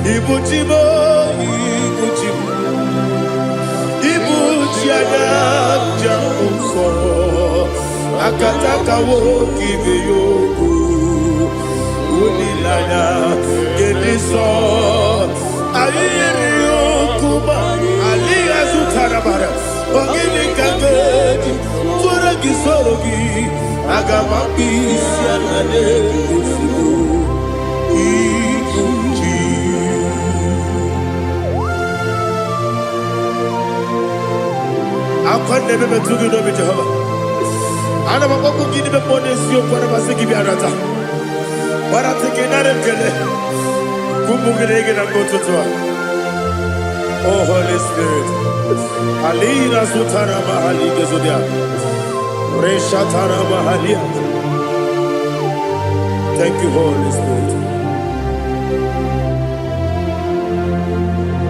Ibuchimo, Ibuchimo, Ibuchiana, Jamufo, Akataka woki beyoku, Unilana, Gediso, Ayiriyokuba, Aliya Zutarabara, Ogini Kageji, Turagi Sorogi, Agamapi, Sianade, I can't never be too good of it. I never want to give the bonus you for a Masiki. But I'm taking that and get it. Kumugin and go to tour. Oh, Holy Spirit. Alina Sutara Mahali Gezodia. Reshatara Mahalia. Thank you, Holy Spirit.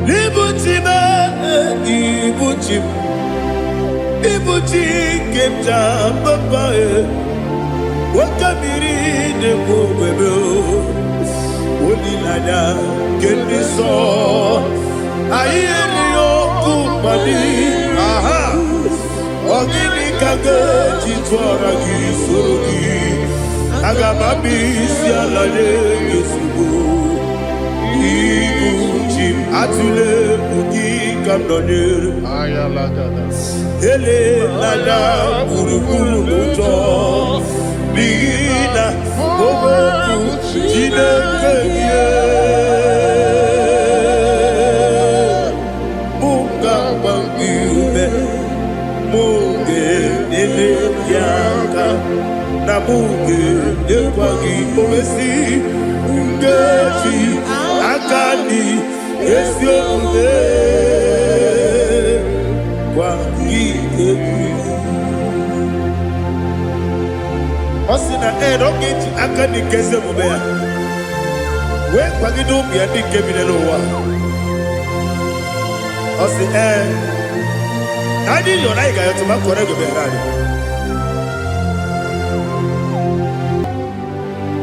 Ibuchima, Ibuchim. Ibuchi kemja babae wakamiri de bobebe onilada kendiso ayeri okupani aha ogini kage jitwara gisorogi agamabi sialade yesugo Ibuchi atule ugi kamdonir ayalada ele lada buruburu moto bina bobo jinekeye munga bangibe munge nene yaka na munge yekwagi omesi ngeji akani esiobe Osina rocket akani keze mubea. We kwagido bia dike binelo wa. Osi Adi yo na iga yo tuma kore go berani.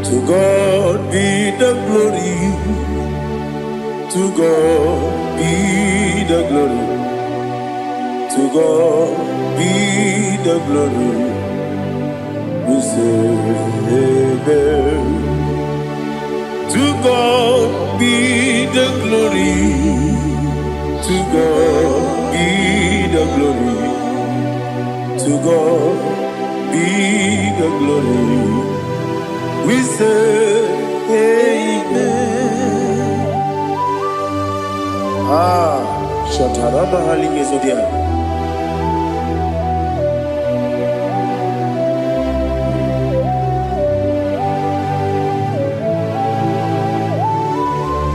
To God be the glory. To God be the glory. To God be the glory. We say amen. To God be the glory. To God be the glory. To God be the glory. We say amen. Shataraba Halingezodia.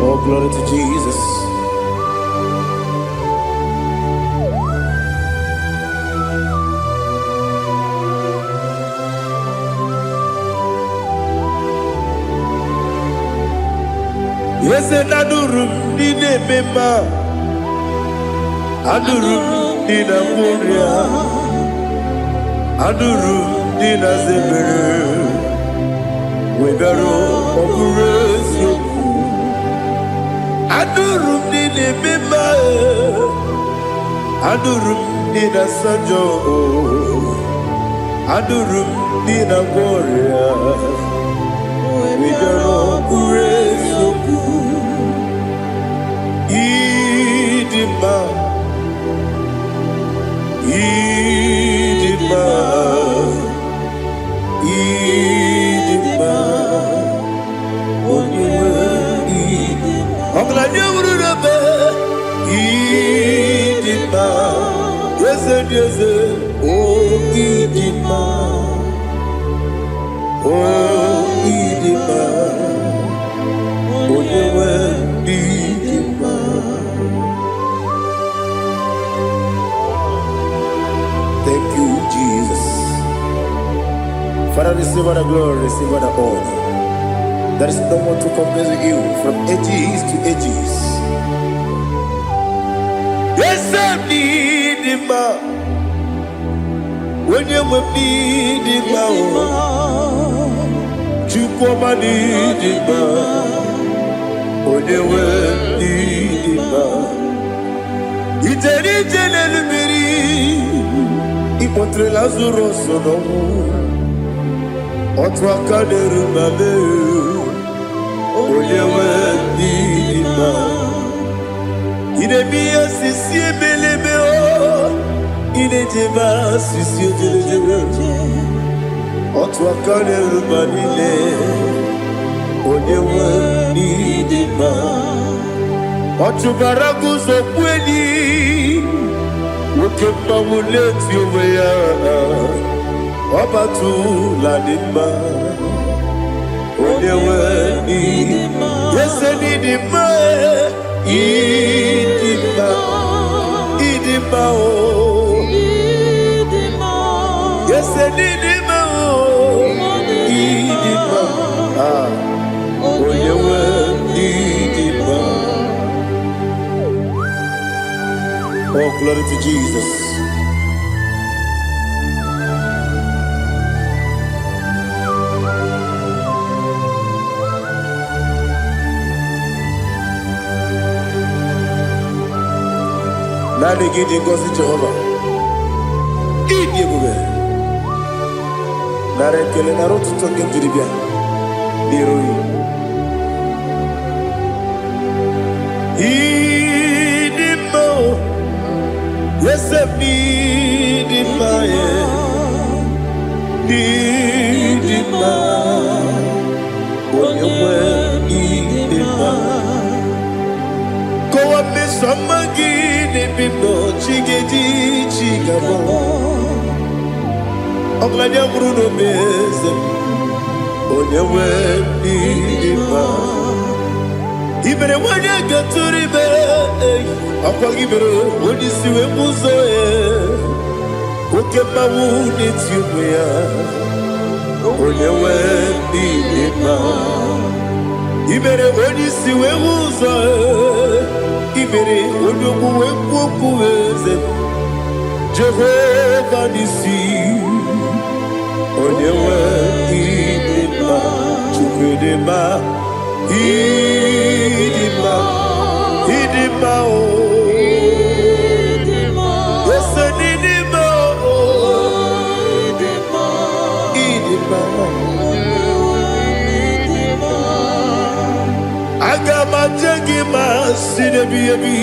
Oh, glory to Jesus. Yes, and Adurum did a member. Adurum did a warrior. Adurum did a zebra. We got all Adurum did a member. Adurum did a sanjo. Adurum did a warrior. We got all Idima, Idima, Idima, Idima, yes, yes, oh, Idima, oh, Idima, Idima. Thank you, Jesus. Father, receive all the glory, receive all the honor. There is no one to compare with you from ages to ages. Yes, I need him. When you need him, you come and need him. When you butere Lazarus n'ọnwụ otu aka na-erubame onye nwe ndị mma idemi ya sisi ebelebe idejeba sisi ojelejebe otu aka na-eruba niile onye nwe ndị mma ọ chụbara guzo kweli nwoke mmanwụ na-eti onwe ya ọ batụla dị mma onye nwe ndị ese n'ịdị mma ịdị mma ịdị mma o ese n'ịdị mma o ịdị mma onye nwe ndị dị mma. Oh, glory to Jesus. Nani gidi ngozi Jehovah. Idi ebube. Nare kele na rotu tonge ndiribia. Niroi. Idi mo. Yesem idi ma ye. Idi ma. Onyewe idi ma. Kowa mesamagi ne bimbo chigedi chigabo. Oglanya bruno bezem. Onyewe idi ma. Ibere wanya gaturi be. Akwa gibere wodi siwe muzo oke mawu n'etiwe ya onyewe ndị mma ibere wodi siwe muzo ibere wodi okuwe okuwe eze Jehova nisi onyewe ndị mma chukwu dị mma ịdị mma ịdị mma o Agamajengi masinebi ebi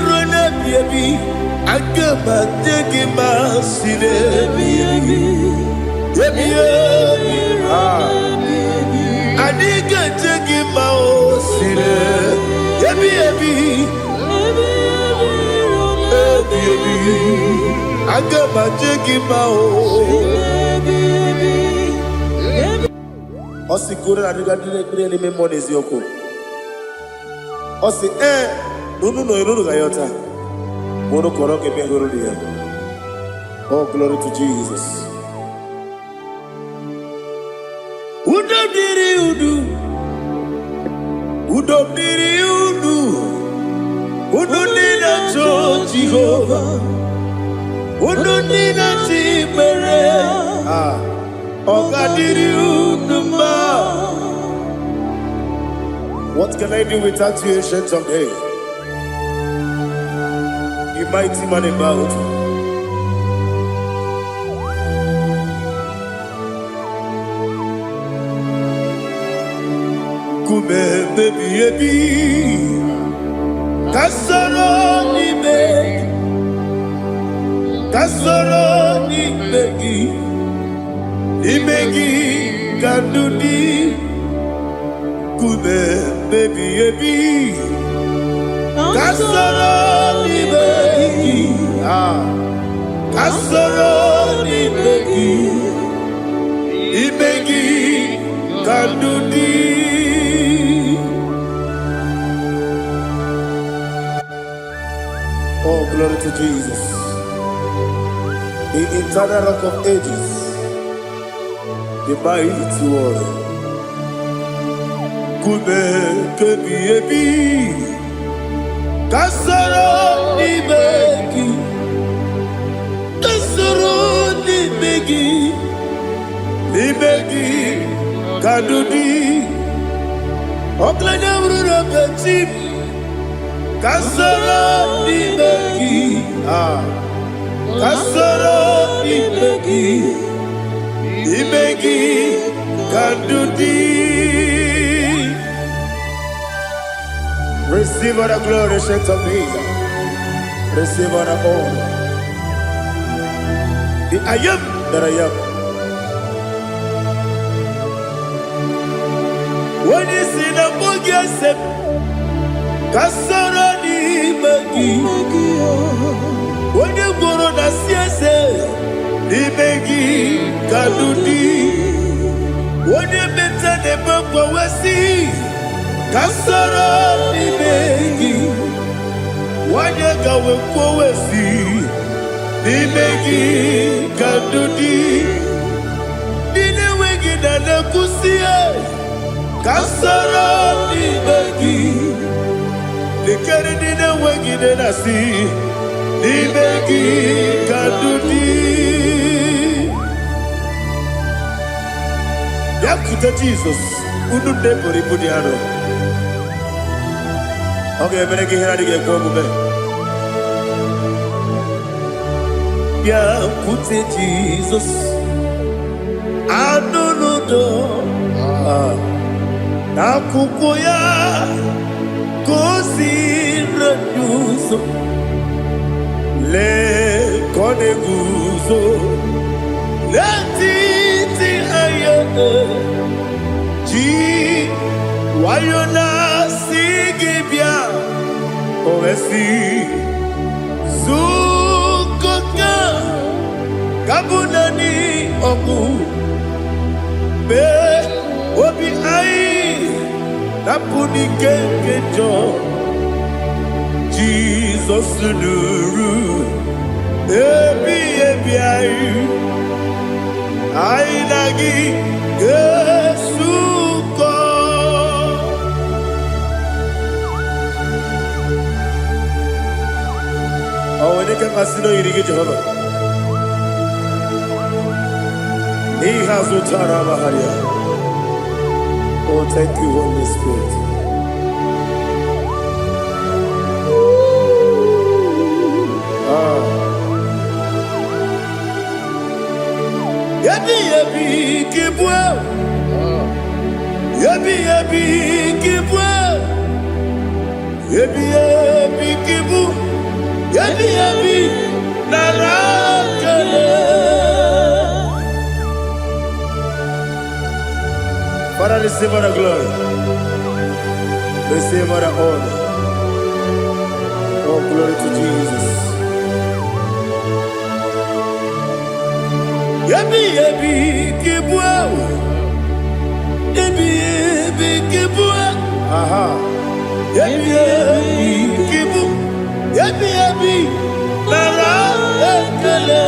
ronebi ebi agamajengi masinebi ebi adiga jengi maosine ebi agamajengi mao Osi kure na diga dire ni memoni zioko. Osi nunu no iruru gayota. Mono koroke bengoro dia. Oh, glory to Jesus. Udo diri udu. Udo diri udu. Udo nina cho Jehovah. Udo nina chibere. What can I do without you, ancient of days? You mighty man about. Kume baby kasoro ni begi Imegi kandudi kube baby kasoro ni begi kasoro ni begi imegi kandudi. Oh, glory to Jesus, the eternal rock of ages, the mighty one. Kube kebi kasoro ni begi kadudi oklanya urura petip kasoro ni begi kasoro imegi kandudi. Receive all the glory, shake to me. Receive all the honor. The I am that I am. When you see the book, you say, kasoro imegi. When you go to the siese, imegi kandudi. When you meet the book, we see. Kasoro imegi. Wanya gawe kwesi nimegi kandudi dine wegi na nakusie kasoro nimegi likere dine wegi na nasi nimegi kandudi yakuta Jesus unu debori budiano. Okay, I'm going to get going. Yeah, put it Jesus. I don't know. Na kukoya kosi renuso le kone guzo le titi ayane ji wayona sigibia oesi sukoka kabunani oku be obi ai napuni kekejo Jesus nuru ebi ai ai nagi Yesuko. Oh, when you can see no irigi Jehovah. He has utara baharia. Oh, thank you, Holy Spirit. Yabi yabi kibwa. Yabi yabi kibwa. Yabi yabi kibu. Yabi yabi narakale. Father, receive all the glory. Receive all the honor. Oh, glory to Jesus. Yabi yabi kibwa. Yabi yabi kibwa. Aha. Yabi yabi kibu. Yabi yabi narakale.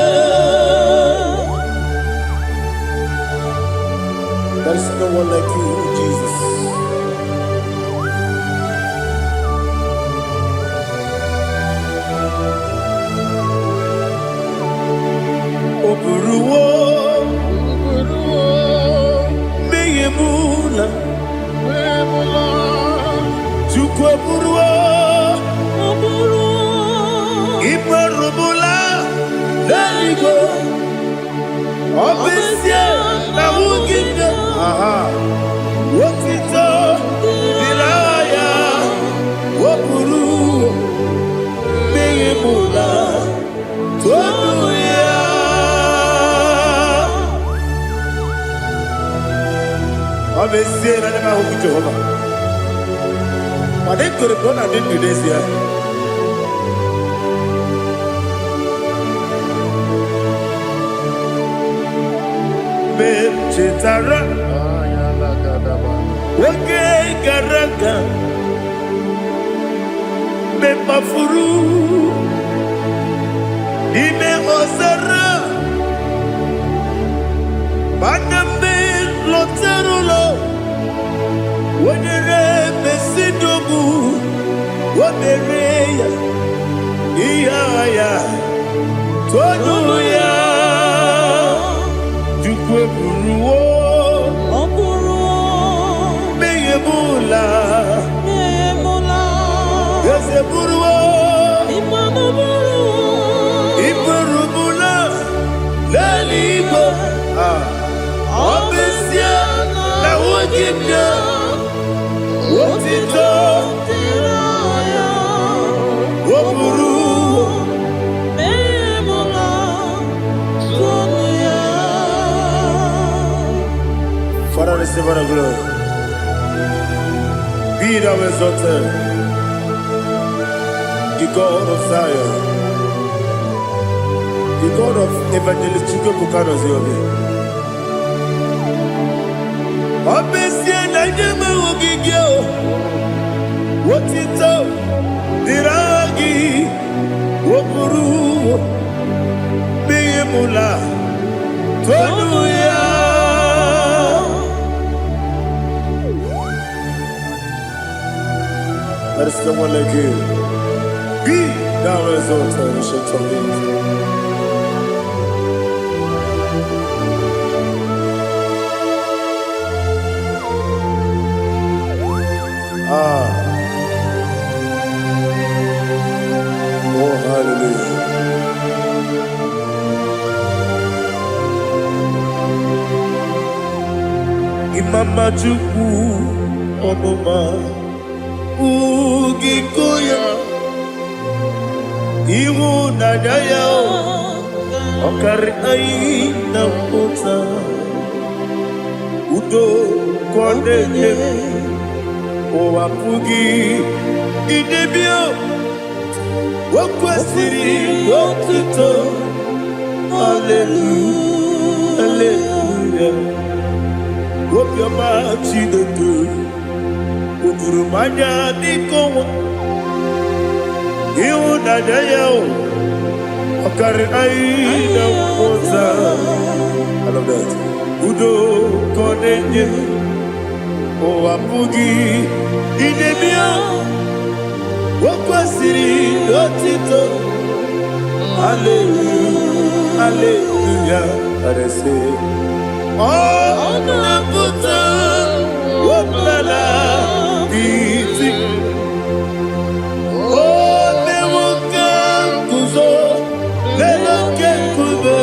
There is no one like you, Jesus. Oburuwo, meyemula, chukwu oburuwo, imarubula, leligo, obesie na wugide. Aha, wotito, dilaya, wopuru, meyemula, toduya. Obesie na nema huku Jehovah. But they could have done I didn't do this here. Chetara, wake garaka, me mafuru, ime osara, baname loterulo, wenere mesidobu, wamereya, iya toduya. Buruwo, meyemula, yese buruwo, Father, receive our glory. Be thou exalted, the God of Zion, the God of Evangelist Chico Buchanan Ziobi. Obesia na nyama ogigio, wotito diragi, wopuru, biyemula, tonuya. There is no one like you. Be thou exalted, ancient of days. Oh, hallelujah. Imama Chukwu Onoma Ugikoya Iwu Nadaya Okari Aina Pota Udo Kondene Owapugi Idebio Wakwasiri Wakito Hallelujah Hallelujah Wopiama Chidodo Udurumanya Nikowa Iu Nadayao Okari Aina Pota I love that Udo Kondene Owapugi Idebio Wakwasiri Otito Hallelujah Hallelujah I say Oh Naputa Wapala Iti Oh Newoka Kuzo Leloke Kube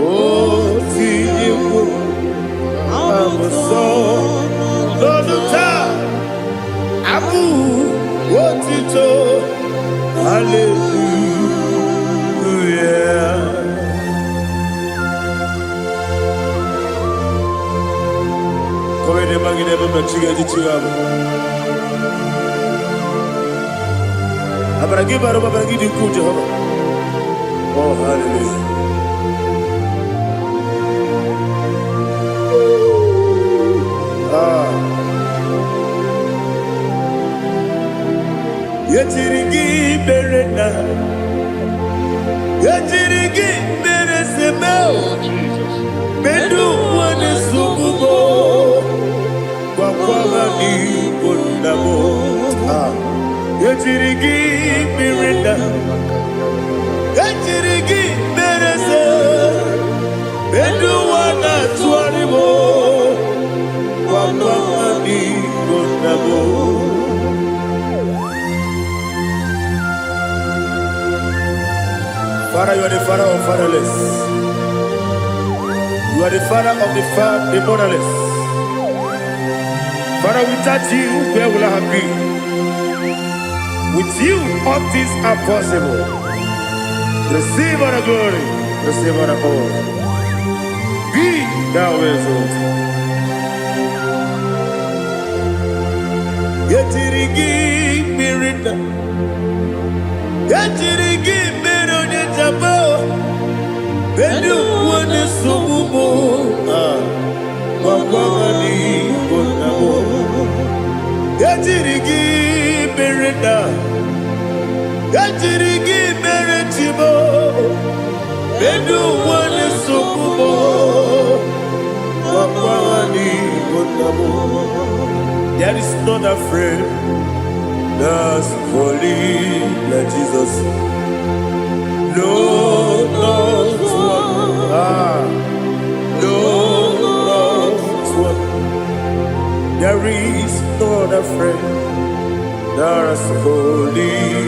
Oh Tiyiwo Amoso Loduta Abu Wotito Hallelujah Come ne magine baba chiga di chiga Abragi baro baba di ku Jehovah Oh hallelujah Yetirigi berena Yetirigi beresemeo Bedu wane sububo Wakwama ni kundamo Yetirigi berena Yetirigi berese Bedu wana tuarimo Wakwama ni kundamo Father, you are the father of fatherless. You are the father of the motherless. Father, without you, where will I have been? With you, all things are possible. Receive our glory, receive our honor. Be thou exalted. Yetirigi mirina, yetirigi mirone jabo, bedu wane sububo, wawani bonamo. Yetirigi mirina, yetirigi miretibo, bedu wane sububo, wawani bonamo. There is not a friend that's holy like Jesus. No, not one. No, not one. There is no other friend that's holy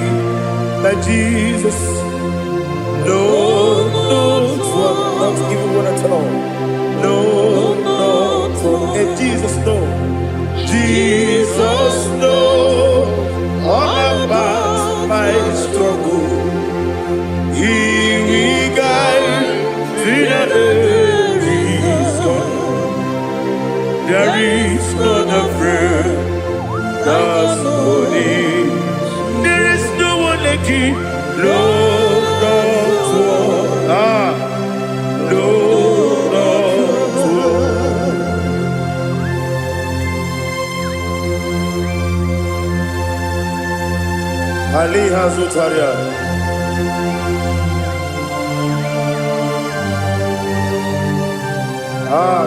like Jesus. No, not one. Not even one at all. No, not throne. And Jesus knows. Jesus knows all about my struggle. He will guide till there is gone. There is not a friend that's holy. There is no one like him. Lord, Ali Hazutaria.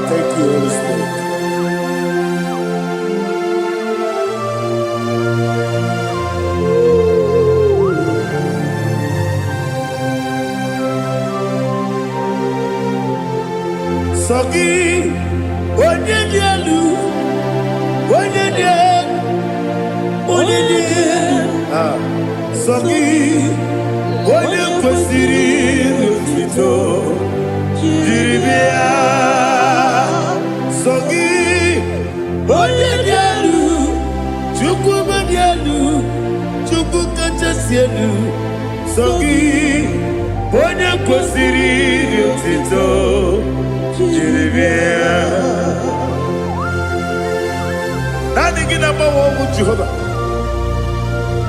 Thank you, Holy Spirit. Sogi, Onyedialu, Sogi, Onyekwesiri Otito, Jiribia. Sogi, Onyedialu, Chukwumadialu, Chukwukachasielu. Sogi, Onyekwesiri Otito, Jiribia. Nothing in about Jehovah.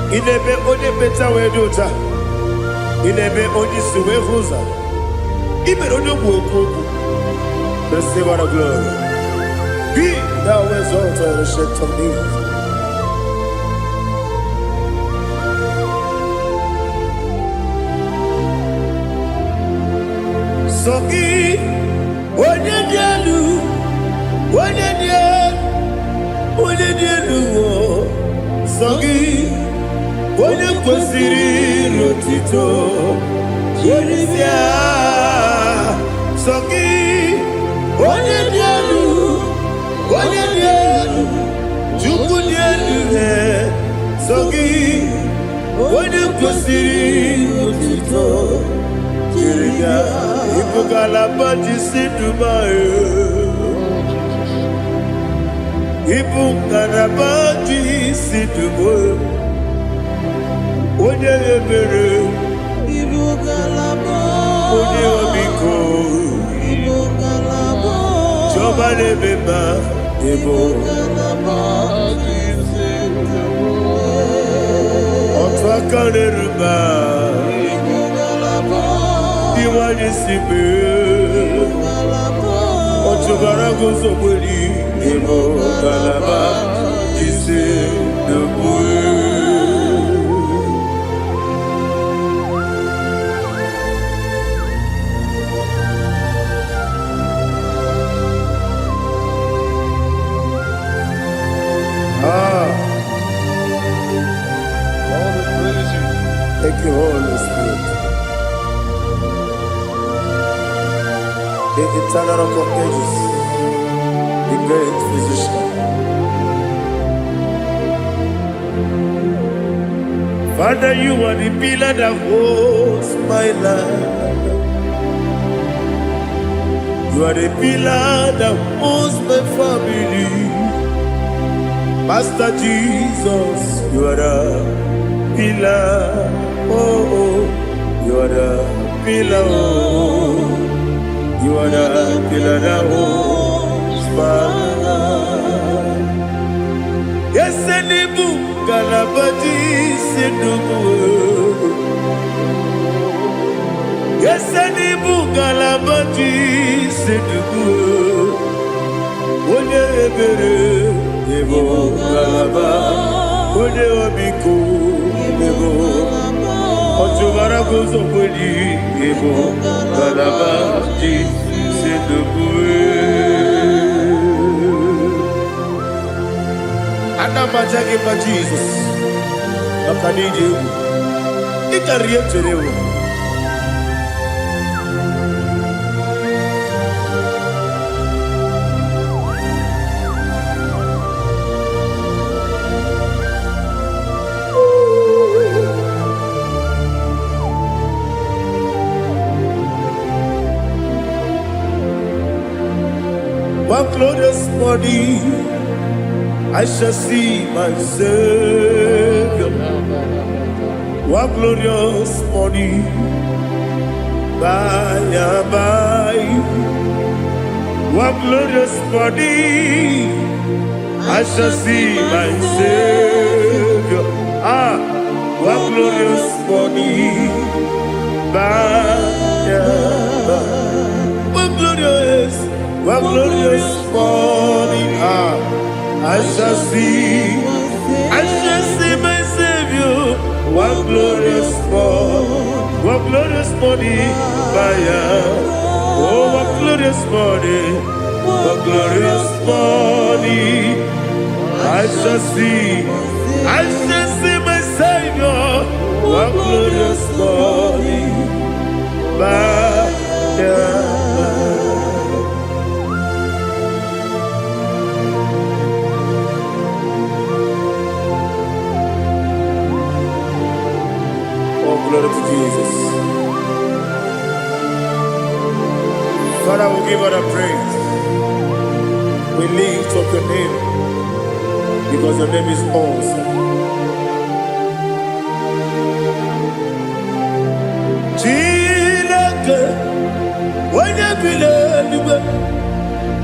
Inebe onye beta we dota. Inebe onye suwe huza. Ibe onye woku. Receive our glory. Be thou exalted and shake of me. Sogi onye dialu. Onye dialu. Sogi Onyekwesiri Otito, Jiribia. Sogi Onyedialu, Chukwudialu. Sogi Onyekwesiri Otito, Jiribia. Ibugalabadi Sidumae, Ibugalabadi Sidumae. Onye ebere, onye omiko, Jọba lebeba, Otu aka na-eruba, Iwanye sibe, Otu bara guzo gbeli, Galaba, Jise, Debue. Thank you, Holy Spirit. The eternal rock of ages, the great physician. Father, you are the pillar that holds my life. You are the pillar that holds my family. Master Jesus, you are the pillar. Oh, you are the pillar. Oh, you are the pillar that holds my life. Yes, Enibu Galabadi Sidumu. Yes, Enibu Galabadi Sidumu. Onye ebere, Ebo Galaba. Onye omiko, Ebo. Otubara gozo kweli, Ebo Galaba Di Sidumu. Anamajage pa Jesus. Makanije. Ikariye cherewo. one glorious morning, I shall see my Savior. One glorious morning, by and by. One glorious morning, I shall see my Savior. One glorious morning, by and by. One glorious morning, I shall see my Savior. One glorious morning, oh, one glorious morning, I shall see my Savior. One glorious morning, glory to Jesus. Father, we give all the praise. We lift up your name because your name is awesome. Chilake, when you believe,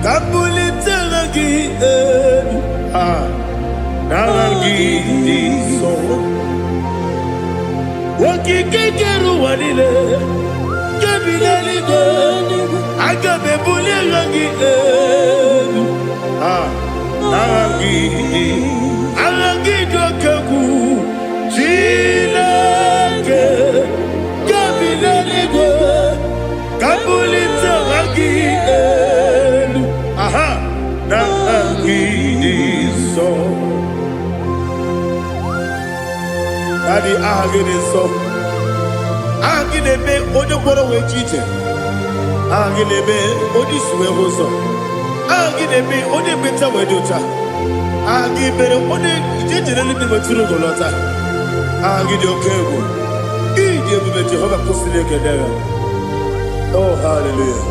Kabulitagi, Nagi, so. Wakikekeru wanile Kebilaligo Agabe bulilangi Arangi dokeku Chilake Kebilaligo Kabulita rangi Nangi so Daddy, so. Agilebe, Odoboro Wechite. Agilebe, Odiswe Hoso. Agilebe, Odebeta Wedota. Agibere, Ode, Generally Maturu Golota. Agidio Kebu. Idi Jehovah Kosile Kedera. Oh, hallelujah.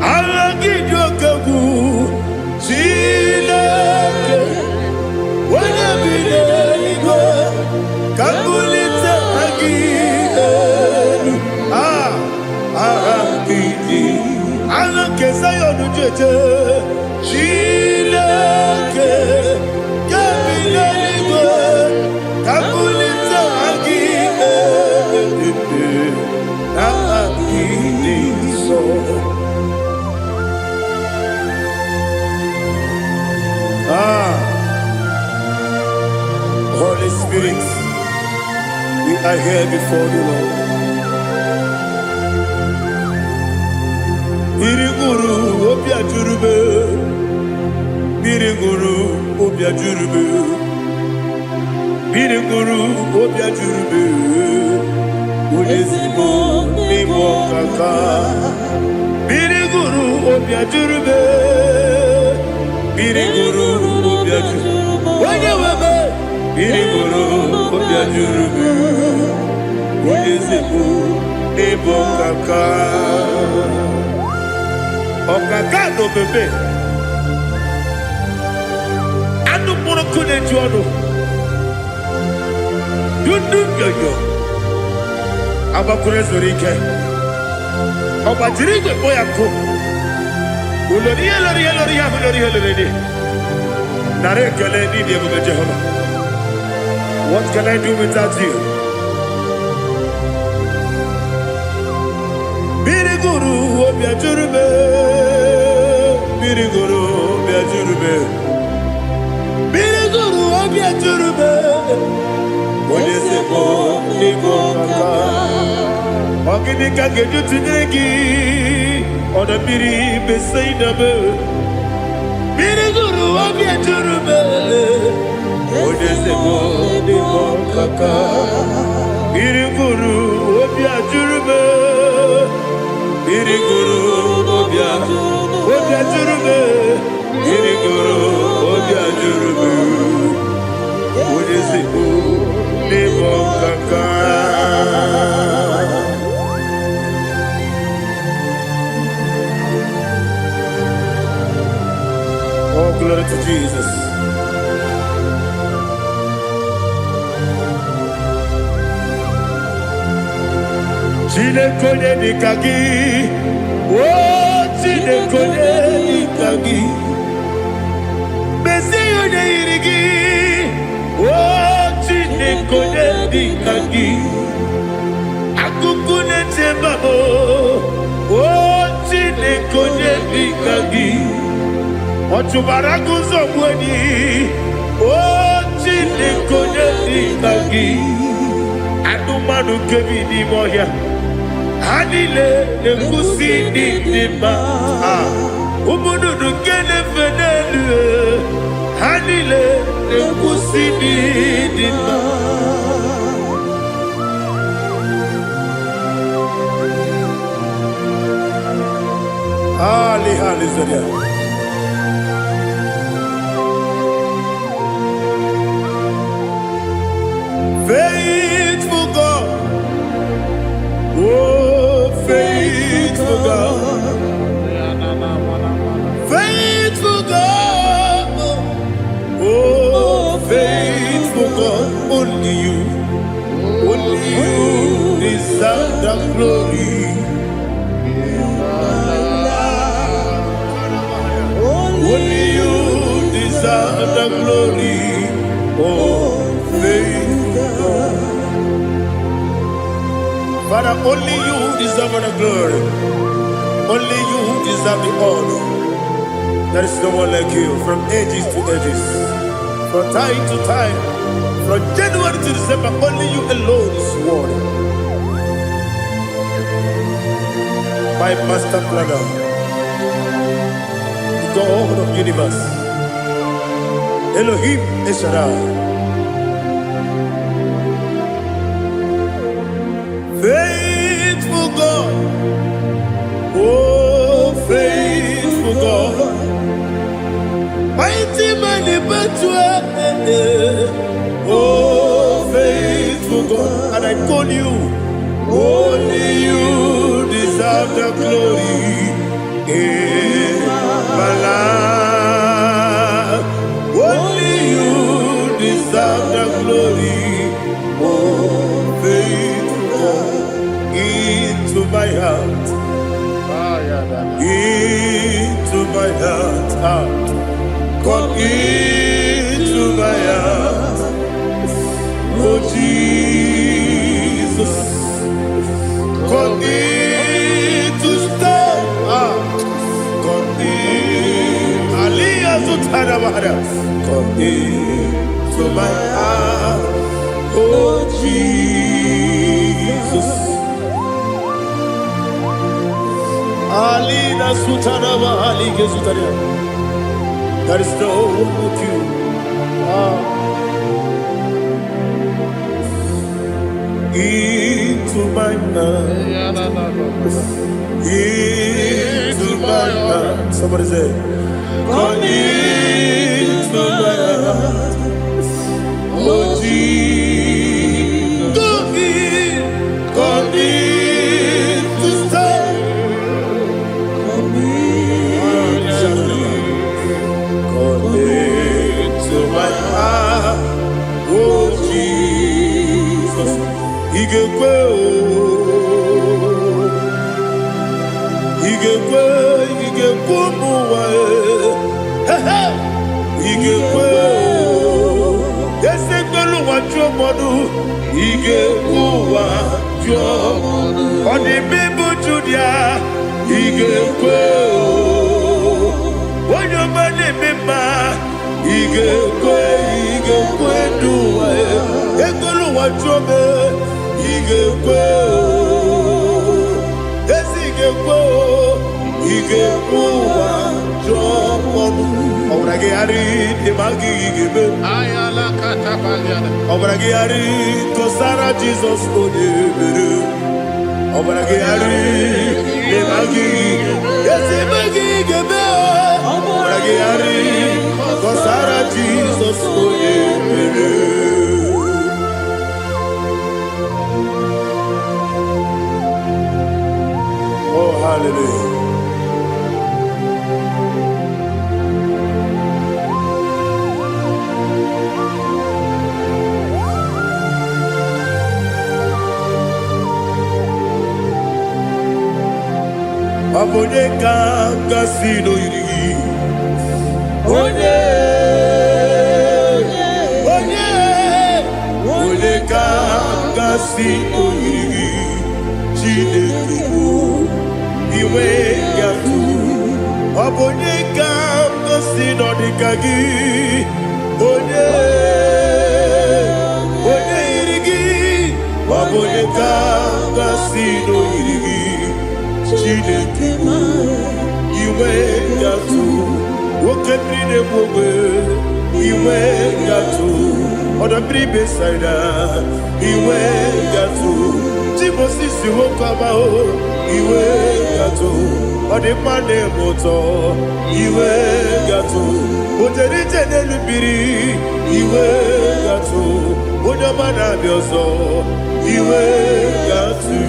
Agidio Kebu. Chilake. Kabulita agilelu agidi alakeza yonujeje chileke kabileligo kabulita agilelu agidi so. Holy Spirit, we are here before you, Lord. Biriguru obia jurube, Biriguru obia jurube, Biriguru obia jurube, Ulezimo nimo kaka, Biriguru obia jurube, Biriguru obia jurube, Wanyawebe. Biriguru obia jurube, Ulezimo nimo kaka. Okaka no bebe anu moro kone juono dundu yoyo abakure zorike obajiri gbe boya ko ulori nare kele ni die bebe Jehovah. What can I do without you? Biriguru obia jurube, Biriguru obia jurube, Biriguru obia jurube. Olezemo nimo kaka, ogini kageju tinegi, ona biri beseinabe. Biriguru obia jurube, olezemo nimo kaka, Biriguru obia jurube. Biriguru obia jurube, Biriguru obia jurube, Ulezimo nimo kaka. glory to Jesus. Chinekonye nikagi, oh chinekonye nikagi, Mesiyo ne irigi, oh chinekonye nikagi, Akukune tembamo, oh chinekonye nikagi, Ochubaraguzo mweni, oh chinekonye nikagi, Adumanu kevini moya. Hanile ne kusini nima, umudu nukene fenelu. Hanile ne kusini nima. Ali hali zodia. Faithful God, oh faithful God, faithful God, oh faithful God, only you deserve the glory. Only you deserve the glory, oh faithful God. Father, only you deserve the glory. Only you deserve the honor. There is no one like you from ages to ages, from time to time, from January to December. Only you alone is worthy. My master planner, the God of the universe, Elohim Eshadai. Faithful God, oh faithful God, mighty man in battle, oh faithful God, and I call you, only you deserve the glory in my life, only you deserve the glory, oh faithful God. Into my heart, into my heart, come into my heart, oh Jesus, come in to stay, come in, Aliyah to Tanabara, come into my heart, oh Jesus. Alina Sutanaba Ali Gesutaria. There is no one like you. Into my heart. Into my heart. Somebody say, come into my heart. Oh Jesus. Come in to stay. To my heart, oh Jesus, Igekwe, muwa, Igekwe, Yesekelu wajomodu, Igekwe wajomodu, Oni bibu Judia, Igekwe, Wanyomane mema. Igekwe duwa, Ekolu wajome, Igekwe, Esi Igekwe wajome, Obrage ari demagi igebe, Ayala katapaliana, Obrage ari kosara Jesus odebere, Obrage ari demagi, Esi magi igebe, Obrage ari kosara Jesus odebere. Oh, hallelujah. Obonye Kasino Yiri. Onye Kasino Yiri. Chinekibu Iwe Yatu. Obonye Kasino Dikagi. Onye Yirigi. Obonye Kasino Yiri. Chinekibu Iwe Yatu. Okemine Bobe Iwe Yatu. Oda Bribe Saida Iwe Yatu. Timosisi Wokabao Iwe Yatu. Ode Mane Moto Iwe Yatu. Oderite Nelubiri Iwe Yatu. Oda Mana Biozo Iwe Yatu.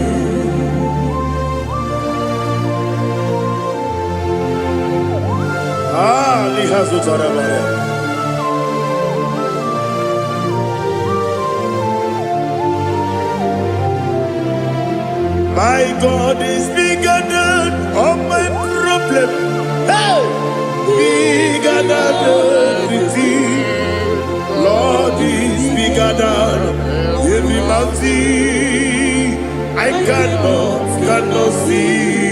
Lihazo Tarabaya. My God is bigger than all my problem. Hey! Bigger than everything. Lord is bigger than every mountain. I cannot see.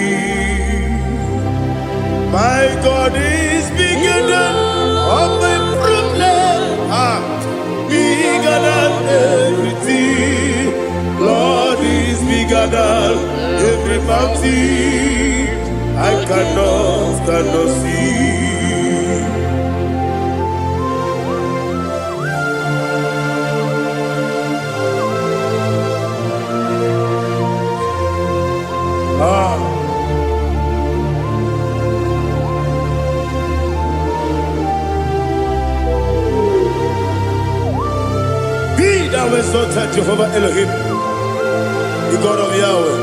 My God is bigger than all my problem. Bigger than everything. Lord is bigger than every mountain. I cannot see. Be thou exalted, Jehovah Elohim, the God of Yahweh,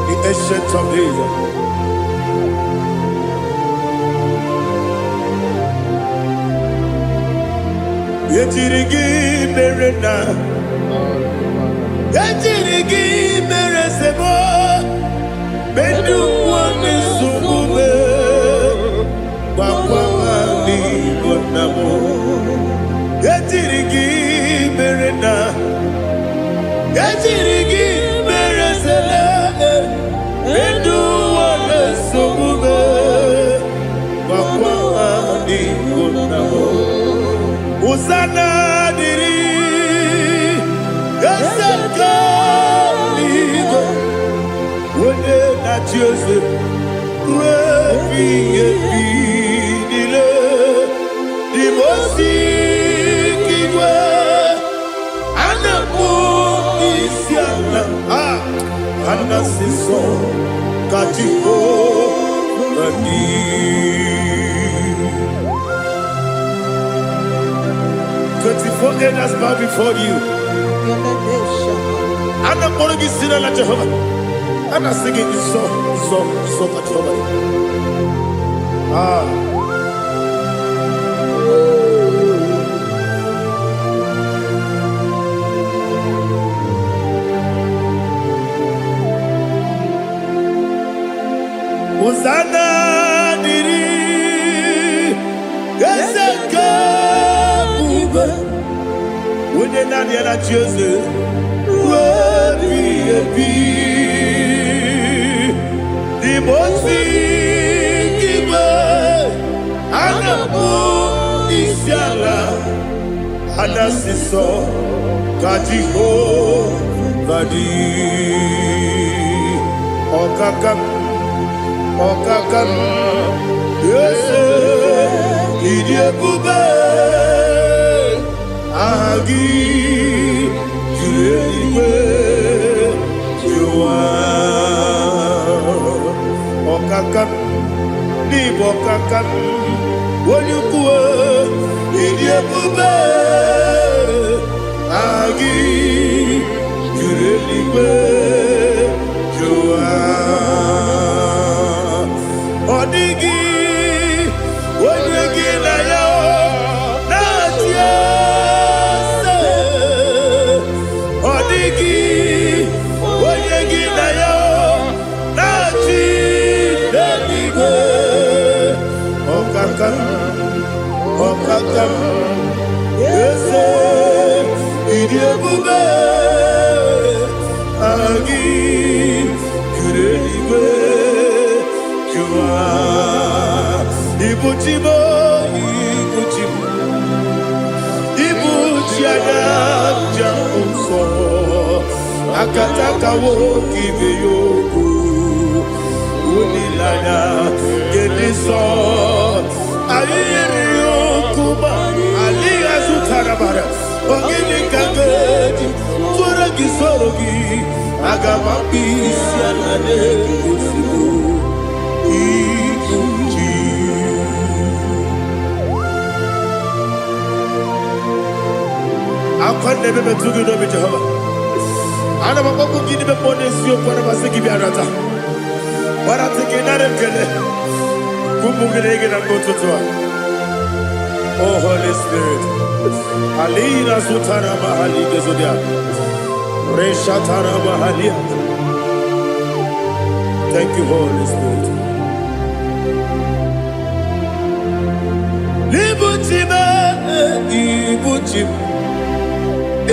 the ancient of days. Yetirigi merena, yetirigi meresemo, bedu wane sumube, bakwamani bonamo. Yetirigi merena, yetirigi meresele, bedu wane sumube, bakwamani bonamo. Usana diri, yasaka ligo, wone na Joseph, rebi dile, dimosi kiwe, anamu isiana, anasiso katiho mani. 24 elders bow before you. And I'm going to be singing like Jehovah. And I'm singing this song like Jehovah. Hosanna diri, Yeseka. When you're not yet at Joseph, the most giver, and the moon is yalla, and the sister, Katiho, Badi, Okakam, yes, Idiabube. Agi Julewe Jua Okakam Nibo Kakam Wonyukwe Idiabube Agi Julewe Jua Odigi Wonyegi na yo Natia Odigi, Oyegi na yo, Nachi. eze ịdị ebube agị kere igwe jụwa ibuchibo ibuchi anya ja nsọ akatakawo ibe yoku unilanya gediso ayiri yokuba aliya zutarabara ogini kangedi tura gisorogi agamapisi anane kusibu ibuchi akwande bebe tugi no bi Jehova ana maboko gini be pone sio kwa basiki bi arata bara tiki nare kele kumugirege na kototwa. Oh Holy Spirit alina sutara mahali gezodia resha tara mahali. Thank you Holy Spirit. Libuchime ibuchim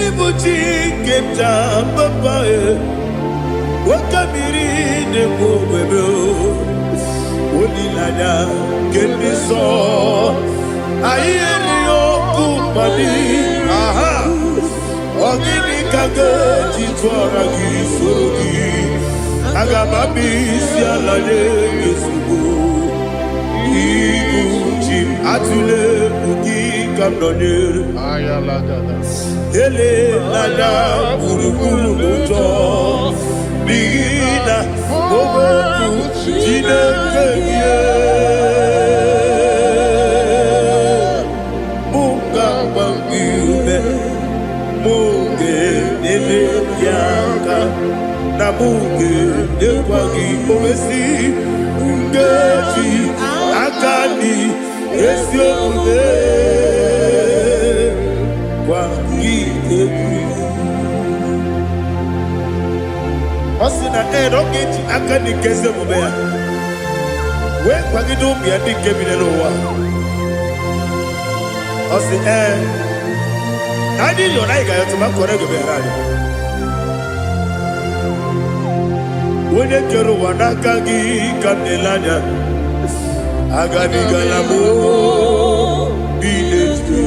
ibuchi kemta papa wakamiri ne mwebe unilanya kendiso ayeri yokumani aha ogini kage jitwara gisorogi agamabisi alane yesubu ibuchi atule uki kamdonir ayalagada ele lada burukuru muto bina oboku jinekeye munga bangiume munge nele yaka na munge nekwagi owesi ngeji akani esiode Osina rogeji akani keze mubea we kwagido bia dike binelo wa osi nadi yo na iga yo tuma kore go be rali wone kero wanaka gi kanelanya agani galamo biletu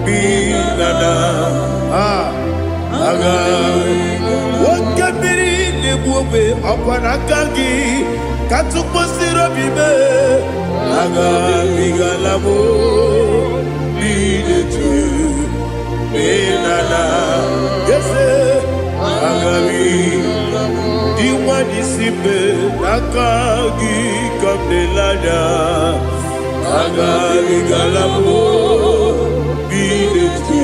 binada aga wakabiri nebuwe akwanakagi katuposiro bibe aga bigalamo biletu binada yese aga diwani simbe nakagi kamdelada aga bigalamo biletu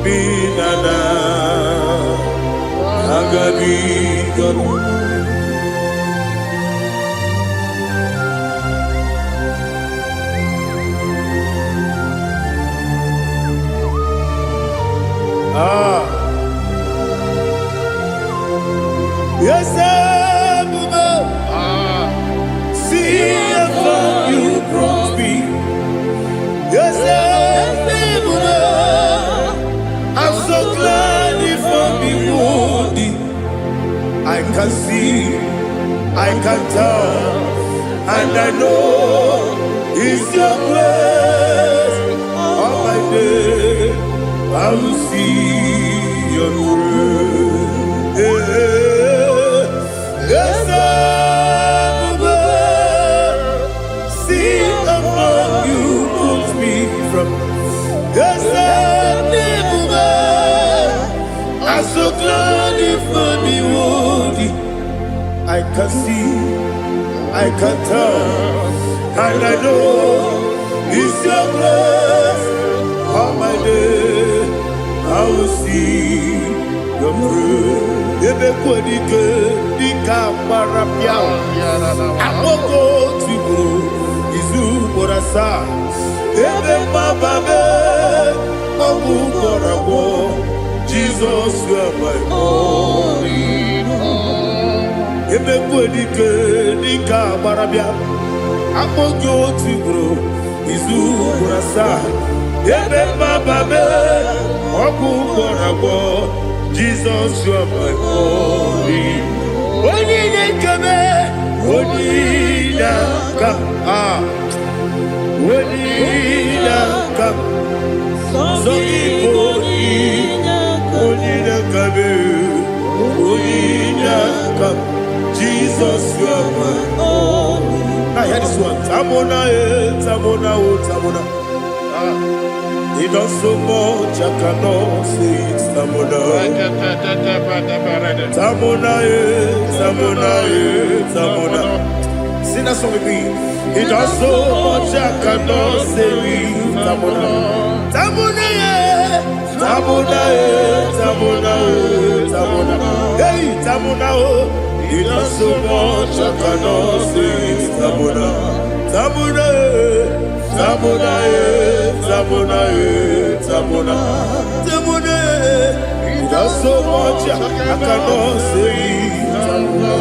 binada agabi gabu yes see how you brought me. Yes I'm so glad if me wounded. I can see, I can tell, and I know it's your grace. On my day, I will see your grace. Yes, see among you put me from. Yes, I'm so glad if me wounded. I can see, I can tell, and I know it's your grace. On my day, I will see your grace. Ebe kwenike dika marapia, amoko tibo izu borasa. Ebe mababe, mabu korabo. Jesus, you are my only home. Ebe kwenike dika marapia, amoko tibo izu borasa. Asa, Ebe Bababe, Oku Borabo, Jesus, you are my glory. Onine Kabe, Onina Ka, Onina Ka, so Onina Kabe, Onina Ka, Jesus, you are my glory. Now hear this one. Tamona, Tamona, Tamona. He does so much, I cannot say it. Tamona, Tamona, Tamona, Tamona. Sing that song with me. He does so much, I cannot say it. Tamona, Tamona, Tamona, Tamona, Tamona. Hey, Tamona, he does so much, I cannot say it. Tamona, Tamona, Tamona, Tamona, Tamona, Tamona. He does so much, I cannot say it. Tamona.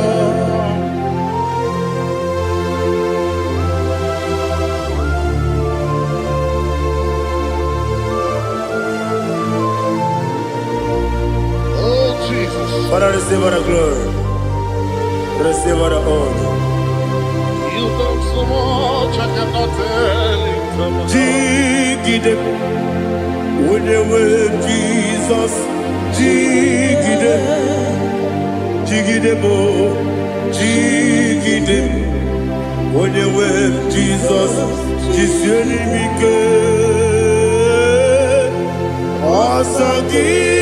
Oh, Jesus. Father, receive all the glory. Receive all the honor. You've done so much, I cannot tell it. Jigide, when you were Jesus, Jigide, Jigide mo, Jigide, when you were Jesus, Jisyenimike, Asagi.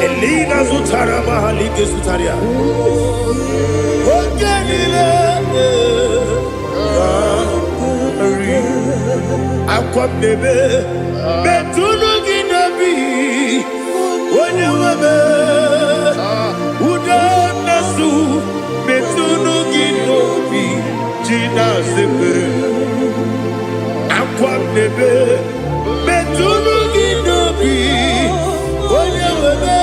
Elina Zutara Mahalike Sutaria. Ogenile Aqua Bebe Betunu Ginabi Wanyawebe Uda Nasu Betunu Ginobi Jina Zepe Aqua Bebe Betunu Ginobi Wanyawebe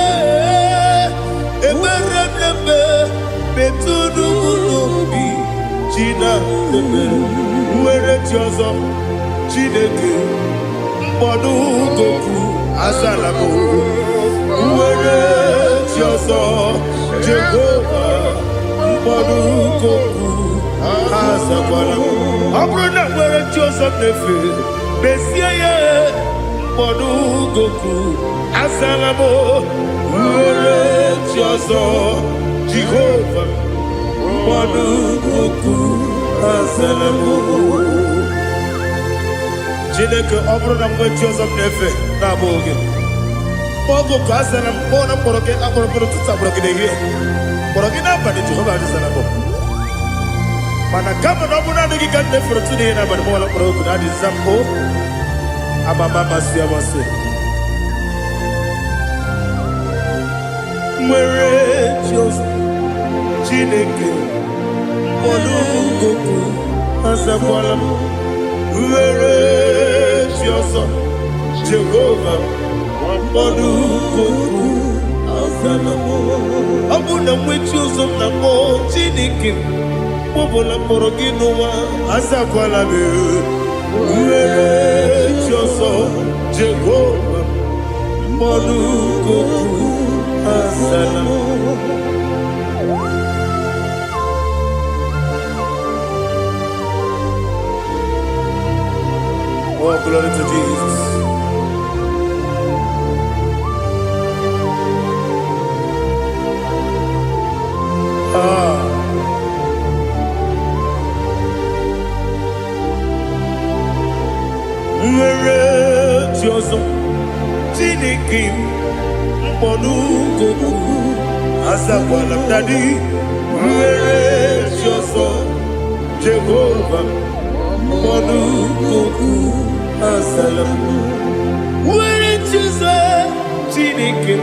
Eberebe Betunu Ginobi Jina Zepe Uere Tiozo Chineke Mbodu Goku Azalamo Uere Tiozo Jehovah Mbodu Goku Azalamo Abrona Uere Tiozo Nefe Besiye Mbodu Goku Azalamo Uere Tiozo Jehovah Mbodu Goku Azalamo Chineke ọbụrụ na mgbe Joseph na-efe na-abụ oge ogo ka a sara mkpọ na mkpọrọ gị akpọrọkpọrọ tụtụ akpọrọ gị n'ehihie kpọrọ gị n'abalị Jehova adịzara bụ mana kama na ọ bụrụ na adịghị ka nne fere tụ n'ihe n'abalị mọọla mkpọrọ ogu na adịza mpụ amama amasị amasị nwere Joseph Chineke mkpọrọ ogogo azakwala m Uere Chioso Jehovah Mbodu Goku Azalamo Abuna mwechi uzo mnamo Chineke Mbobola mboro ginuwa Azakwala me Uere Chioso Jehovah Mbodu Goku Azalamo Oh, glory to Jesus. chioso Chineke mkpọnugoku azakwala m dadi were chioso Jehova mkpọnugoku azala m were chioso Chineke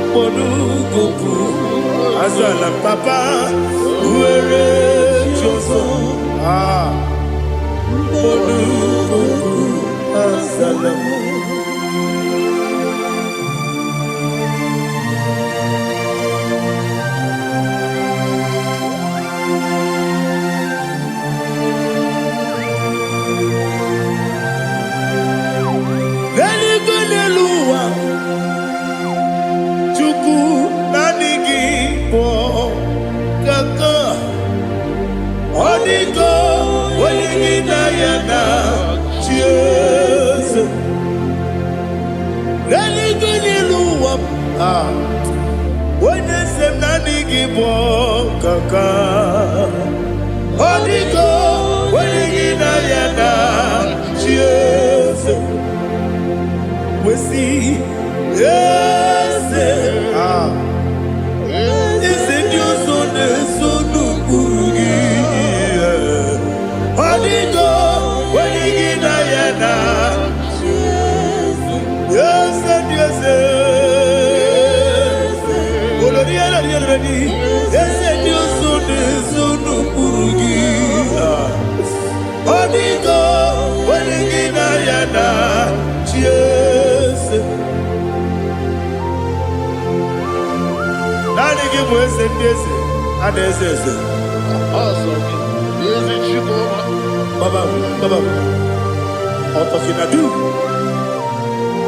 mkpọnugoku azala m papa were chioso mkpọnugoku azala m.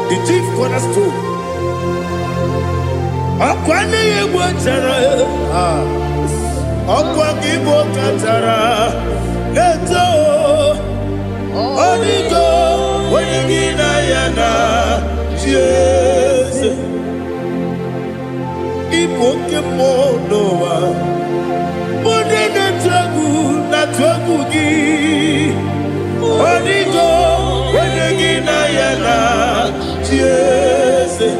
The chief cornerstone. Akwane Igbo chara, akwa Igbo chara. Leto, onigo, wenigina yana, Jesus. Igbo kemonowa, mone na tragu gi. Onigo, wenigina yana, Jesus.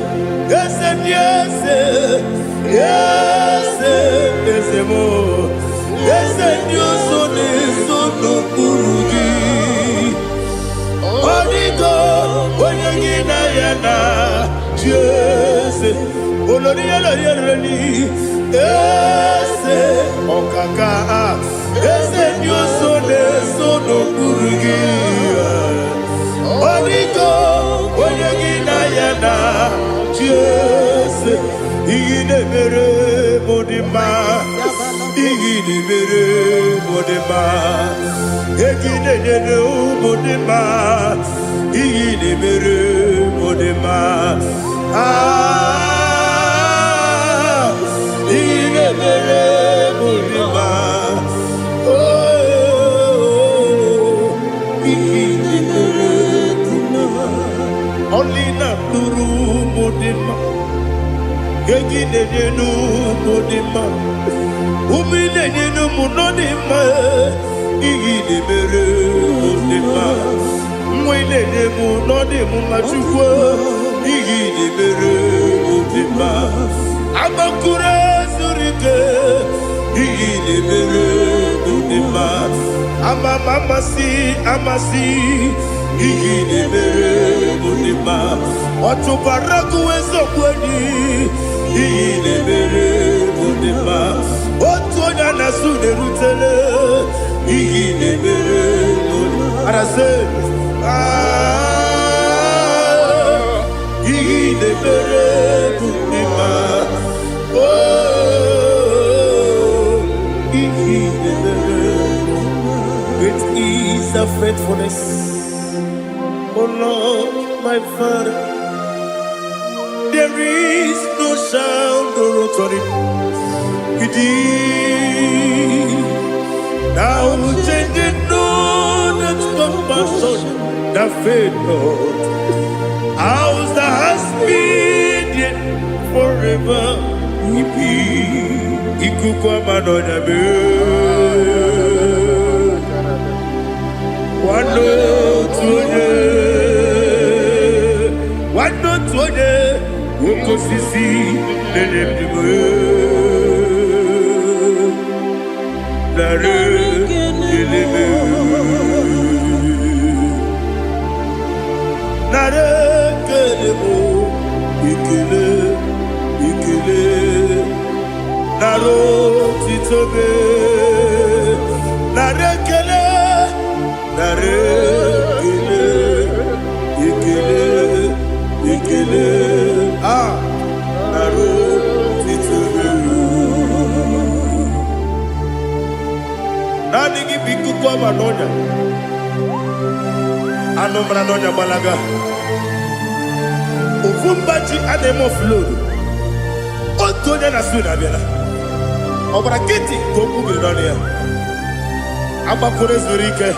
Yes, yes, yes, yes, more. Yes, you so no kurugi. Onigo, when you get ayana, yes, olori olori, yes, okaka, yes, you so no kurugi. Onigo, when you get ayana. Yes, igide mere modima, igide mere modima, igide mere modima, igide mere modima, igide mere modima, igide mere modima, only na duru. Gegine nu modima, umine nu munodima, igide mere modima, mwine mu nodimu machukwa, igide mere modima, amakure surike, igide mere modima, amasi, igide mere modima. Otubaraku ezokweni igide mere modima. Otonya nasude rutele igide mere modima. Arase igide mere modima. Oh, igide mere modima. Great is the faithfulness, oh Lord, my Father. There is no sound or authority. Now changing no that compassion, that faith not. How's the husband forever we be? Ikukwa manonya be. Wano tunye. okosisi nenemdime nare keleme nare kelemo ikele ikele naro titobe nare kele nare kele ikele ikele naro titobe nani gibiku kwa manonya anomra nonya balaga ufumbaji ademo flood otonya na suna bela obra kiti koku bironia abakure zurike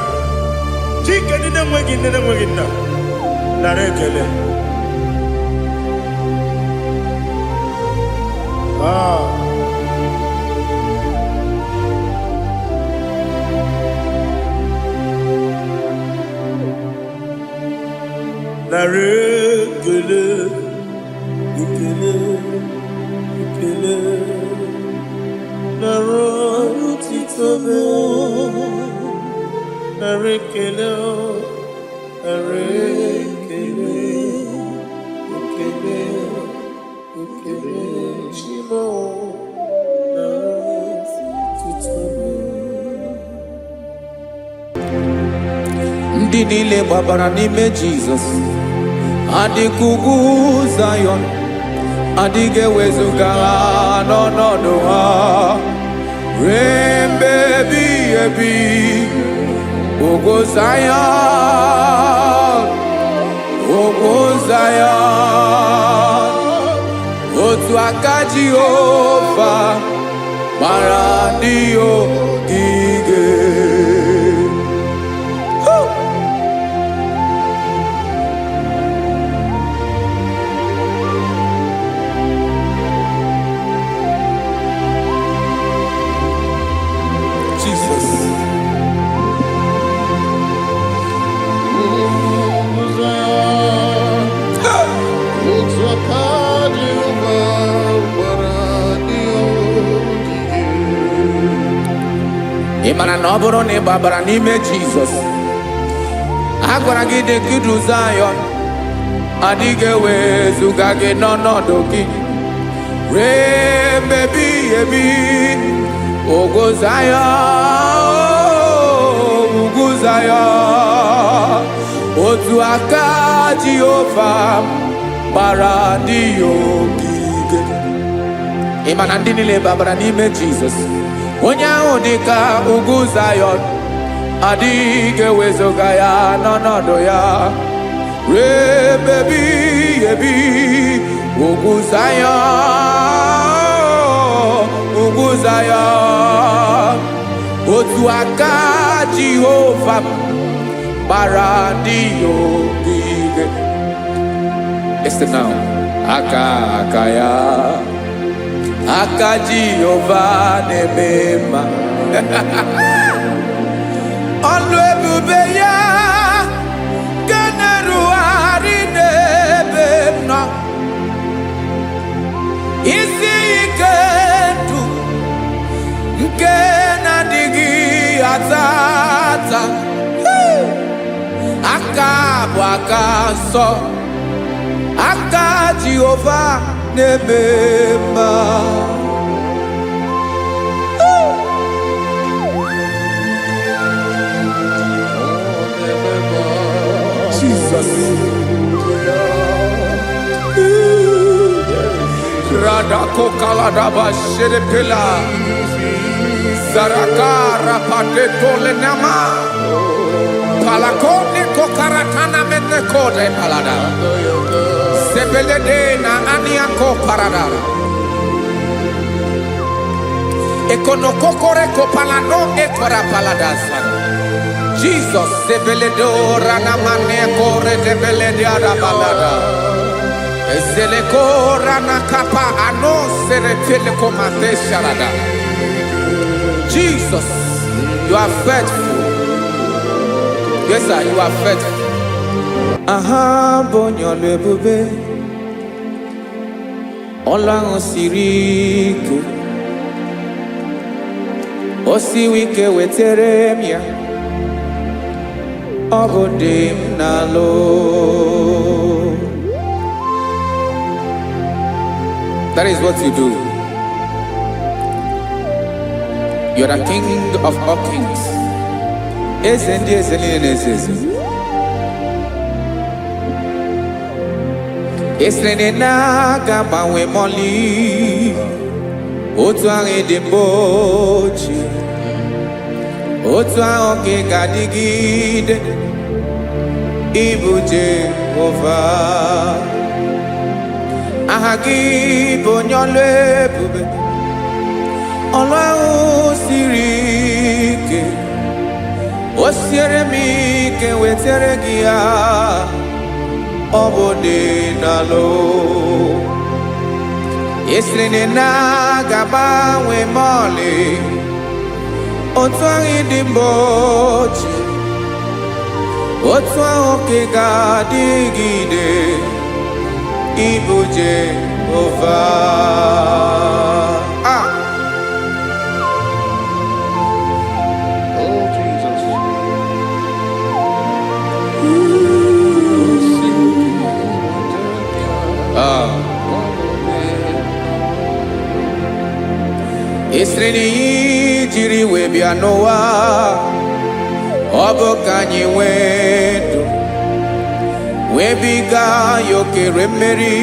chike nine mwegi na narekele narekele ikele ikele naro titobe narekele narekele ikele ikele chimo naro titobe ndị niile gbabara n'ime Jizọs adịghị ugwu Zayọn adịghị ewezuga ha n'ọnọdụ ha ruo mgbe ebighị ebi. Ugwu Zayọn, ugwu Zayọn, otu aka Jehova gbara ndị ogige. Ị mara na ọ bụrụ na ị gbabara n'ime Jizọs, a gwara gị dị ka Ugwu Zayọn adịghị ewezuga gị n'ọnọdụ gị ruo mgbe ebighị ebi. Ugwu Zayọn, ugwu Zayọn, otu aka Jehova gbara ndị ogige. Ị ma na ndị niile gbabara n'ime Jizọs, onye ahụ dị ka ugwu Zayọn adịghị ewezuga ya n'ọnọdụ ya ruo mgbe ebighị ebi. Ugwu Zayọn, ugwu Zayọn, otu aka Jehova gbara ndị ogige. Listen now, aka ya, aka Jehova na-eme mma. Ọlụ ebube ya ga na-erugharị n'ebe m nọ. Isi ike ndụ nke na-adịghị ata ata. Aka bụ aka nsọ, aka Jehova na-eme mma. Jesus. Radako kaladaba sherepela zarakara pateto lenama palakone kokaratana mene kode palada sebelede na aniako paradara ekono kokore ko palano ekora paladasa. Jesus sebeledo rana mane kore debelede ada balada ezele kora na kapa ano serepele komate sharada. Jesus, you are faithful. Yes sir, you are faithful. Aha bonyo lebube ọlụ ahụ siri ike o siwe ike wetere m ya ọ bụ dị m n'alụ. That is what you do. You are the king of all kings. Eze ndị eze niile na-eze eze. Esere na-aga gbanwe mọlị otu ahụ dị mgbe ochie, otu ahụ ka ị ga-adịgide ịbụ Jehova. Aha gị bụ onye ọlụ ebube, ọlụ ahụ siri ike o siere m ike wetere gị ya ọ bụ dị n'alụ. Esiri na-agbanwe mọlị otu ahụ dị mgbe ochie, otu ahụ ka ị ga-adịgide ịbụ Jehova. Oh, Jesus. Esiri na ihe jiri wee bịa n'ụwa ọ bụ ka anyị nwee ndụ wee biga ya okere mmeri,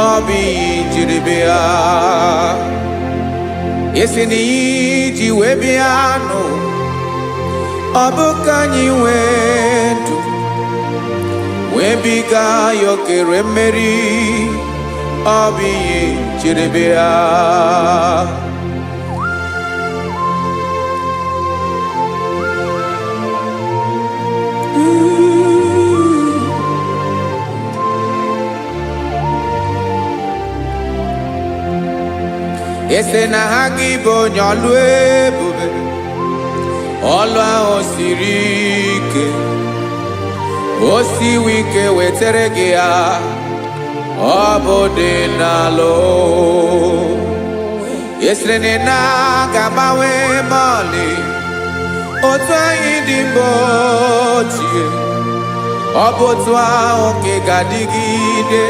ọ bụ ihe jiri bịa. Esi na ihe ji wee bịa nụ ọ bụ ka anyị nwee ndụ wee biga ya okere mmeri, ọ bụ ihe jiri bịa. Ese na ha gị bụ onye ọlụ ebube, ọlụ ahụ siri ike o siwe ike wetere gị ya ọ bụ dị n'alụ. Esere na na-agbanwe mọlị otu anyị dị mgbe ochie, ọ bụ otu ahụ ka ị ga-adịgide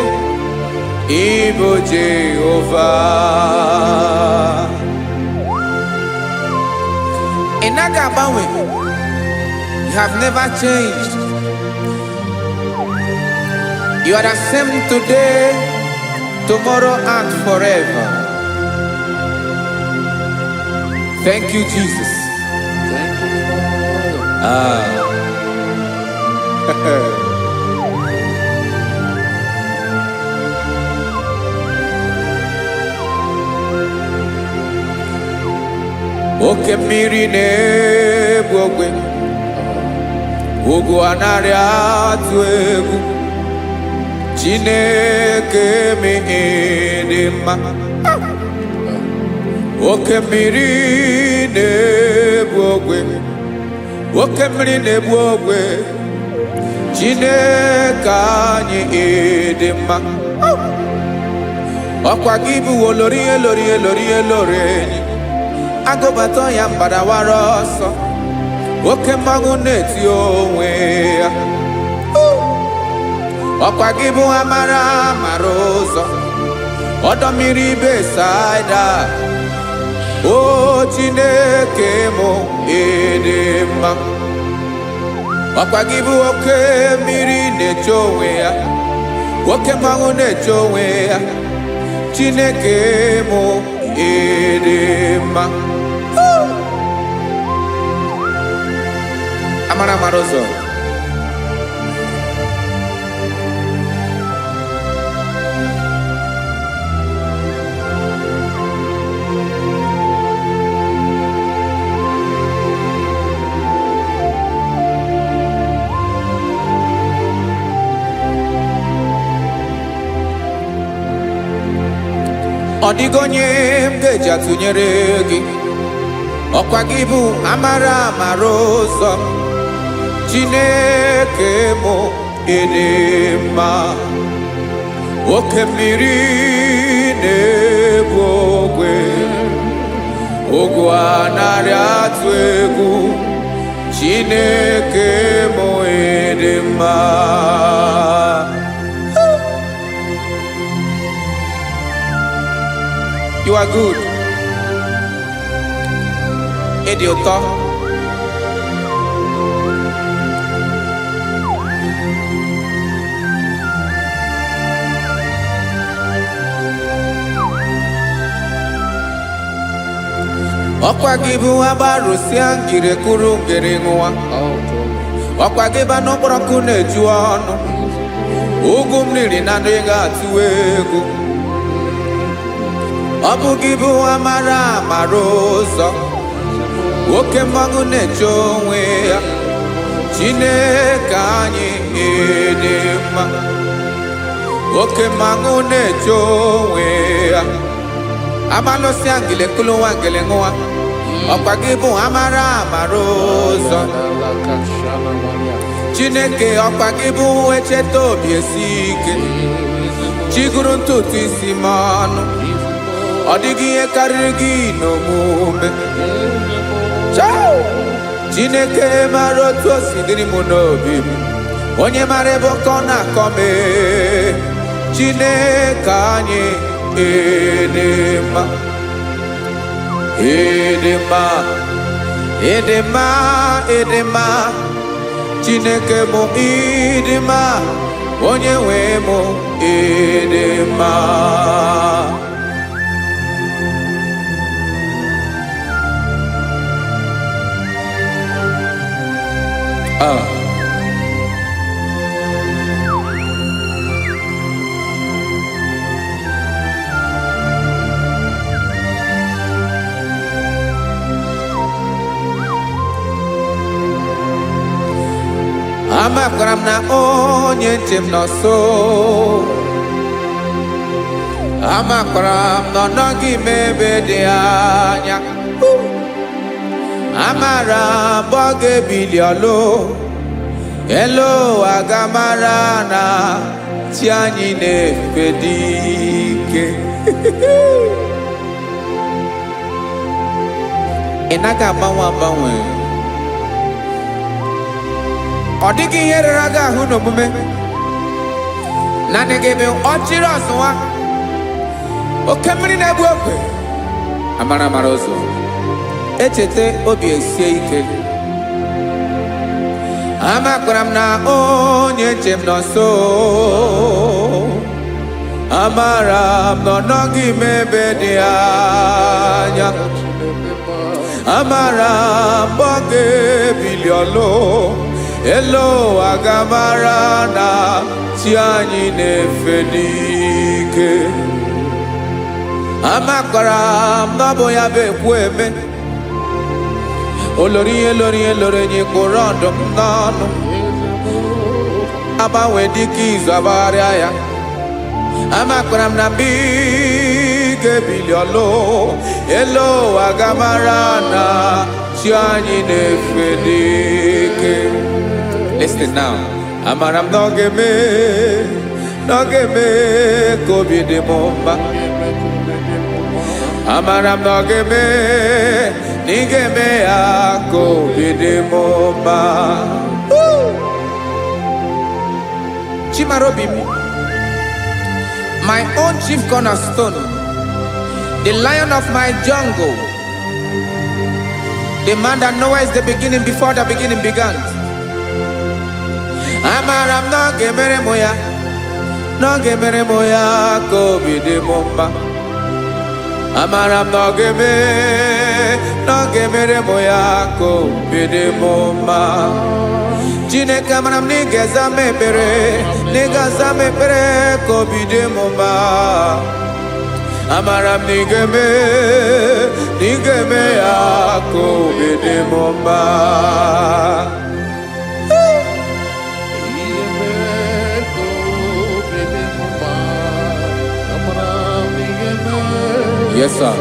ịbụ Jehova. Ị naghị agbanwe. You have never changed. You are the same today, tomorrow and forever. Thank you, Jesus. Thank you, Lord. Oke mmiri na-egbu ogwe, ugwu anaghị atụ egwu. Chineke mee dị mma. Oke mmiri na-egbu ogwe, oke mmiri na-egbu ogwe. Chineke anyị dị mma. Ọkwa gị bụ olori elori elori elori enyi, agụbata ya mbadawara ọsọ, oke mmanwụ na-eti onwe ya. Ọkwa gị bụ amara amara ụzọ, ọdọ mmiri Besaida. O Chineke mụ ịdị mma. Ọkwa gị bụ oke mmiri na-eche onwe ya, oke mmanwụ na-eche onwe ya. Chineke mụ ịdị mma. Amara amara ụzọ. Ọ dịghị onye m ga-eji atụnyere gị. Ọkwa gị bụ amara amara ụzọ. Chineke mụ ịdị mma. oke mmiri na-egbu ogwe ogwu anarị atụ egwu Chineke mụ ịdị mma. You are good. Ịdị ụtọ. Ọkwa gị bụ agbarụsịa ngire kụrụ ngere nwa. Ọkwa gị ba n'ụkpọrọkụ na-eju ọnụ. Ugwu mmiri na ndị ga-atụ egwu. Ọ bụ gị bụ amara amara ụzọ. Oke mmanwụ na-eche onwe ya. Chineke anyị ịdị mma. Oke mmanwụ na-eche onwe ya. Amalụsịa ngile kụlụ nwa ngele nwa. Ọkwa gị bụ amara amara ụzọ. Chineke ọkwa gị bụ echeta obi esi ike. Chigụrụ ntutu isi m ọnụ. Ọ dịghị ihe karịrị gị n'omume. Chineke mara otu o si dịrị m n'obi m. Onye mara ebe ọkọ na-akọ m. Chineke anyị ịdị mma. Ịdị mma. Ịdị mma. Ịdị mma. Chineke mụ ịdị mma. Onye nwe mụ ịdị mma. Amakwara m na onye nche m nọ nso. Amakwara m na ọ nọghị m ebe dị anya. Amara m ọ ga-ebili ọlụ. Elu aga mara na chi anyị na-efe dị ike. Ị naghị agbanwe agbanwe. Ọ dịghị ihe rere gị ahụ n'omume. Naanị gị bụ ọchịrị ọzụwa. Oke mmiri na-egbu ogwe. Amara amara ụzọ. Echeta obi esie ike. Amakwara m na onye nche m nọ nso. Amara m na ọ nọghị m ebe dị anya. Amara m ọ ga-ebili ọlụ. Elu aga mara na chi anyị na-efe n'ike. Amakwara m na ọ bụ ya bụ ekwu eme. Olori ihe lori ihe lori enyi kwụrụ ọdụm n'ọnụ. Agbanwe dịka izu agbagharịa ya. Amakwara m na mgbe ị ga-ebili ọlụ. Elu aga mara na chi anyị na-efe n'ike. Listen now. Amara m na ọ ga-eme ka obi dị m mma. Amara m na ọ ga-eme na ị ga-eme ya ka obi dị m mma. Chimarobi m, my own chief cornerstone, the lion of my jungle, the man that knows the beginning before the beginning began. Amara m na ọ ga-emere m ya, na ọ ga-emere m ya ka obi dị m mma. Amara m na ọ ga-emere m ya ka obi dị m mma. Chineke amara m na ị ga-aza m ekpere, na ị ga-aza m ekpere ka obi dị m mma. Amara m na ị ga-eme ya ka obi dị m mma. Yes, sir.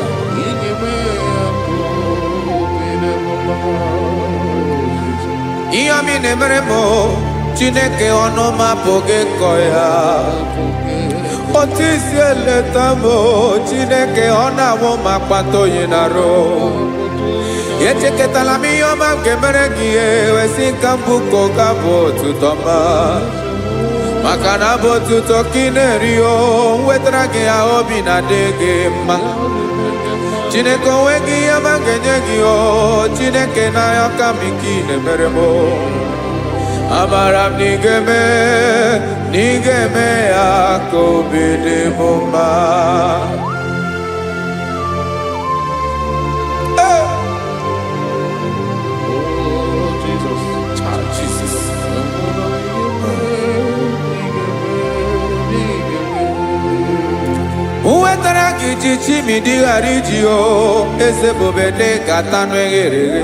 Ihe ọmị na-emere m Chineke ọnụ m apụghị ịkọ ya. Otisi eleta mo Chineke ọ na-awụ ma kpata oyi n'arụ. Echeketala m ihe ọma nke mere gị ewesi nka mbụ ka ọ ga-abụ otuto ma maka na abụ otuto ka ị na-eri o wetara gị ya obi na-adị gị mma. Chineke onwe gị ihe ọma ga-enye gị o Chineke n'anya ka m ike ị na-emere m. Amara m na ị ga-eme ya ka obi dị m mma. Uwetara gị ji chimidi ghara iji o eze bobede gata n'eghere eghe.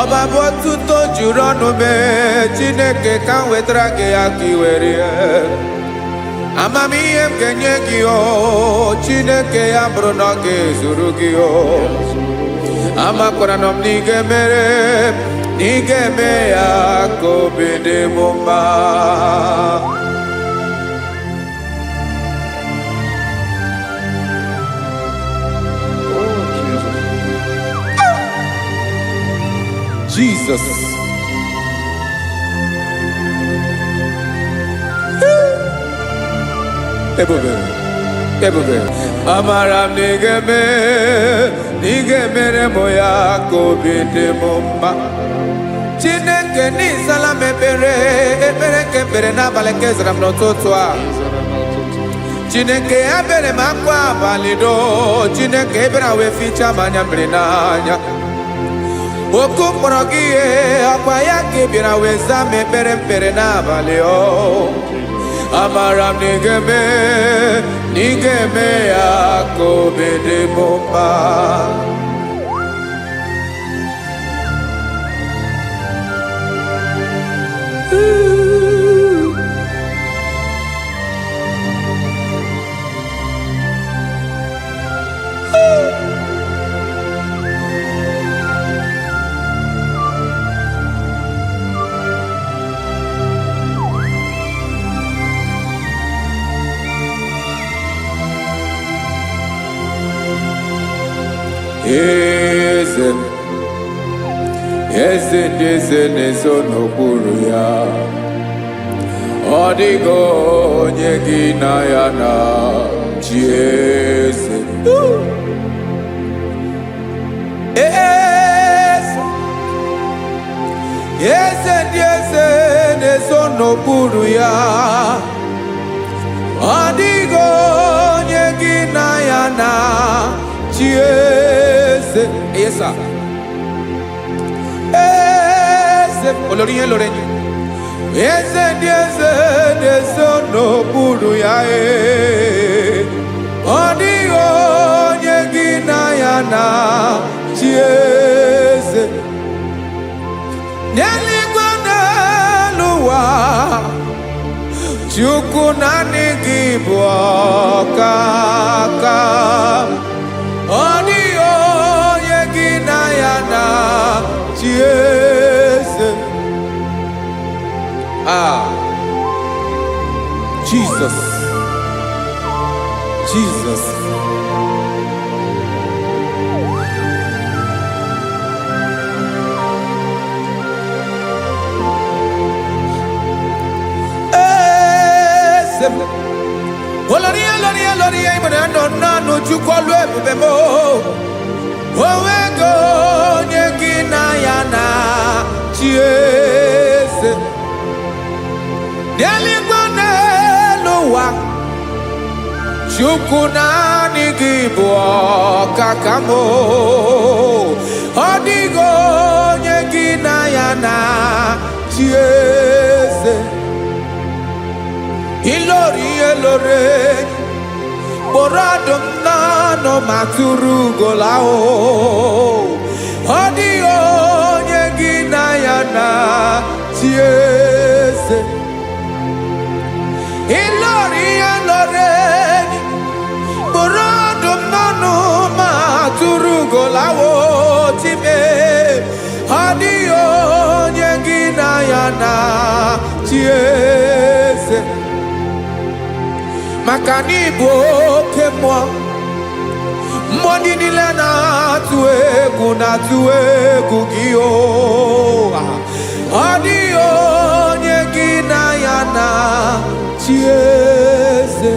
Ọba bụ otuto juru ọnụ mee Chineke ka m wetara gị ya ka i were ya. Amamihe m ga-enye gị o Chineke ya bụrụ na ọ ga-ezuru gị o. Amakwara na m na ị ga-emere na ị ga-eme ya ka obi dị m mma. Jesus. Ebube. Amara m na ị ga-emere m ya ka obi dị m mma. Chineke n'ịzala m ekpere nke ekpere n'abalị nke zara m n'ụtụtụ a. Chineke ya bere m akwa abalị do. Chineke ebere wee fichaa m anya mmiri n'anya. Oku mkpọrọ gị ihe akwa ya ka ị bịara wee zaa m ekpere n'abalị o. Amara m na ị ga-eme ya ka obi dị m mma. Eze ndị eze na-ezo n'okpuru ya. Ọ dịghị onye gị na ya na chi eze. Eze ndị eze na-ezo n'okpuru ya. Ọ dịghị onye gị na ya na chi eze. Yes, sir. Olórí yẹn lórí yẹn. Eze ndị eze na-ezo n'okpuru ya. Ọ dịghị onye gị na ya na chi eze. N'eluigwe n'elu ụwa Chukwu naanị gị bụ ọkaka. Ọ dịghị onye gị na ya na chi eze. Jesus. Olórí ìmọ̀nà nọ Chukwu ọlụ ebube mo. Onwego onye gị na ya na chi eze. N'eluigwe n'elu ụwa Chukwu naanị gị bụ ọkaka m. Ọ dịghị onye gị na ya na chi eze. Ilori kpọrọ ọdụm n'ọnụ ma tụrụ ugola o. Ọ dịghị onye gị na ya na chi eze. Ilori kpọrọ ọdụm n'ọnụ ma tụrụ ugola o. Time ọ dịghị onye gị na ya na chi eze. maka na ịbụ oke mmụọ. Mmụọ ndị niile na-atụ egwu gị o. Ọ dịghị onye gị na ya na-achị eze.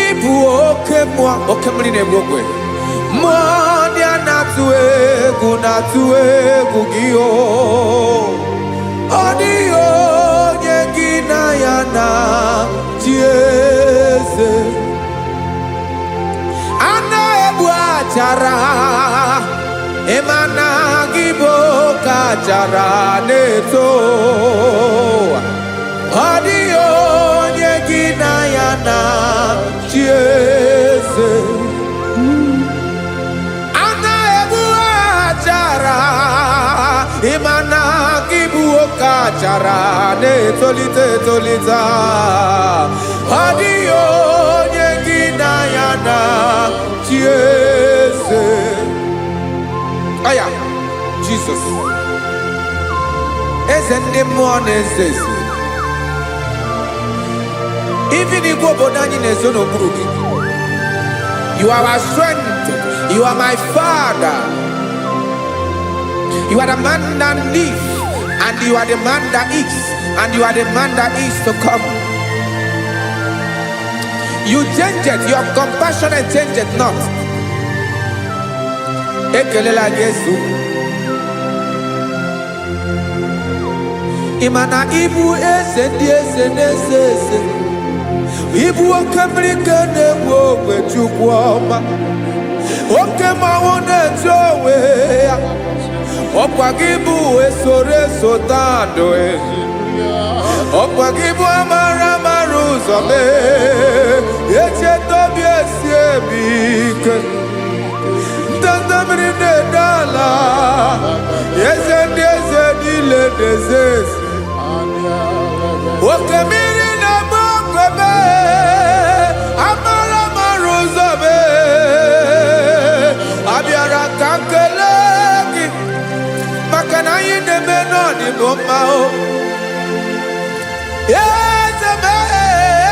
Ịbụ oke mmụọ, oke mmiri na-egbu ogwe. Mmụọ ndị a na-atụ egwu gị o. Ọ dịghị onye gị na ya na-achị eze. A na-egbu achara, ịma na gị bụ oke achara na-eto. Ọ dịghị onye gị na ya na-achị eze. A na-egbu achara, ịma na gị bụ oke achara na-etolite etolite. Ọ dịghị onye gị na ya na-achị eze. Aya, Jesus. Eze ndị mmụọ na-eze eze. Even Igbo obodo anyị na-ezo n'okpuru gị. You are our strength. You are my Father. You are the man that lives, and you are the man that is, and you are the man that is to come. You change it. Your compassion and change it not. Ekelela Yesu. Imana ibu eze ndị eze na-eze eze. Ibu oke mmiri nke na-egbu ogwe Chukwu ọma. Oke mmanwụ na-eche onwe ya. Ọkwa gị bụ esoro esota ndụ. Ọkwa gị bụ amara amara ụzọ mee. Echeta obi esi ebi ike. Ndanda mmiri na-ede ala. Eze ndị eze niile na-eze eze. Oke mmiri na-agba ogwe mee. Amara amara ụzọ mee. Abịara ka nkele gị, maka na anyị na-eme n'ọdịbụ mma o. Eze mee,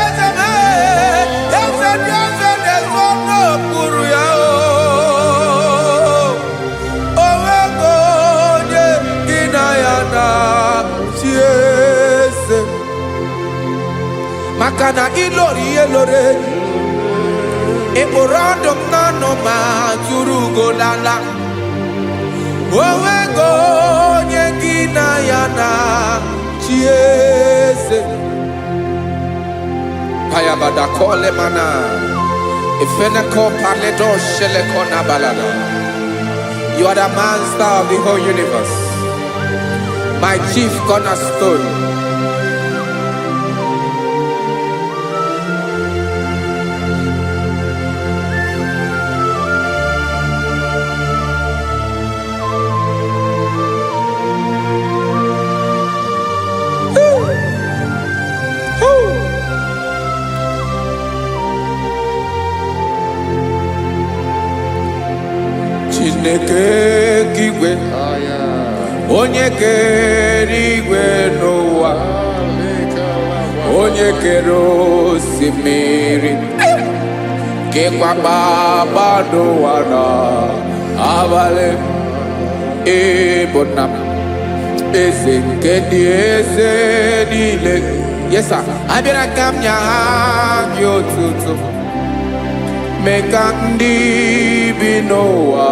eze mee, eze ndị eze na-ezo n'okpuru ya o. O nwego onye gị na ya na-achị eze. Maka na ịlọrọ ihe lọrọ enyi. Ịkpụrụ ọdụ m n'ọnụ ma tụrụ ugolala. O nwego onye gị na ya na-achị eze. Payabada kole mana. Ifeneko paledo sheleko na balada. You are the master of the whole universe. My chief cornerstone. Chineke kigwe, onye kere igwe n'ụwa, onye kere osimiri, kekwa kpakpando ụwa n'abalị. Ịbụ nna m, eze nke ndị eze niile. Yes sir, abịara ka m nye gị otuto. Mee ka ndị bi n'ụwa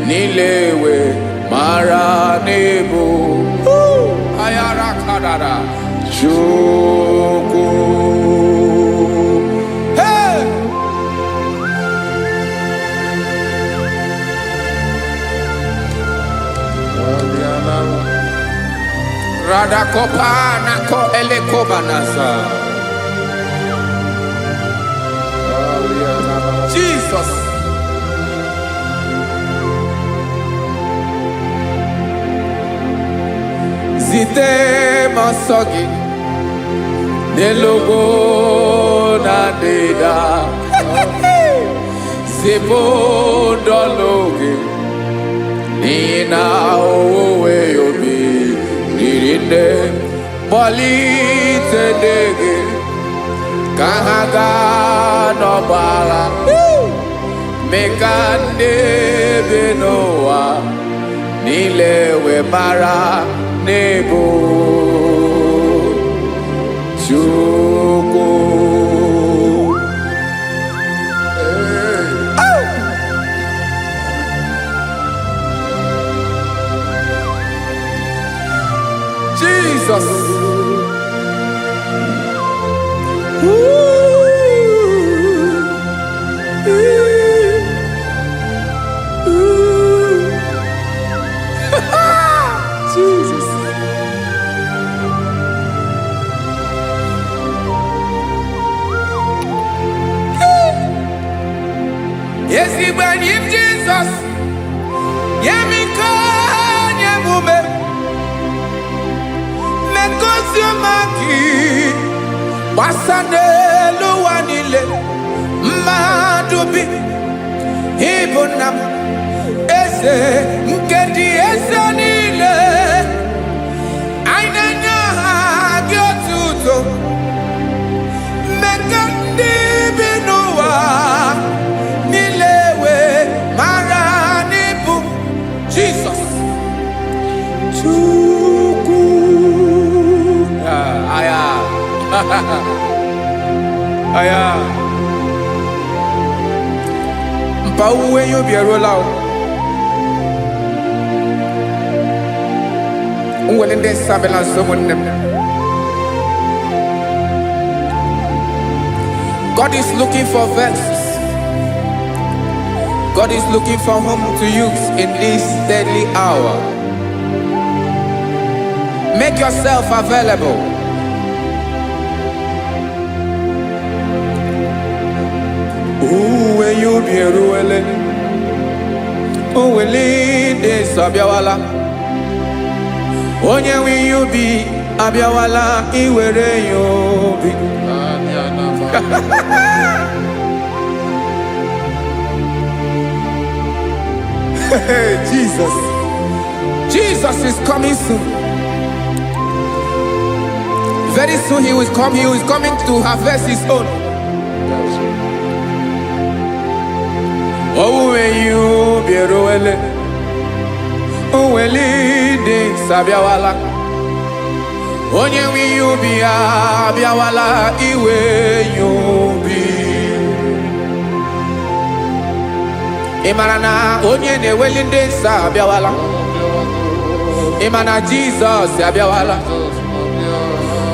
niile wee mara n'ebu ayara kadara Chukwu. Hey! Radakopa nako elekobanasa. Jesus. Zite masogi nelogo na deda. Zibo dologe nina owe yobi nirinde bali tedege kahaga no bala mekande benoa nilewe mara nebo chuko Jesus. Jesus. Yes, he went in Jesus. Yemiko, Yemume. Mekosiomaki. Wasane luwanile. Madubi. Ibunam. Ese. Nkedi ese nile. Ainanya hagiotuto. Mekandi binuwa. Nilewe maranibu. Jesus. Chuku. Aya. Aya. Mpa uwe yo bierola o. Unwelende sabela someone. God is looking for verses. God is looking for whom to use in this deadly hour. Make yourself available. When you be ruele, oh, will lead this Abiawala. Onye will you be Abiawala? Iwere you be. Jesus. Jesus is coming soon. Very soon he will come. He is coming to harvest his own. Oh, when you be roele, oh, when leading Sabiawala. Onye will you be Abiawala? Iwe you be. Imanana onye ne welinde Sabiawala. Imana Jesus Sabiawala.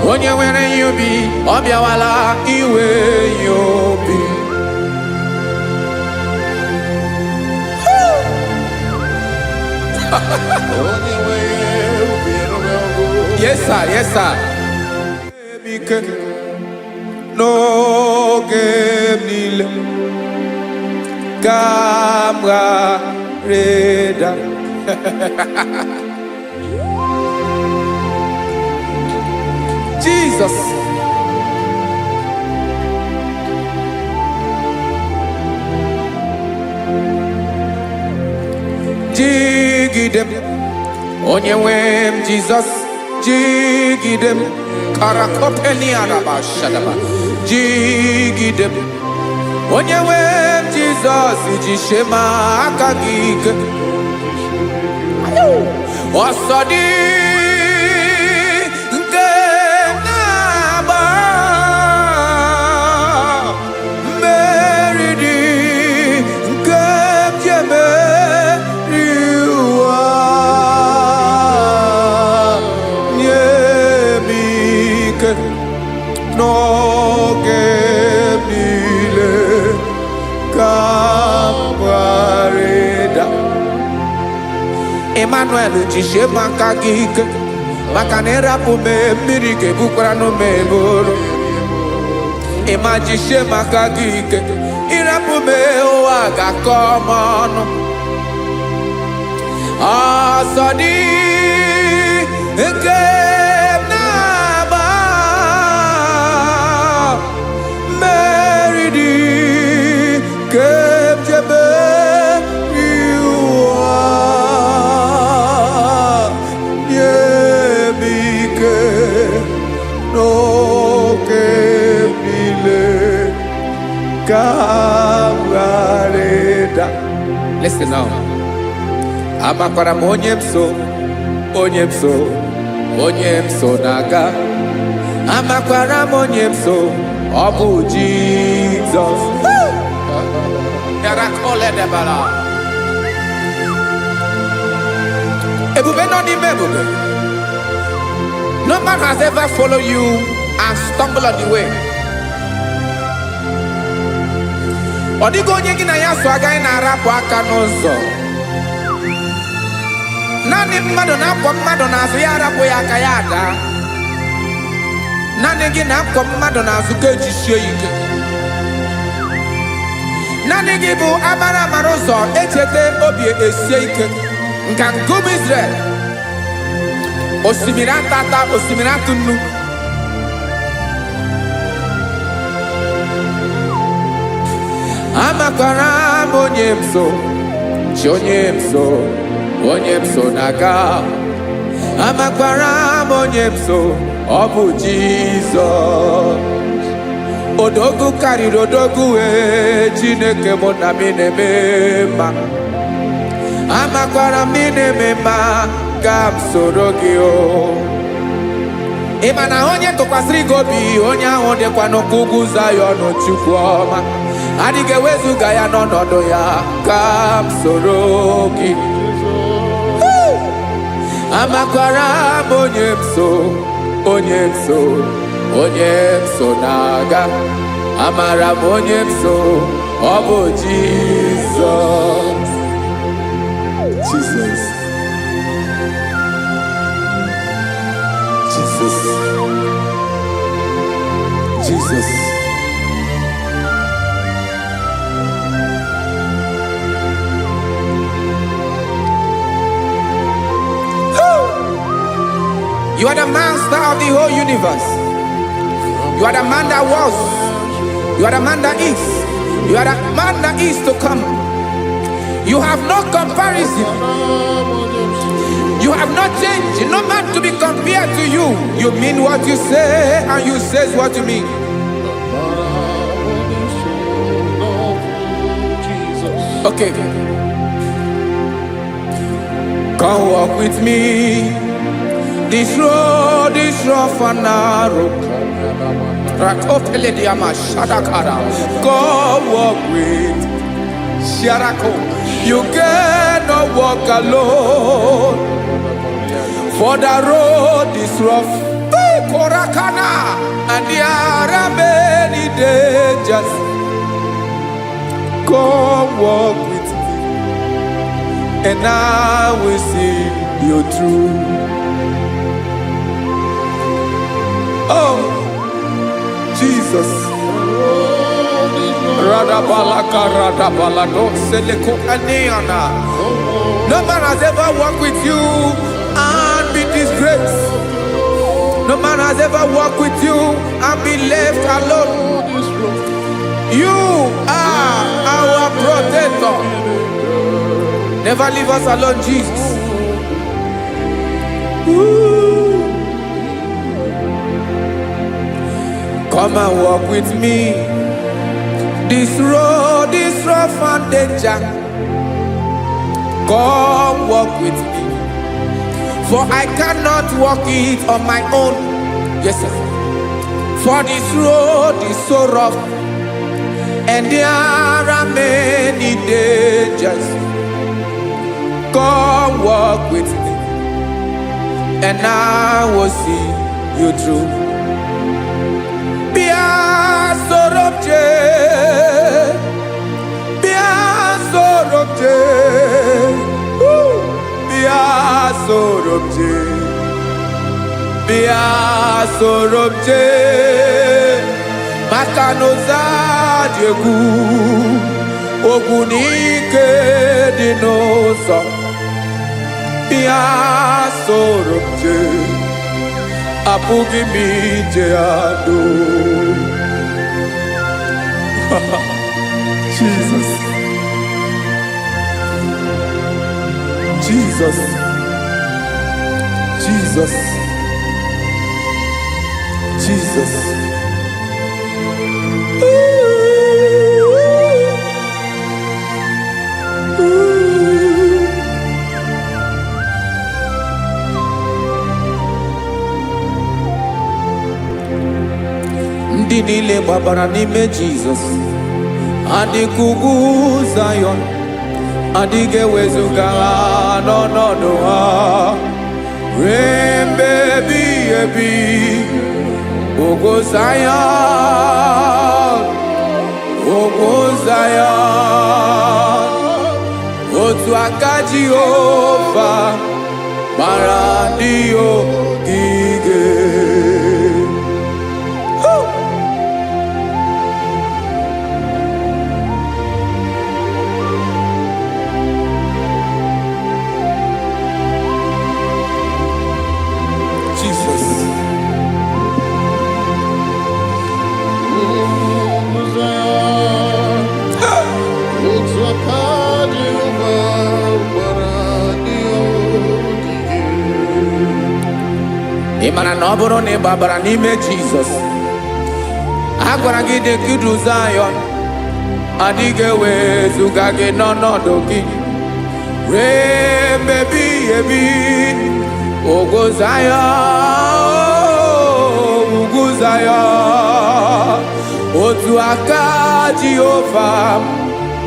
Onye were you be Abiawala? Iwe you be. Yes, sir. Yes, sir. No game Camera Reda. Jesus. Jigidem. Onyewem Jesus. Jigidem. Karakopeni araba shadaba. Jigidem. Onyewem Jesus. Jishema akagike. Osodi. No gebile kapareda Emmanuel jishe makagike makanera pume mirike bukrano meboro Ema jishe makagike irapume oaga komono asadi eke No que Kawareda. Listen now. Amakwara m onye m so, onye m so, onye m so naga. Amakwara m onye m so, ọ bụ Jizọs. Yarakoledebara. Ebube nọ n'ime ebube. No man has ever followed you and stumbled on the way. Ọ dịghị onye gị na ya so agaghị na-arapụ aka n'ụzọ. Naanị mmadụ na-akwọ mmadụ n'azụ ya arapụ ya aka ya ada. Naanị gị na-akwọ mmadụ n'azụ ka ejisie ike. Naanị gị bụ amara amara ụzọ echete obi esie ike. Nka ngụm Israel. Osimiri atata, osimiri atụ nnu. Amakwara m onye m so, chi onye m so, onye m so naga. Amakwara m onye m so, ọ bụ Jizọs. Odogwu karịrị odogwu Chineke mụ na m na-eme mma. Amakwara m na-eme mma ka m soro gị o. Ị ma na onye tụkwasịrị gị obi, onye ahụ dịkwa n'ụkwụ ugwu Zayọn Chukwu ọma. Adịghị ewezuga ya n'ọnọdụ ya ka m soro gị. Amakwara m onye m so, onye m so, onye m so na-aga. Amara m onye m so, ọ bụ Jizọs. Jesus. Jesus. Jesus. You are the master of the whole universe. You are the man that was. You are the man that is. You are the man that is to come. You have no comparison. You have not changed. No man to be compared to you. You mean what you say and you say what you mean. Okay. Come walk with me. This road is rough and narrow. Come walk with Sharako. You cannot walk alone. For the road is rough. Korakana. And there are many dangers. Come walk with me. And I will see you through. Oh, Jesus. No man has ever walked with you and be disgraced. No man has ever walked with you and be left alone. You are our protector. Never leave us alone, Jesus. Ooh. Come and walk with me. This road is rough and danger. Come walk with me. For I cannot walk it on my own. Yes, sir. For this road is so rough. And there are many dangers. Come walk with me. And I will see you through. Sorobje Makanoza Diegu Ogunike Dinosa Bia Sorobje Apugi Mijeado. Jesus. Jesus. Jesus. Jesus. Ooh. ndị niile gbabara n'ime Jizọs adịghị ugwu Zayọn adịghị ewezuga ha n'ọnọdụ ha ruo mgbe ebighị ebi. Ugwu Zayọn, ugwu Zayọn, otu aka Jehova gbara ndị ogige. Ị mara na ọ bụrụ na ị gbabara n'ime Jizọs, a gwara gị dị ka idu Zayọn adịghị ewezuga gị n'ọnọdụ gị ruo mgbe ebighị ebi. Ugwu Zayọn, ugwu Zayọn, otu aka Jehova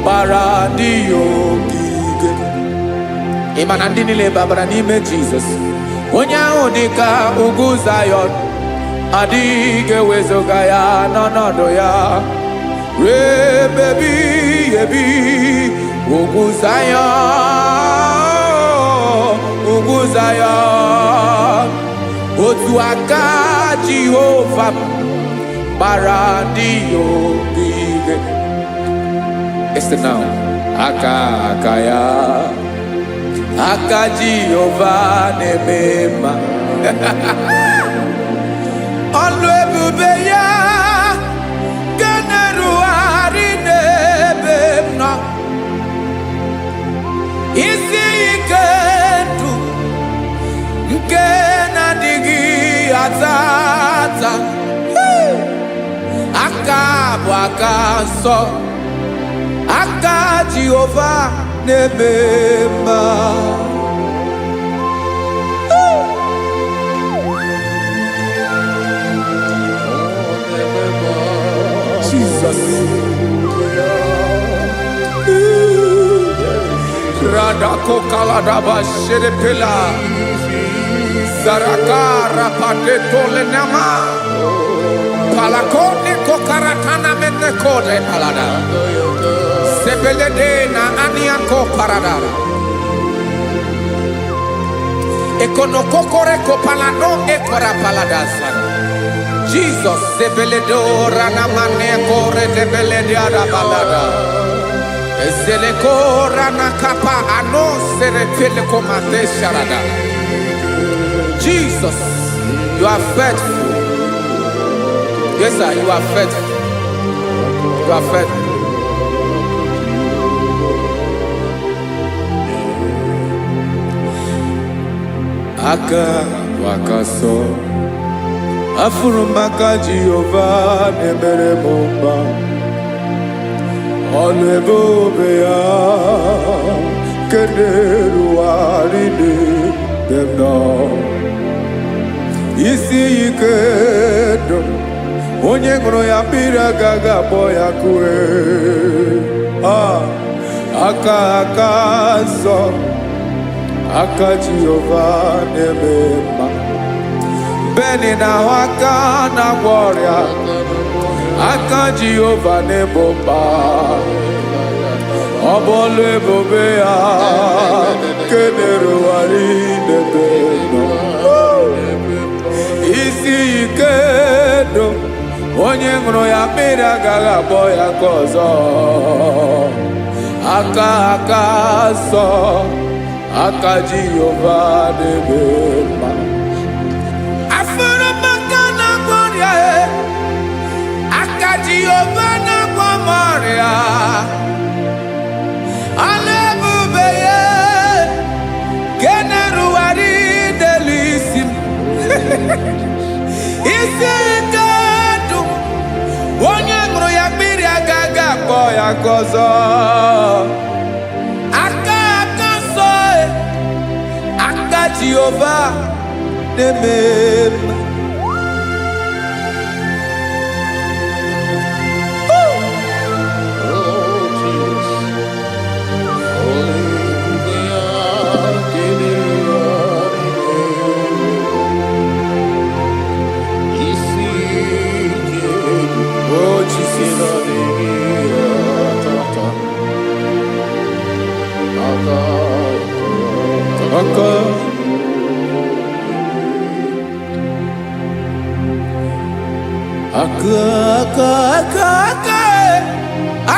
gbara ndị ogige. Ị ma na ndị niile gbabara n'ime Jizọs, onye ahụ dị ka ugwu Zayọn adịghị ewezuga ya n'ọnọdụ ya ruo mgbe ebighị ebi. Ugwu Zayọn, ugwu Zayọn, otu aka Jehova gbara ndị ogige. Este now, aka ya, aka Jehova na-eme mma. Ọlụ ebube ya ga na-erugharị n'ebe m nọ. Isi ike ndụ nke na-adịghị ata ata. Aka bụ aka nsọ, aka Jehova na-eme mma. Jesus. Radako kaladaba sherepela zarakara patole nama palakone kokaratana mene kode palada sebelede na aniako paradara ekono kokore ko palano ekora paladasa. Jesus sebeledora na mane kore debelediada balada. Ezelekora na kapa ano serepele komate sharada. Jesus, you are faithful. Yes, sir, you are faithful. You are faithful. Aka wakaso afurumaka Jehova nemere mumba. Ọlụ ebube ya kenerughari n'ebe m nọ. Isi ike ndụ onye ṅụrụ ya mmiri agaghị akpọ ya kue. Aka nsọ, aka Jehova na-eme mma. Beni na-ahụ aka na-agwọ ọrịa, aka Jehova na-egbo mkpa. Ọ bụ ọlụ ebube ya kenerughari n'ebe m nọ. Isi ike ndụ onye ṅụrụ ya mmiri agaghị akpọ ya nke ọzọ. Aka nsọ, aka Jehova na-eme mma. Afụrụmaka na-agwọ ọrịa, aka Jehova na-agwọ m ọrịa. Ọlụ ebube ya kenerughari n'elu isi m. Isi ike ndụ onye ṅụrụ ya mmiri agaghị akpọ ya nke ọzọ. Aka nsọ, aka Jehova na-eme mma.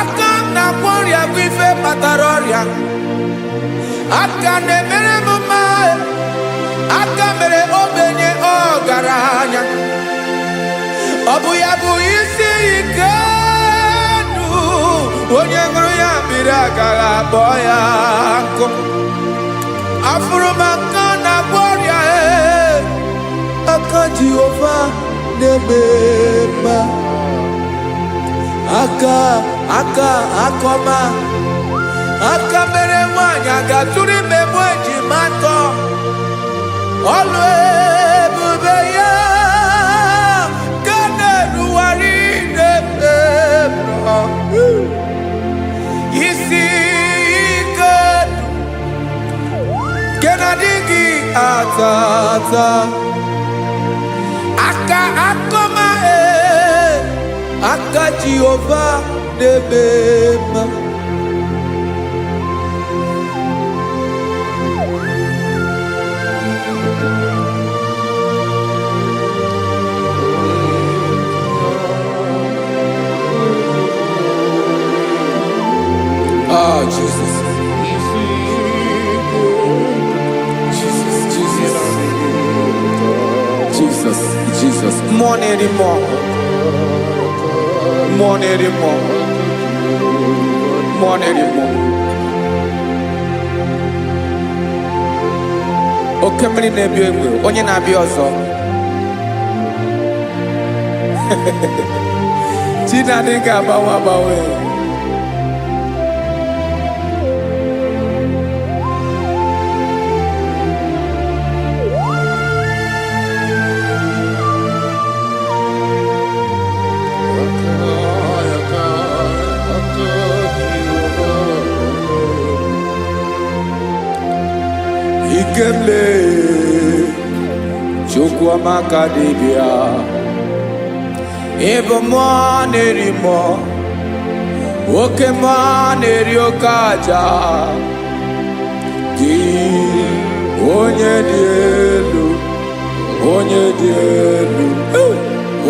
aka na kwọrịa bụ ife kpatara ọrịa aka na-emere m mma aka mere ogbenye ọgaranya ọ bụ ya bụ isi ike ndụ onye ṅụrụ ya mmiri agaghị akpọ ya nkụ afụrụ m aka na kwọrịa aka Jehova na-eme mma aka akọma aka mere nwanyị agatụrụ ime mụ ejima atọ ọlụ ebube ya ka na-erugharị n'ebe nọ isi ike nke na-adịghị ata ata aka akọma aka Jehova na-eme mma Oh, Jesus. Jesus. More anymore. Oke mmiri na-ebi egbe onye na-abịa ọzọ Chinadị ga-agbanwe Ikemle Chukwuamaka dibịa ịbụ mmụọ na-eri mmụọ oke mmụọ na-eri oke aja gị onye dị elu onye dị elu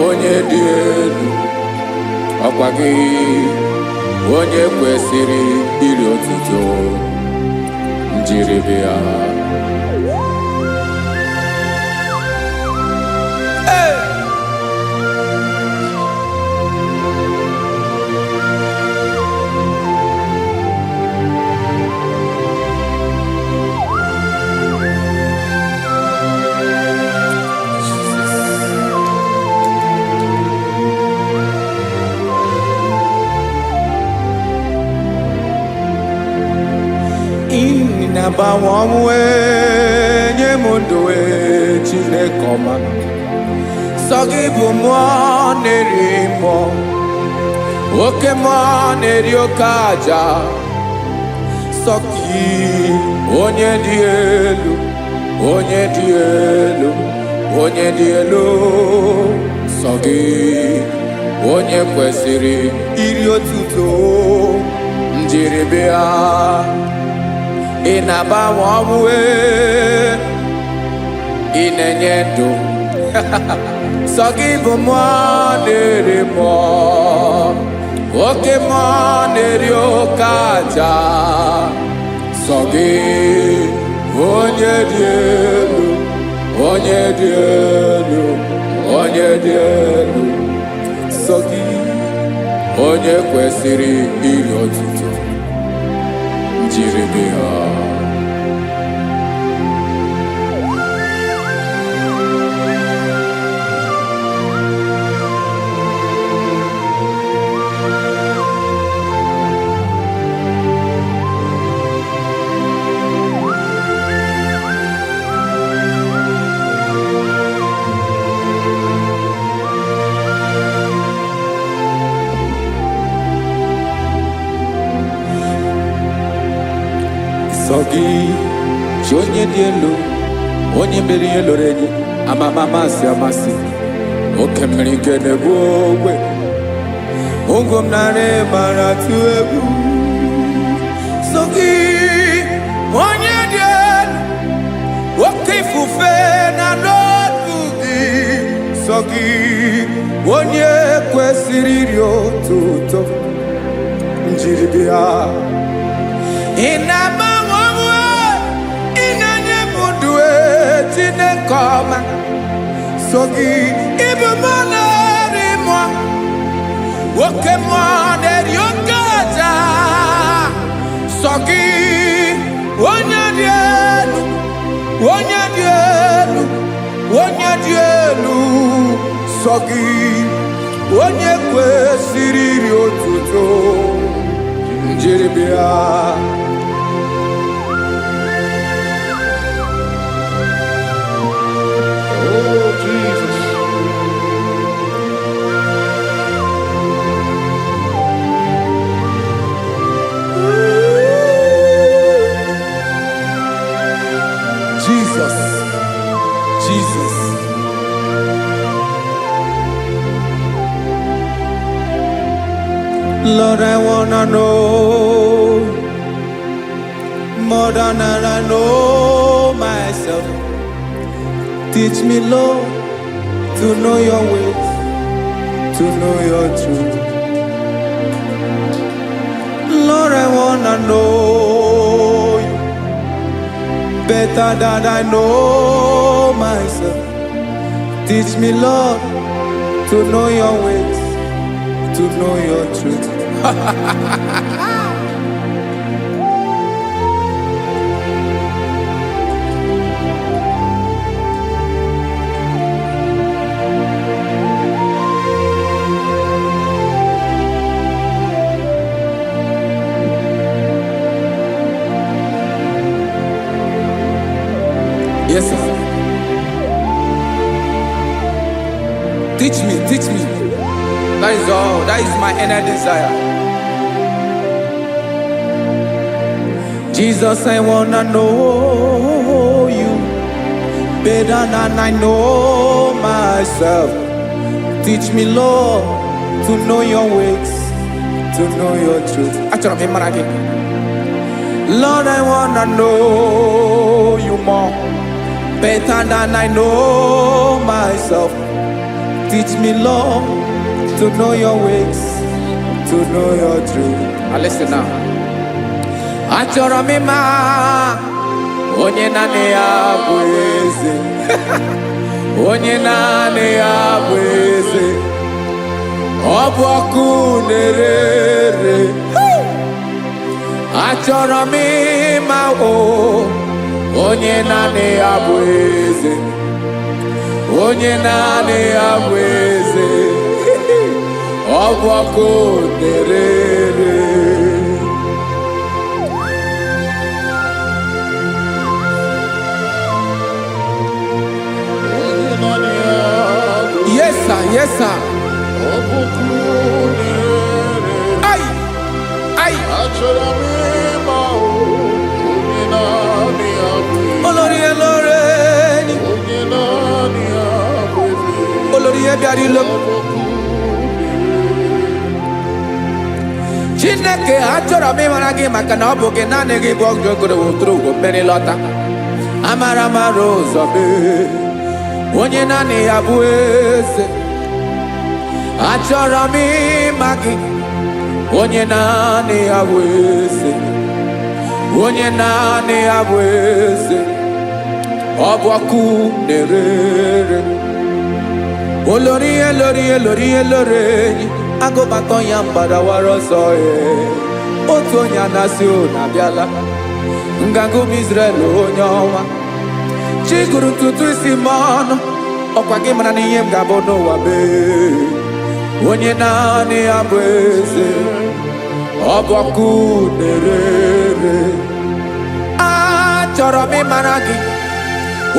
onye dị elu ọkwa gị onye kwesịrị iri otuto njiri bịa na-agbanwe ọnwụ nye m ndụ Chineke ọma sọ gị bụ mmụọ na-eri mmụọ oke mmụọ na-eri oke aja sọ gị onye dị elu onye dị elu onye dị elu sọ gị onye kwesịrị iri otuto njiri bịa ị na-agbanwe ọnwụ ị na-enye ndụ sọ gị bụ mmụọ na-eri mmụọ oke mmụọ na-eri oke aja sọ gị onye dị elu onye dị elu onye dị elu sọ gị onye kwesịrị iri otuto njiri bịa gị chi onye dị elu onye mere ihe loro enyi amama amasị amasị oke mmiri ike na-egbu ogbe ụgwọ m narị mara tụ egwu sọ gị onye dị elu oke ifufe na n'otu gị sọ gị onye kwesịrị iri otuto njiri bịa. Ị na-agbanwe onwe, ị na-enye m ndụ Chineke ọma. Sọ gị ịbụ mmụọ na-eri mmụọ, oke mmụọ na-eri oke aja. Sọ gị onye dị elu, onye dị elu, onye dị elu. Sọ gị onye kwesịrị iri otuto njiri bịa. Oh, Jesus. Jesus, Jesus. Lord, I wanna know more than I know myself. Teach me, Lord, to know your ways, to know your truth. Lord, I wanna know you better than I know myself. Teach me, Lord, to know your ways, to know your truth. Yes, sir. Teach me, teach me. That is all. That is my inner desire. Jesus, I wanna know you better than I know myself. Teach me, Lord, to know your ways, to know your truth. Actually, I'm again. Lord, I wanna know you more, better than I know myself. Teach me, Lord, to know your ways, to know your truth. Now listen now. Achọrọ m ịma onye naanị ya bụ eze. Onye naanị ya bụ eze. Ọ bụ ọkụ na-ere. Achọrọ m ịma onye naanị ya bụ eze. Onye naanị ya bụ eze. Ọ bụ ọkụ na-ere. Yes, sir. Yes, sir. Ay, ay. Olórí Olórí. Olórí Ebiari lo. Chineke achọrọ m ịmara gị maka na ọ bụ gị naanị gị bụ ọgụ ogoro woturu ugwo mmeri lọta. Amara mara ụzọ mee. Onye naanị ya bụ eze. Achọrọ m ịma gị. Onye naanị ya bụ eze. Onye naanị ya bụ eze. Ọ bụ ọkụ na-ere. Olórí Olórí Olórí Olórí. Agụbatọ ya mgbadawara ọsọ ya. Otu onye anasị na-abịala. Nganga ụmụ Izrel onye ọnwa. Chi gụrụ ntutu isi m ọnụ. Ọkwa gị mara na ihe m ga-abụ n'ụwa mee. Onye naanị ya bụ eze. Ọ bụ ọkụ na-ere. Achọrọ m ịmara gị.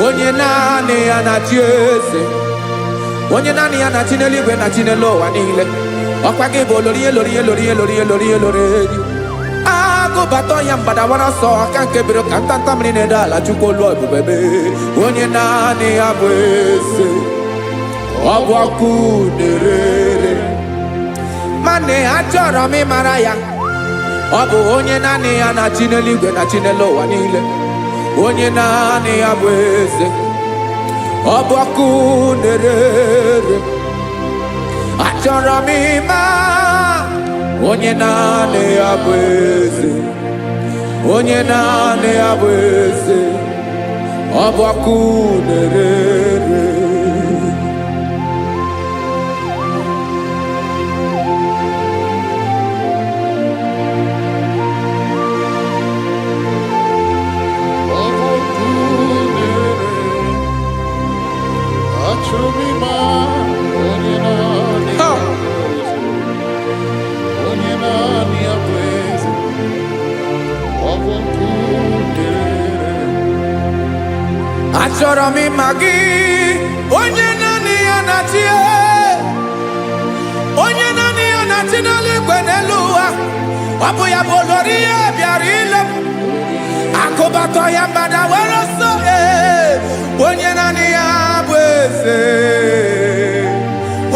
Onye naanị ya na-achị eze. Onye naanị ya na-achị n'eluigwe na-achị n'elu ụwa niile. Ọkwa gị bụ Olórí Olórí Olórí Olórí Olórí Olórí. Agụbatọ ya mgbadawara ọsọ aka nke biri ka ntanta mmiri na-ede ala Chukwu olu ebube mee. Onye naanị ya bụ eze. Ọ bụ ọkụ na-ere. Mane achọrọ m ịmara ya. Ọ bụ onye naanị ya na-achị n'eluigwe na-achị n'elu ụwa niile. Onye naanị ya bụ eze. ọbọkụ na-ere achọrọ m ịma onye naanị ya bụ eze, onye naanị ya bụ eze, ọbọkụ na-ere. Achọrọ m ịma gị, onye naanị ya na-achị, onye naanị ya na-achị n'eluigwe n'elu ụwa. Ọ bụ ya bụ olori ya bịara ile m, akụbatọ ya mgbada were ọsọ. Onye naanị ya bụ eze,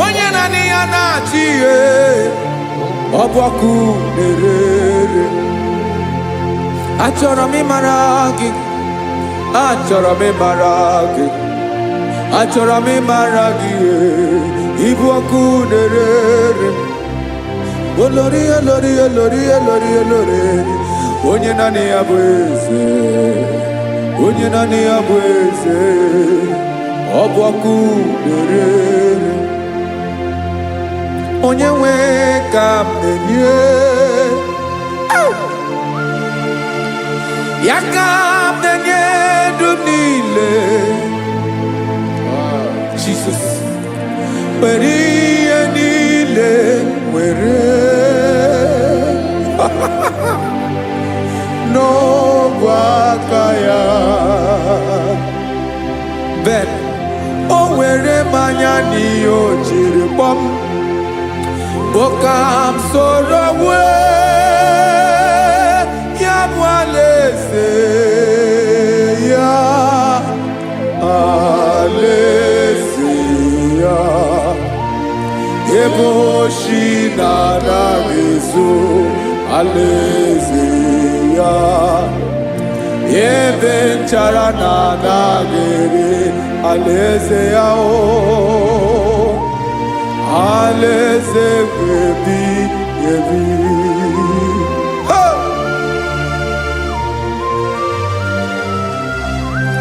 onye naanị ya na-achị, ọbọkụ na-ere. Achọrọ m ịmara gị, achọrọ m ịmara gị, achọrọ m ịmara gị, ịbụ ọkụ na-ere. Olori olori olori olori olori, onye naanị ya bụ eze, onye naanị ya bụ eze, ọ bụ ọkụ na-ere. Onye nwe ka m na-enye, ya ka m na-enye ndụ niile. Jesus, were ihe niile were n'ọbụ aka ya. Ben, o were mmanya n'ihe o jiri kpọọ m, bụ ka m soro wee ya bụ alaeze ya, alaeze ya, ebe oshi na-anaghị ezo, alaeze ya, ebe nchara na-anaghị ere, alaeze ya. Alaeze ebi ebi.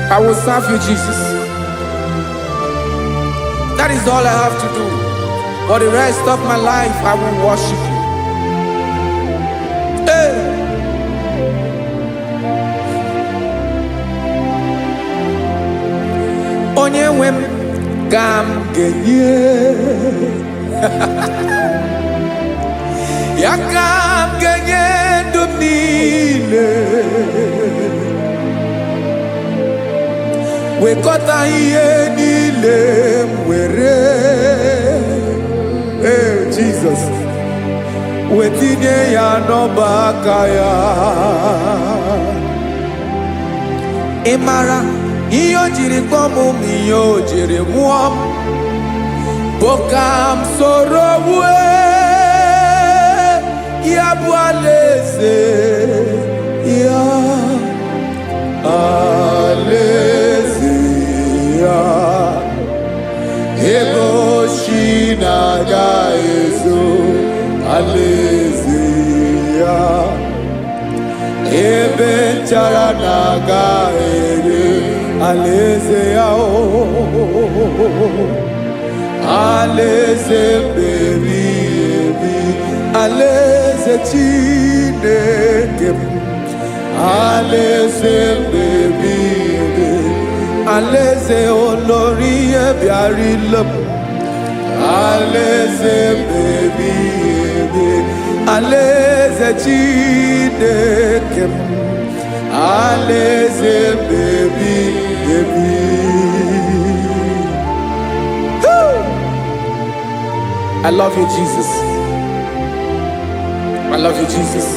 I will serve you, Jesus. That is all I have to do. For the rest of my life, I will worship you. Hey. Onye nwe m ka m ga-enye, ya ka m ga-enye ndụ m niile, wekọta ihe niile m were, Jesus, wetinye ya n'ọba aka ya. Ị mara ihe o jiri kpọọ m, ihe o jiri mụọ m, bụ ka m soro wee ya bụ alaeze ya, alaeze ya, ebe oshi na-agaghị ezo, alaeze ya, ebe nchara na-agaghị ere, alaeze ya. Alaeze ebi ebi, alaeze Chineke m, alaeze ebi ebi, alaeze olori ya bịara ile m, alaeze ebi ebi, alaeze Chineke m, alaeze ebi ebi. I love you, Jesus. I love you, Jesus.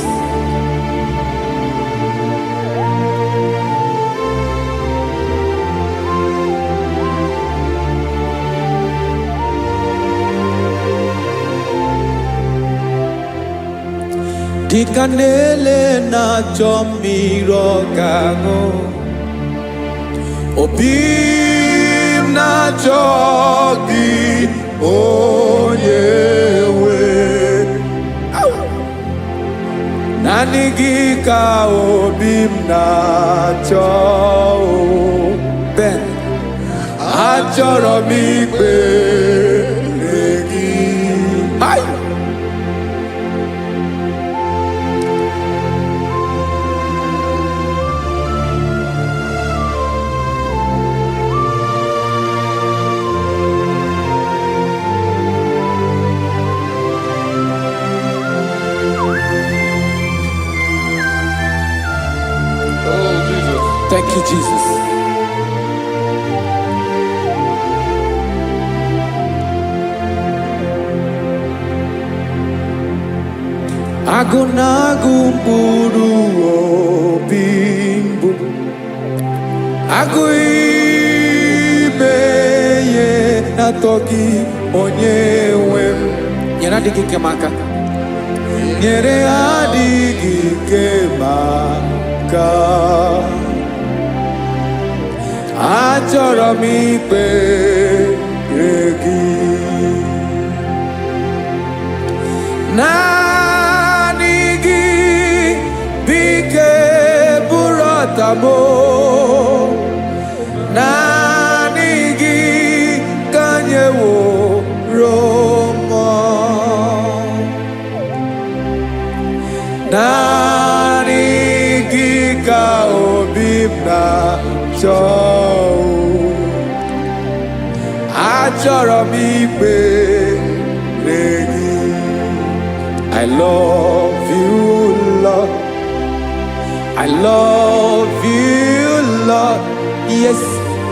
Dịka na-ele na-achọ mmiri ọ ga-aṅụ, obi m na na-achọ gị onye nwe. Naanị gị ka obi m na-achọ. Ben, achọrọ m ikpere gị. Hai! Thank you, Jesus. Agụ na-agụ mkpụrụ obi mbụ, agụ ime ihe na-atọ gị onye nwe m. Nyere adịghị ike m aka, nyere adịghị ike m aka. Achọrọ m ikpere gị. Naanị gị bike bụrụ ọtamo. Naanị gị ka nyeworo m. Naanị gị ka obi m na-achọ. Achọrọ m ikpere gị. I love you, Lord. I love you, Lord. Yes,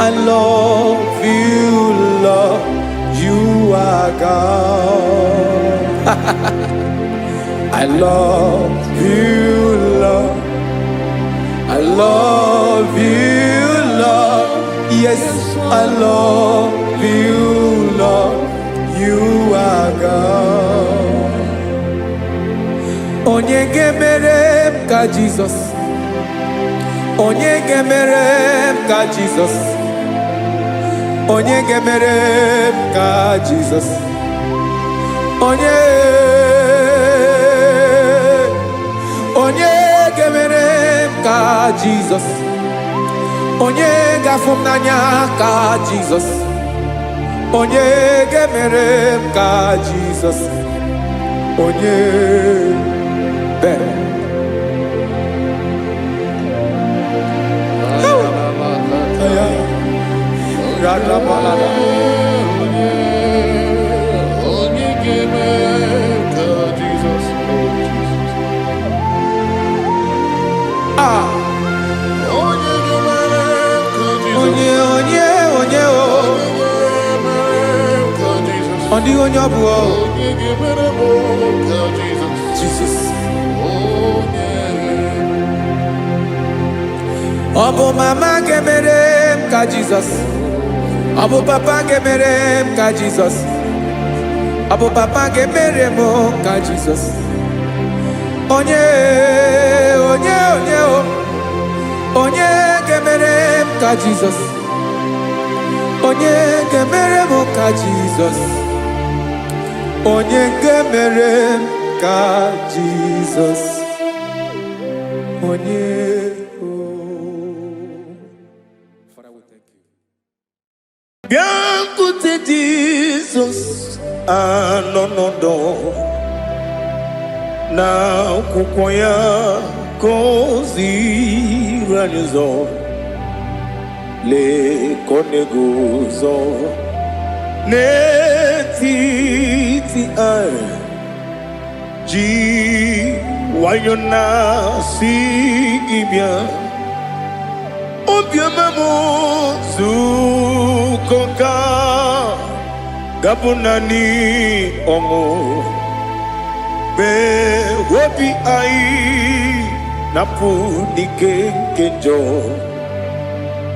I love you, Lord. You are God. I love you, Lord. I love you, Lord. Yes, I love you, Lord. You are God. Onye ga-emere m ka Jesus. Onye ga-emere m ka Jesus. Onye ga-emere m ka Jesus. Onye ga-emere m ka Jesus. Onye ga-afụ m n'anya ka Jesus. Onye ga-emere m ka Jesus. Onye Ben. Jesus. Obu mama gemere m ka Jesus. Obu papa gemere m ka Jesus. Obu papa gemere m ka Jesus. Onye gemere m ka Jesus. Onye gemere m ka Jesus. Onye gemere m ka Jesus. Onye. Biancote Jesus anonodo na akwụkwọ ya gọziri anyị ụzọ lekoneguzo n'etiti anyị ji nwayọ na si gị bịa obiọma m zukọka gabụ naanị ọṅụ mgbe obi anyị napụ n'ike nke njọ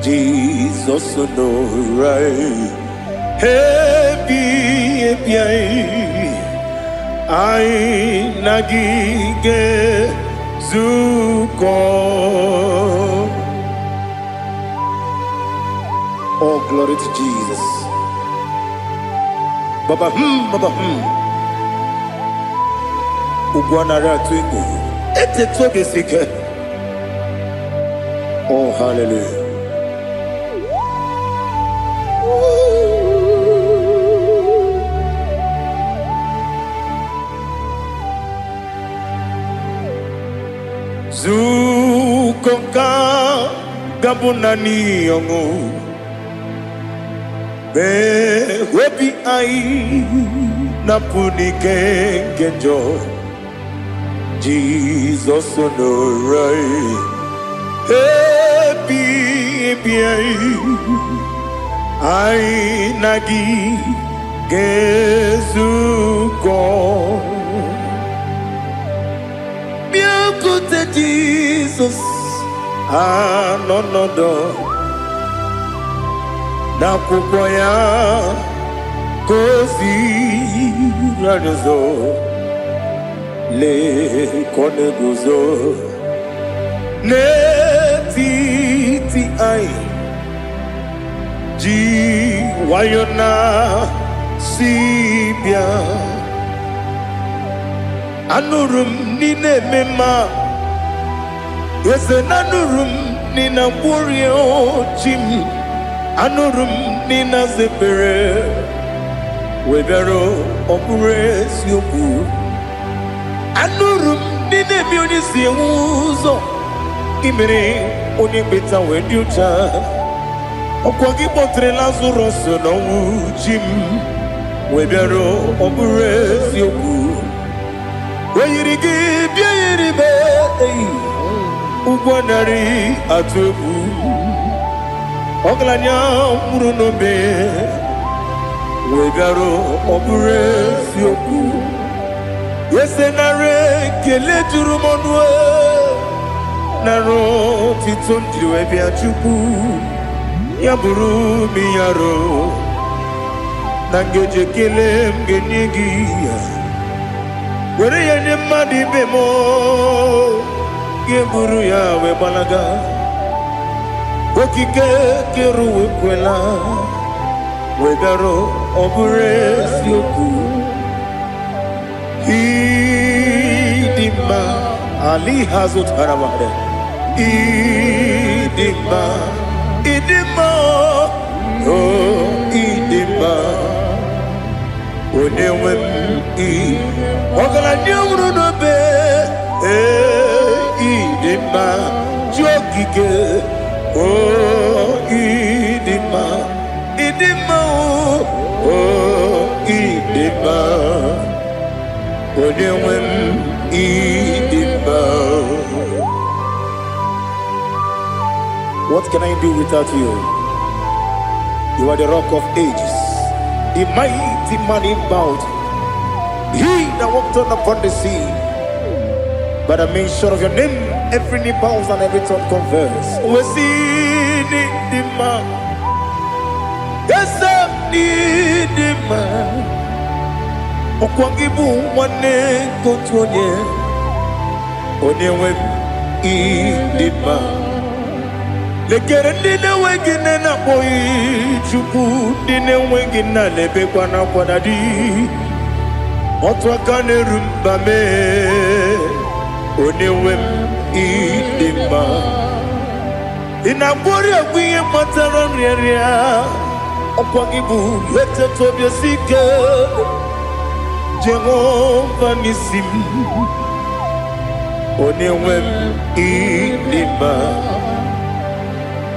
Jizọs nọrọ anyị ebi anyị na gị ga-ezukọ. Oh, glory to Jesus. Baba Ugwanara Twingo. It's a toby seeker. Oh, hallelujah. Zukonga Gabunani Yongo. Be webi ai na punike kenjo Jesus onorai happy ai nagi gezuko biakute Jesus anonodo na kukoya kozi radozo le koneguzo ne titi ai ji wayona sibia anurum nine mema yese nanurum nina warrior chim anurum nina zepere webero opure sioku anurum nina bionisi uzo imere oni beta wediucha okwagi potre lazarus no jim webero opure sioku weyirigi biayiribe ugwanari atubu Oglanya murunobe wegaro obure sioku yesenare kele turumonwe naro titondriwe biachuku yaburu miyaro nangeje kele mgenigi were yene madi bemo yeburu ya webalaga Okike keru kwela wegaro obure sioku idima ali hazut haramade idima oh idima onewem ogala nyumru no be idima jokike Oh, idima, oh, idima, odewem idima. What can I do without you? You are the rock of ages, the mighty man in mountain. He that walked on upon the sea. By the mention of your name, every knee bows and every tongue converse. We see the man. Yes, the man. Okwangibu wane kotonye. Onewe idima. Lekere dine wengine na boy chuku dine wengine lebe kwa na kwa dadi. Otwakane rumbame. Onewem idima inabori agwiye matara nriaria okwagibu yete tobia sike Jehova nisim onewem idima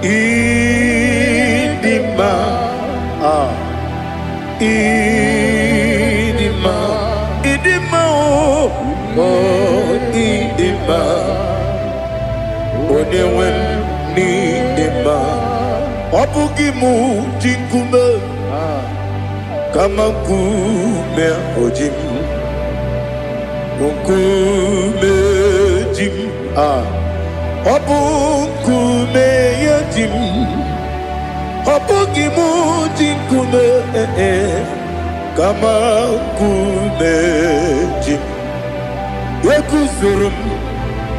idima idima oh idima onewem nidima obugimu jinkume kama kume ojim kume jim obukume yajim obugimu jinkume kama kume jim Yekuzurum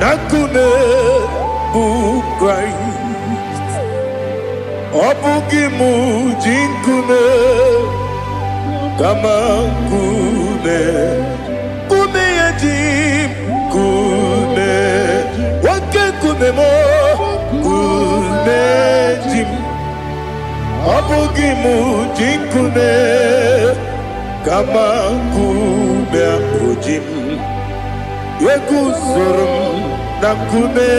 nakune bu Christ Obugimu jinkune kama nkume, nkume ya jim, nkume wake nkume mo, nkume jim, abugi muji nkume kama nkume ujim, yekuzurum na nkume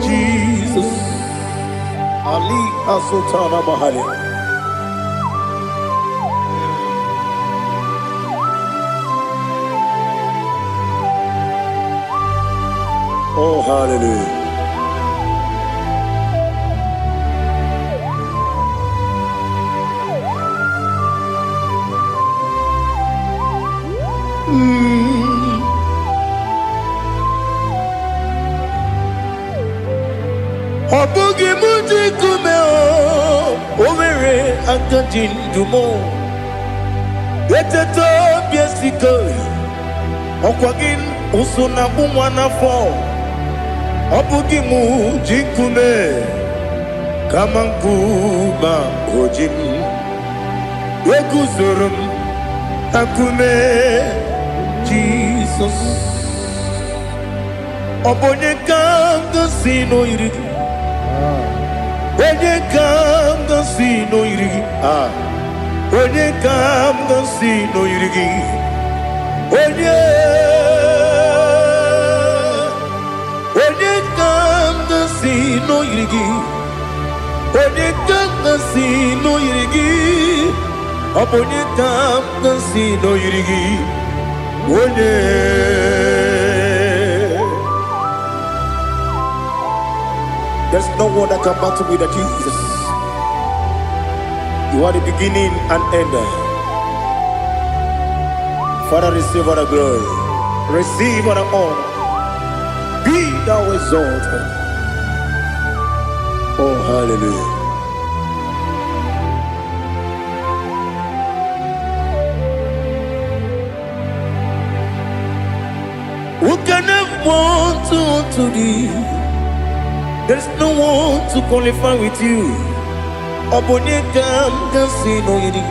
Jesus. Ali Asultana Mahali. Oh, hallelujah. Obugi muji kume o mere akajin dumo eteto biesiko okwagin usuna umwana fo obugi muji kume kama nkuma ojim yeguzorum akume Jesus obonye kanga sino irigi onye kanga sino irigi onye kanga sino irigi onye kanga sino irigi onye kanga sino irigi onye kanga sino irigi onye. There's no one that can battle with Jesus. You are the beginning and end. Father, receive all the glory. Receive all the honor. Be thou exalted. Oh, hallelujah. Who can have one to thee? There's no one to qualify with you. Obonye kam kasino yidi.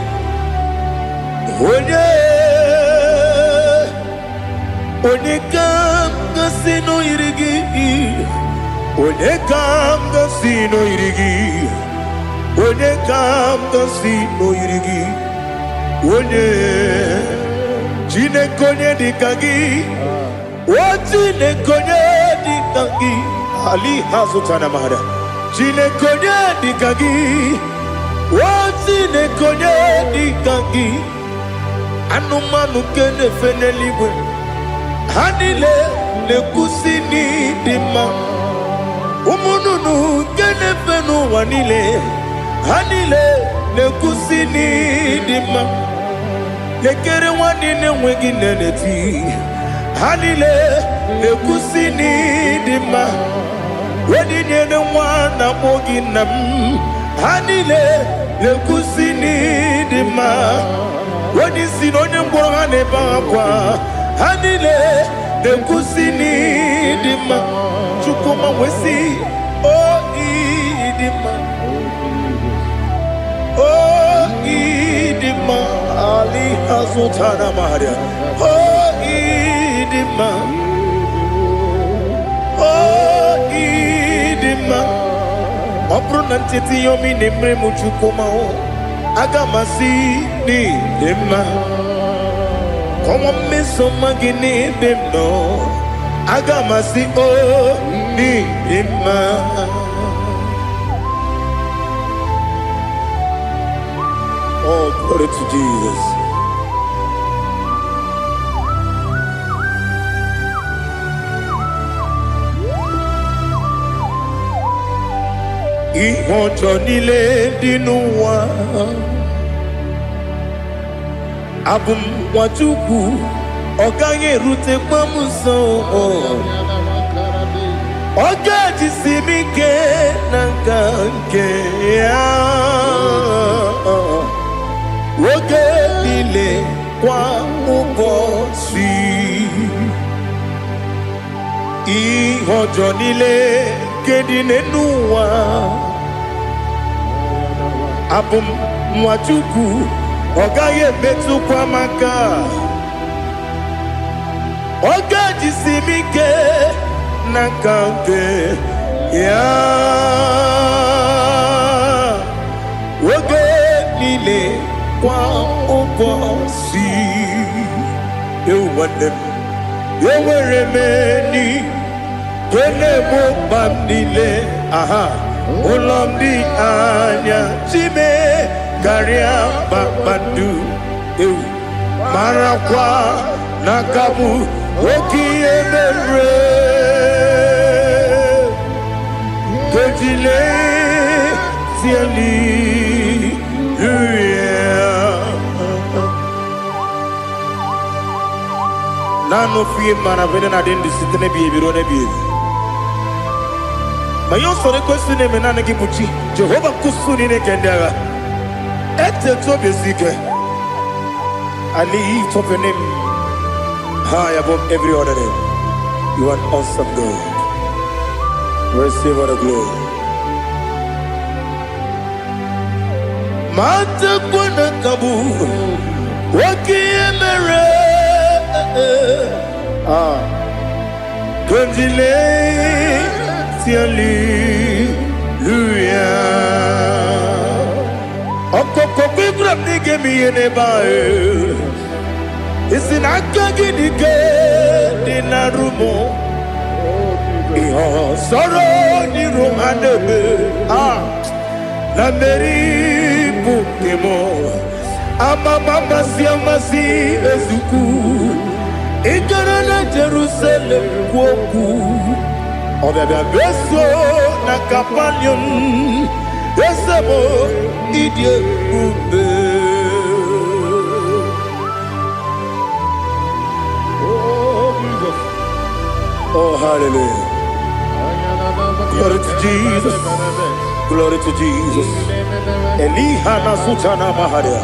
Onye kam kasino yidi. Onye kam kasino yidi. Onye kam kasino yidi. Onye jine konye dikagi. Wajine konye dikagi. Ali Hazutana Mahada. Jine konye dikagi. Wajine konye dikagi. Anumanu kene feneliwe. Hanile le kusini dima. Umununu kene fenu wanile. Hanile le kusini dima. Lekere wanine wengi neneti. Hanile le kusini dima. Wedi nyene wana mogi nam. Hanile le kusini dima. Wedi sinonye mbwangane bakwa. Hanile le kusini dima. Chukuma wesi oh idima. Oh idima. Ali Azutana Maria. Oh idima. Oh idima. Opronantiti yomi nemre muchukuma o. Agamasi ni dema. Como me somagini demno. Agamasi o ni dema. Oh, glory to Jesus. Ihojo nile dinuwa abum wachuku oganye rute pamuso ogaji simike nanganke ya woge nile kwa ubosi ihojo nile kedine nuwa abum mwachuku Ogaye metu kwa maka Oga jisimike Nakanke Ya Oge nile Kwa uposi Ewanem Eweremeni Kene mo bamnile Aha Ulomdi anya Chime Garia Babandu Eu Marakwa Nakamu Oki Emere Kejile Tiali Nano fiye mana vene na dendi sitene biye birone biye Mayon sore kusune menane kibuchi Jehova kusuni ne kendera Ete tobe zike I lift up your name high above every other name. You are an awesome God. Receive all the glory. Mata kuna kabu Waki emere Kunjile Tiali Luya Okoko kukram nige miyene bae Isinaka gidike Dinarumo Iho soro ni romanebe La meri bukemo Ama mama siamasi ezuku Ikara na Jerusalem kwoku Obebe beso na kapanion Esemo idye ube Oh, hallelujah. Glory to Jesus. Glory to Jesus. Elihana sutana maharia.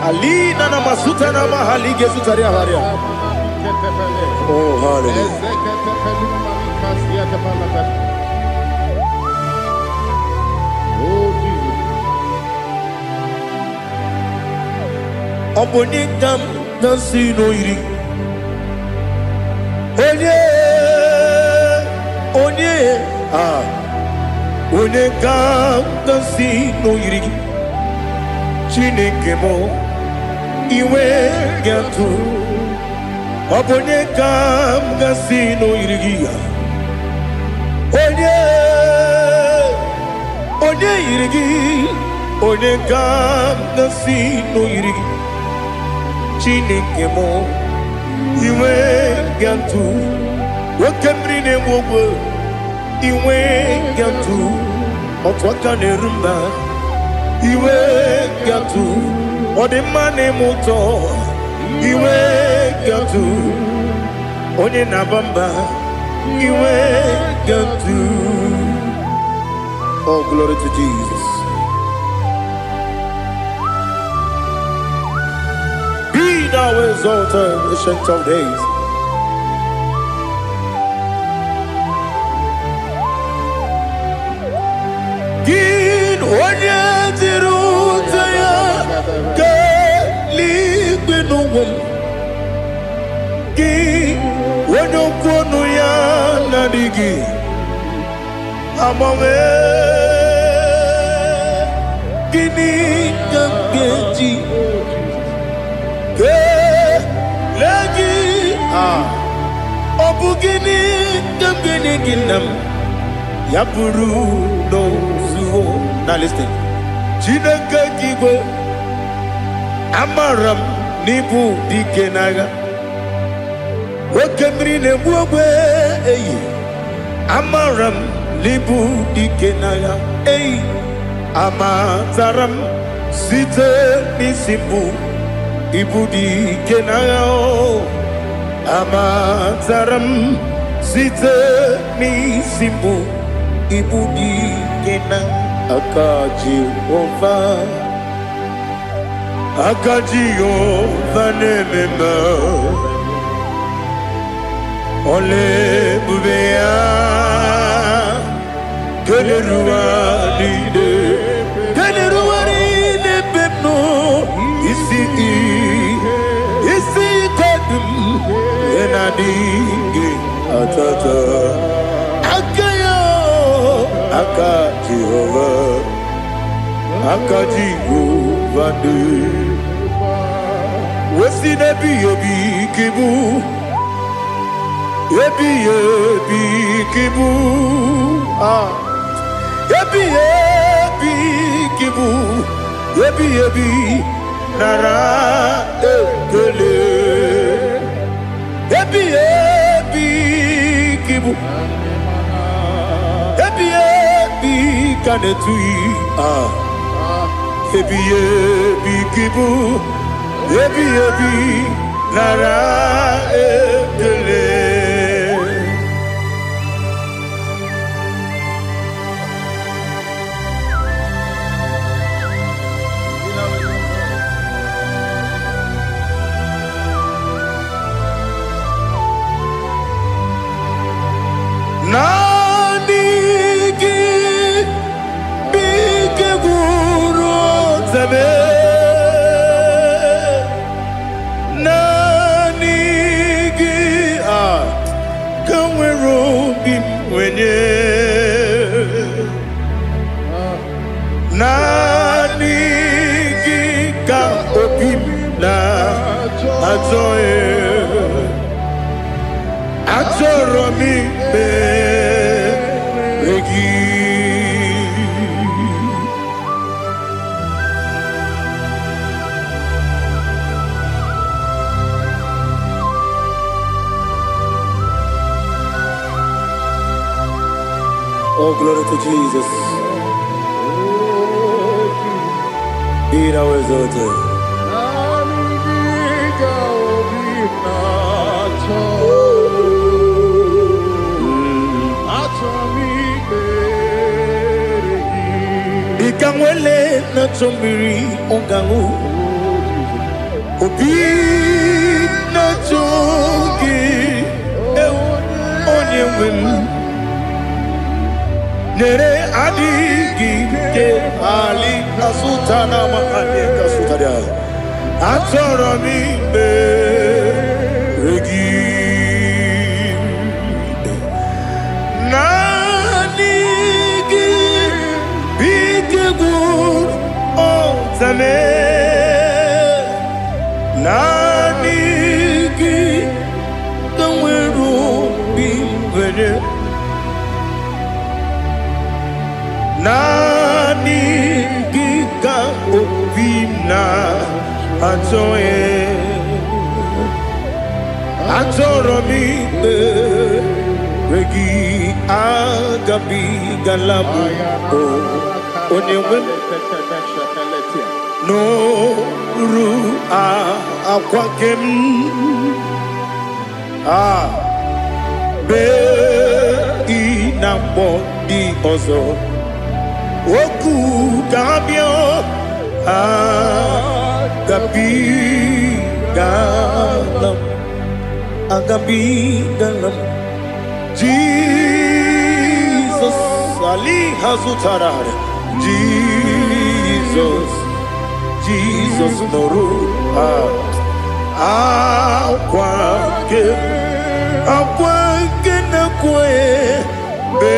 Alina na masutana mahalige sutaria haria. Oh, hallelujah. Oh, Jesus. Obonikam nasino iri. Onye ka si n'oyiri gị Chineke mụ iwe ga-atụ Ọ bụ onye ka m ga-si n'oyiri gị Onye yiri gị Onye ka m ga-si n'oyiri gị Chineke mụ iwe ga-atụ Nwoke mmiri na-enwe ogwe iwe ga-atụ Otu aka na-eru mba iwe ga-atụ Ọ dị mma na-eme ụtọ iwe ga-atụ Onye na-aba mba iwe ga-atụ Oh, glory to Jesus. Be thou exalted, ancient of days. Gin onye dịrị ụzọ ya ka eluigwe n'ụwa Gị onye okwu ọnụ ya na-adịghị agbanwe Gịnị ka m ga-eji kelee gị Ọ bụ gịnị ka m ga-enye gị nna m ya bụrụ n'ozuo Now listen Chineke gị igwe amara m n'ibu dike n'agha Nwoke mmiri na-egbu ogwe eyi amara m n'ibu dike n'agha eyi amatara m site n'isi mbụ ibu dike n'agha amatara m site n'isi mbụ ibu dike n'agha aka Jehova na-eme mma Ole ebube ya keleruwa niile bem nọ nadigi atata akayo aka Jehovah aka Jehovah wesi nebi ebi kibu ebi kibu ebi kibu ebi nara ekele ebi kibu ebi kanetui ebi kibu ebi nara ekele. Nanigi bike guru zabe nanigi kamweru bimwenye nanigi ka obim na atoe atoro mi oh, glory to Jesus. Be thou exalted. Ikamwele na chombiri ongangu obi na chogi onye wem nere adigi ke ali asutana makane kasutaria atoro mi be regi nanigi bigegu otame nanigi kamweru bimwene nani giga obimna atoye atoro mi regi agabi galabu onyewe no ru akwakem be inambo di ozo oku gabio agabi galam Jesus ali hazutarare Jesus noru akwa na kwe be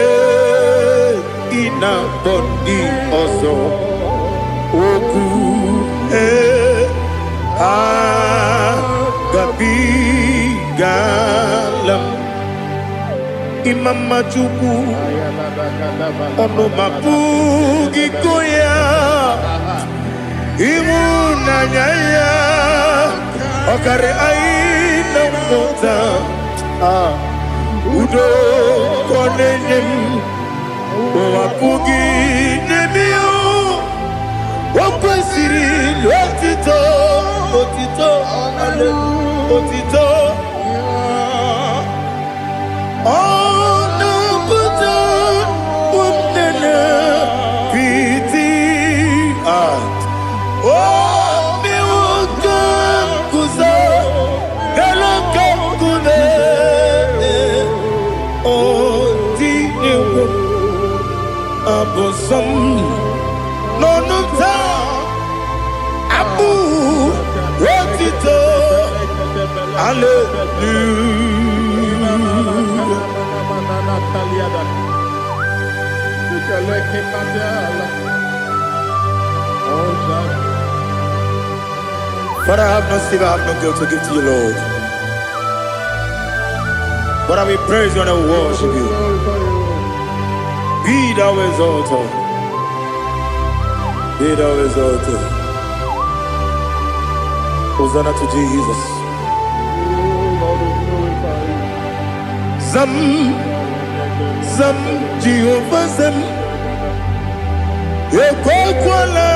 ina bondi ozo oku gabi galam imama chuku ono mapugi koya imuna nyaya okare aina mota udo konenyem wapugi nemio wakwesiri lotito otito ono buta umnene piti miwuka kuzo galaka kune abosom nonuta abu rotito But I have no sin, I have no guilt to give to you, Lord. But I will praise you and I will worship you. Be thou exalted. Be thou exalted. Hosanna to Jesus. Zam, Zam, Jehovah Zam. Ekwakwala.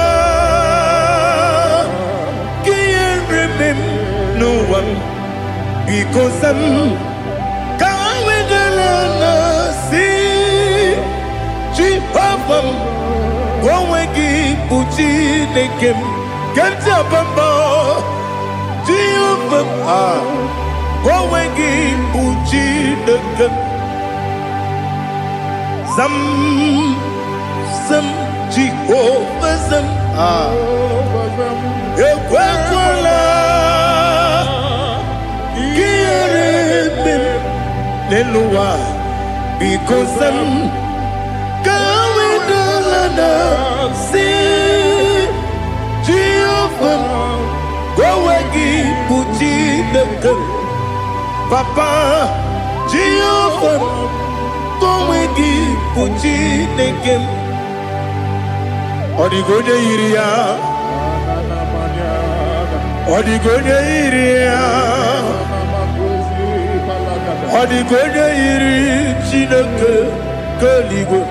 No one, because I'm going to see Jehovah. Go and give Puchi the game. Get up and bow. Jehovah. Go and give Puchi the game. Some Jehovah. Because I'm going to see Jehovah. Go again, Puchi the girl. Papa, Jehovah. Go again, Puchi the girl. Odigonya iria. Odigonya iria. Odigonya iri chineke keligo.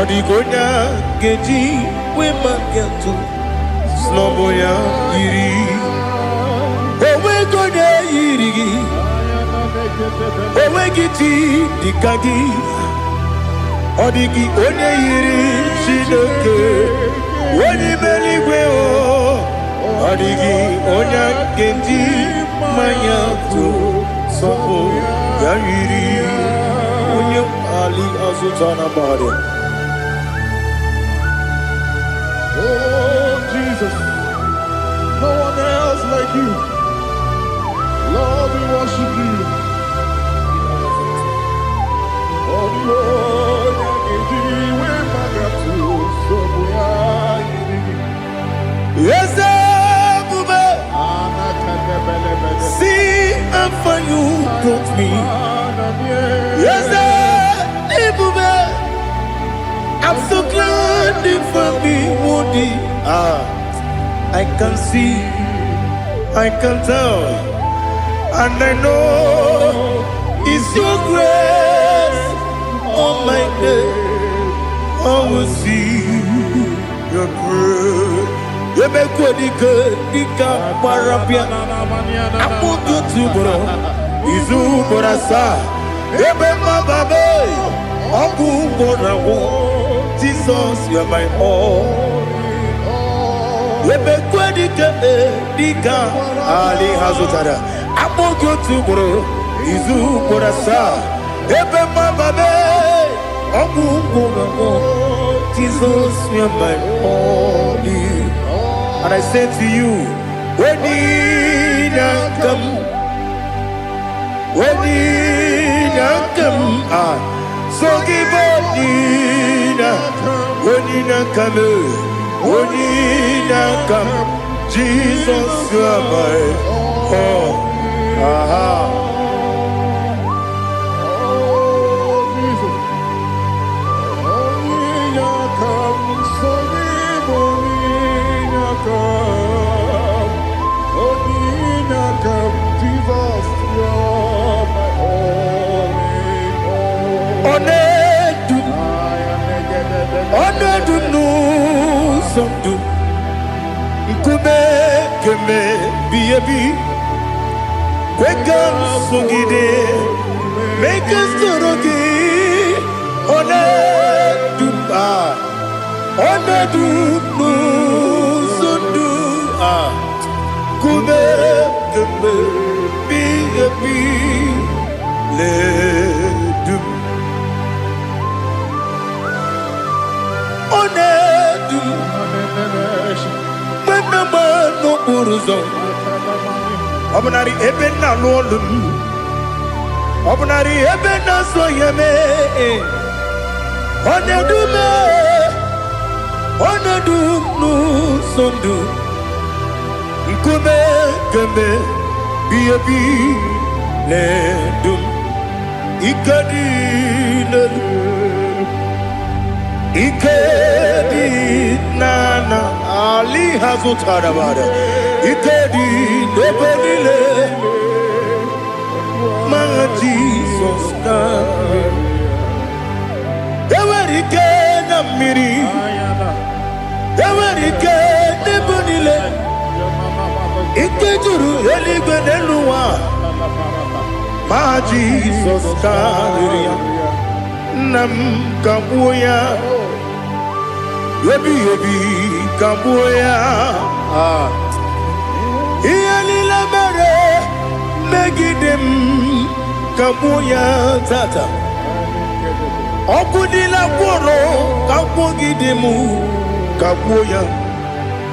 Odigonya geji wema kentu sloboya iri. Owegonya iri. Owegiti dikagi. Odigi onye iri chineke. Onye meligwe o. Odigi onye geji manya tu. Sopo yayiri unyo ali azutana bade. Oh Jesus, no one else like you. Lord, we worship you. Oh Lord, yes, see how far you brought me. Yes, I'm so glad for me, Woody. I can see, I can tell, and I know it's your grace. Oh my God, I will see your grace. You make good, Dika Parapia. I'm going to bro. Izu Borasa. Ebema Babe. Oku Borawo. Jesus, you are my all. You make good, Dika Ali Hazutara. I'm going to bro. Izu Borasa. Ebema Babe. Oku Borawo. Jesus, you are my all. And I say to you, when Nina come, so give up Nina, when Nina come, Jesus, you are my all. Wake up, Sugide, make us Torogi, Sundu, Kube, be let do. No Uruzo, Obunari ebe na lolum. Obunari ebe na soyeme. Onedume. Onedum nu sondu. Nkume kembe. Biebi ledum. Ikadi ledum. Ikedi nana Ali Hazutarabada Ikedi Nebelile My Jesus Ewerike Namiri Ewerike Nebelile Ikejuru Eligwe Neluwa My Jesus Nam Kabuya Yebi Kabuya Iyalila mere Megidem Kabuya Tata Okudila Kworo Kabugidemu Kabuya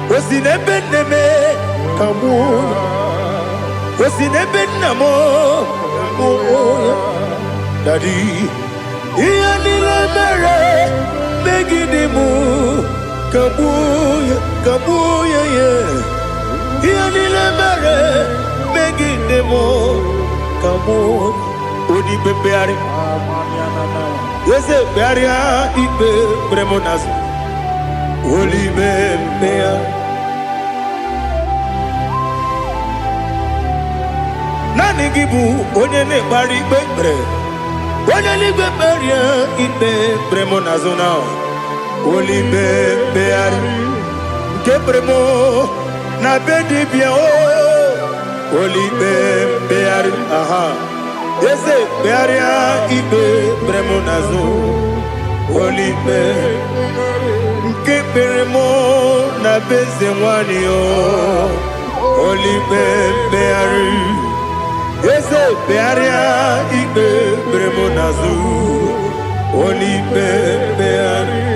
Osinebendeme Kabuya Osinebenamo Kabuya Daddy Iyalila mere Megidemu Kabuya, Kabuya, yeah. Iyalila mere Megidemu Kabuya. Odi bebeari. Yese bearia ibe bremonas. Oli bebea. Nani gibu onye ne bari bebre. Onye li beberia ibe bremonas now. Oli bebeari kebremo na bedi bia o Oli bebeari aha Yese bearia ibe bremo nazo Oli be kebremo na beze wani o Oli bebeari Yese bearia ibe bremo nazo Oli bebeari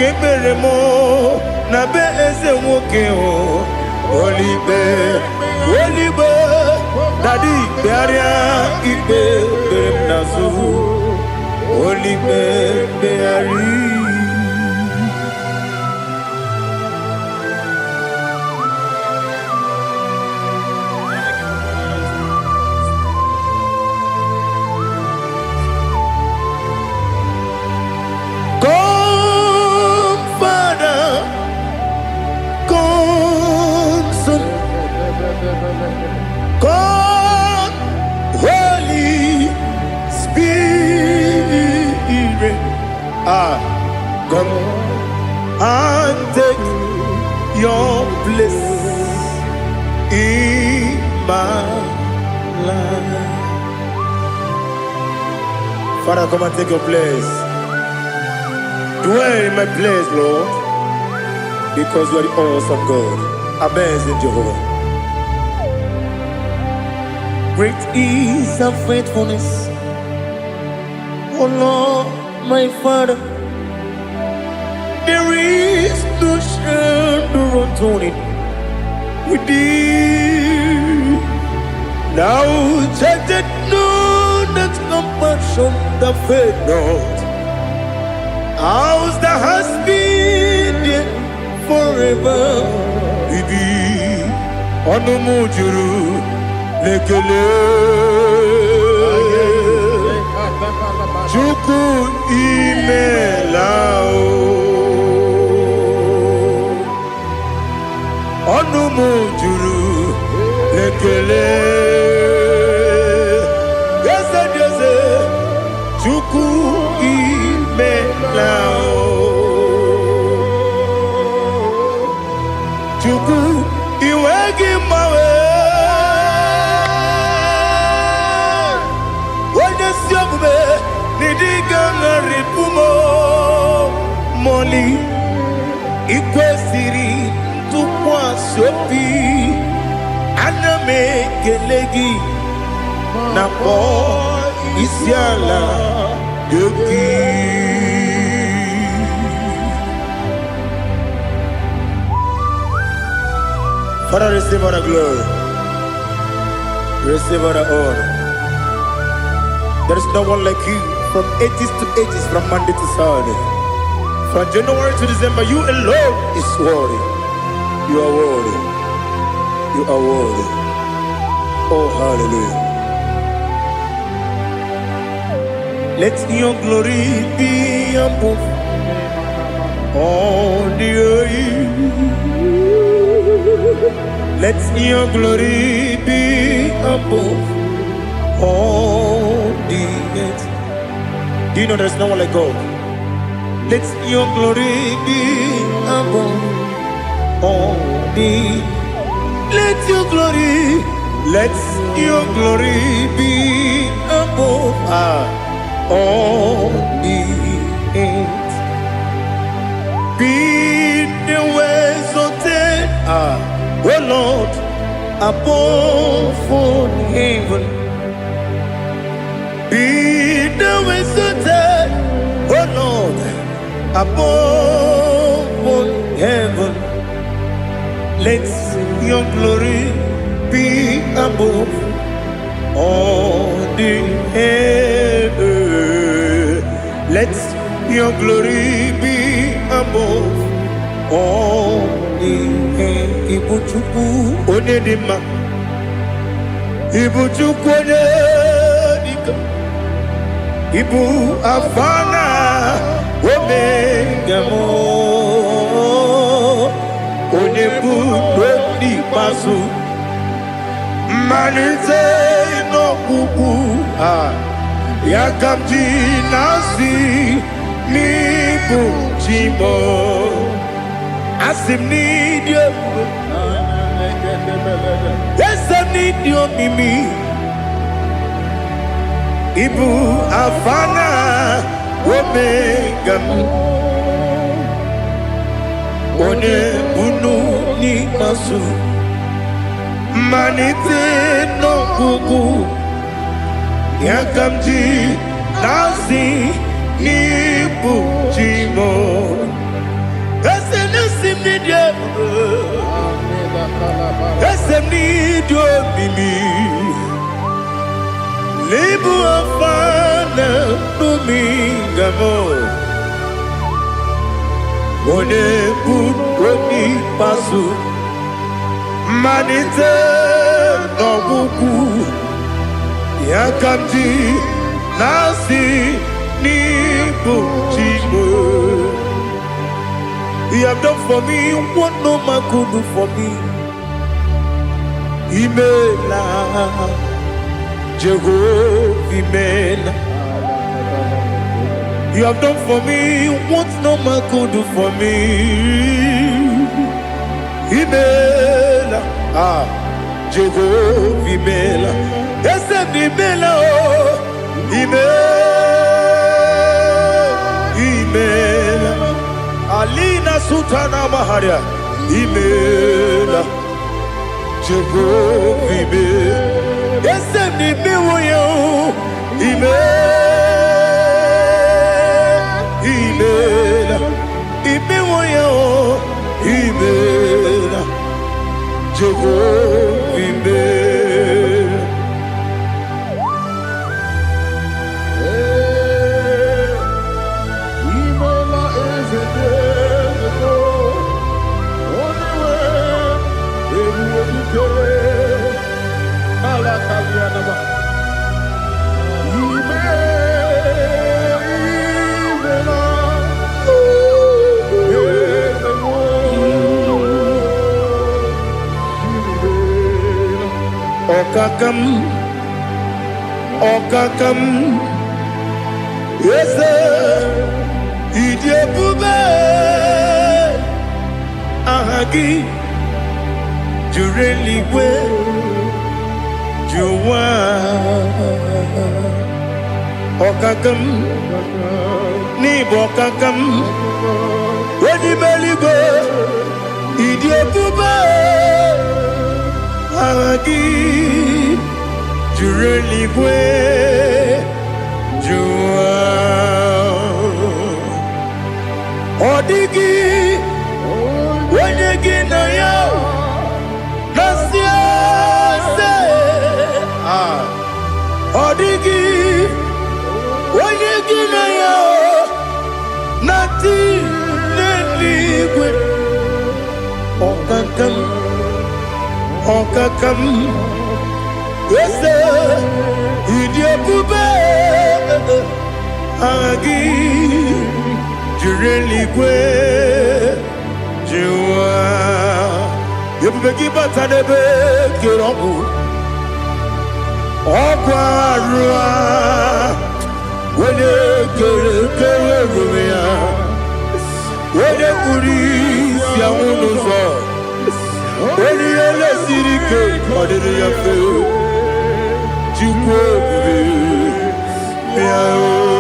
Keberemo na be eze nwoke o Olibe Daddy bearia ibe berem nazu Olibe beari God, Holy Spirit, come and take your place in my life. Father, come and take your place. Dwell in my place, Lord, because you are the awesome God. Amazing Jehovah. Great is thy faithfulness, O Lord, my Father. There is no shadow on it with thee. Now check that no, that compassion that faith not. Ours that has been there forever with thee. Onomujuru. Lekele Chuku imelao Onumu juru Lekele Yese Chuku imelao Chuku iwegi mawe Moli ikwesiri tụkwasị obi ana m ekele gị na kpọ isi ala gị. Father, receive all the glory. Receive the honor. There is no one like you from ages to ages, from Monday to Saturday. From January to December, you alone is worthy. You are worthy. You are worthy. Oh, hallelujah. Let your glory be above all the earth. Let your glory be above all the earth. Do you know there's no one like God? Let your glory be above all the earth. Let your glory be above all the earth. Be the ways of death, oh Lord, above all heaven. Be the ways of death, oh Lord, above all heaven. Let your glory be above all the heaven. Let your glory be above all the heaven. Ibuchuku onedima, Ibuchuku onedika, Ibu afana omega mo, onebu odi pasu. Manite no kuku yakamji nasi nibu chimo asim nidio esem nidio mimi ibu afana omega one bunu ni masu. Manite no kuku yakamji nasi nibu chimo esem nasim nidio esem nidio mimi libu afana numingamo one budoni pasu. Manite no kuku yakamji nasi nibu chimo. You have done for me what no man could do for me. Imela Jehovah Imela. You have done for me what no man could do for me. Imela, Jehovah Imela, Esem Imela, Imela, Alina Sutana Maharia, Imela, Jehovah Imela, Esem Imela, Imela, Imela, Imela, Jehovah Imela. Imela is a desert, only way everyone can. Alakalianaba. Okakam, yes, Idiabube, Ahagi, Jureli, Juwa, Okakam, Nibokakam, Wedi Beligo, Idiabube, Ahagi. Jureligwe Jua Odigi Wenyegi na yo Nasia se Okakam Ese Idiabube Agi Jireligwe Jiwa Yebubeki Batanebe Kiroku Okwarua Wene Kere Rumia Wene Kuri Siamunuzo Wene Yele Sirike Kodiri Yafe Jukwe Miao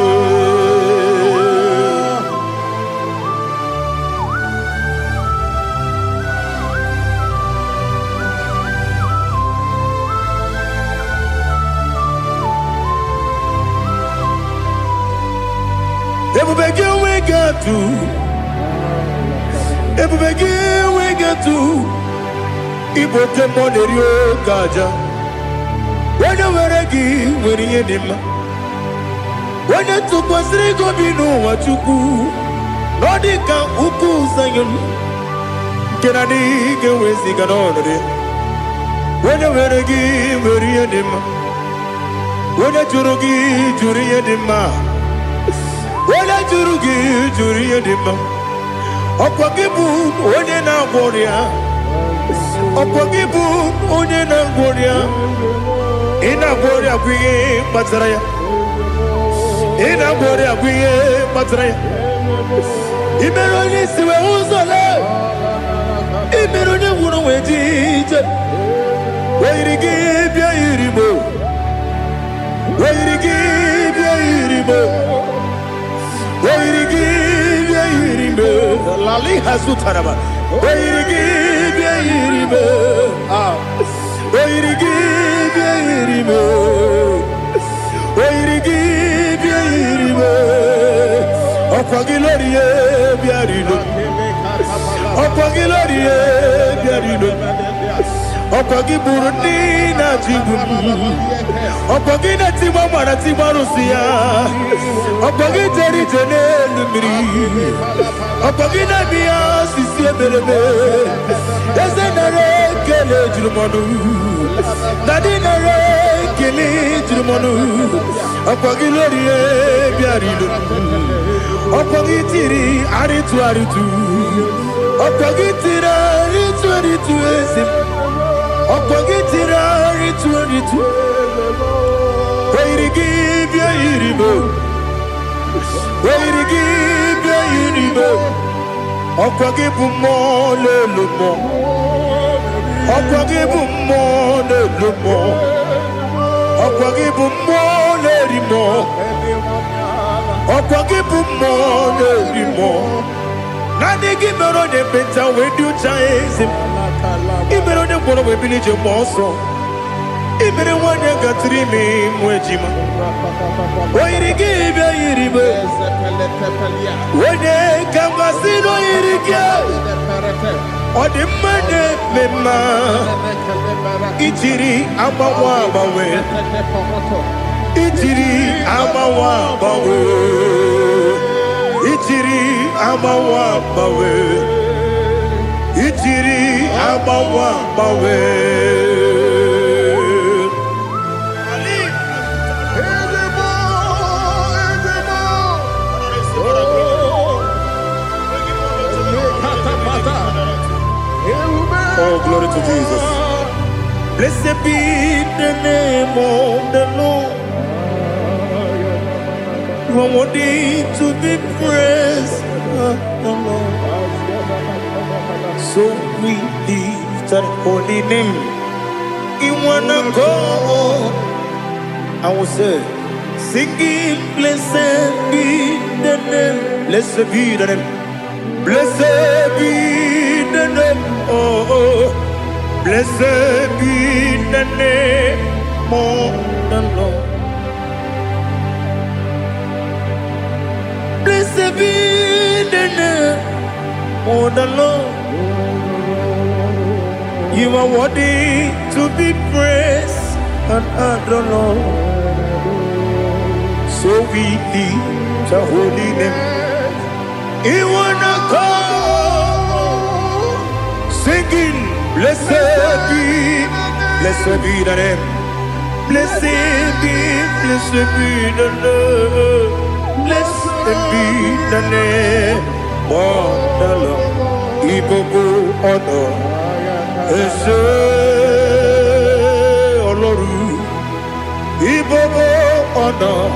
Everybody we get to Igbo tempo de Rio Gaja When you were a gay, when you did when you took was Rigo Bino, what you do Nordica Uku Sayon Kennedy get with the Ganori When you were a gay, when you did when you Jurugi, Juria Dima Wala jurugi juriye dima Okwagibu onye na gworia Okwagibu onye na gworia Ina gworia kwiye matraya Ina gworia kwiye matraya Imero ni siwe uzole Imero ni wuro wejije Wairigi bia irimo Wairigi bia irimo Lali Hazutaraba. Okwagi Burundi na Jibuti Okwagi na Timama na Timarusia Okwagi Jeri Jene Lumiri Okwagi na Mia Sisi Ebelebe Eze nare kele jirumonu Nadi nare kele jirumonu Okwagi Lorie Biarido Okwagi Tiri Aritu Aritu Okwagi Tira Aritu Aritu Esim Okogitira ritu Wairigi bia iribo Wairigi bia iribo Okogibu mo lelumo Okogibu mo lelumo Okogibu mo lerimo Okogibu mo lerimo Nani gimero de beta wedu chaizim Ibero de bono we bilije moso Ibere wanya gatrimi mwejima Wairigi bia iribe Wene kambasino irige Ode mane mema Ichiri amawa bawe Ichiri amawa bawe Ichiri amawa bawe Ichiri amawa bawe Oh, glory to Jesus. Blessed be the name of the Lord. You are worthy to be praised, the Lord. So we lift that holy name. You wanna go? I will say, singing, blessed be the name. Blessed be the name. Blessed be the name. Oh, blessed be the name of the Lord. Blessed be the name of the Lord. You are worthy to be praised and adored, Lord. So we lift the holy name. You wanna go singing, Blessed be the name. Blessed be the name. Blessed be the name. Oh, the Lord. Igbo honor. Ese Oloru. Igbo honor.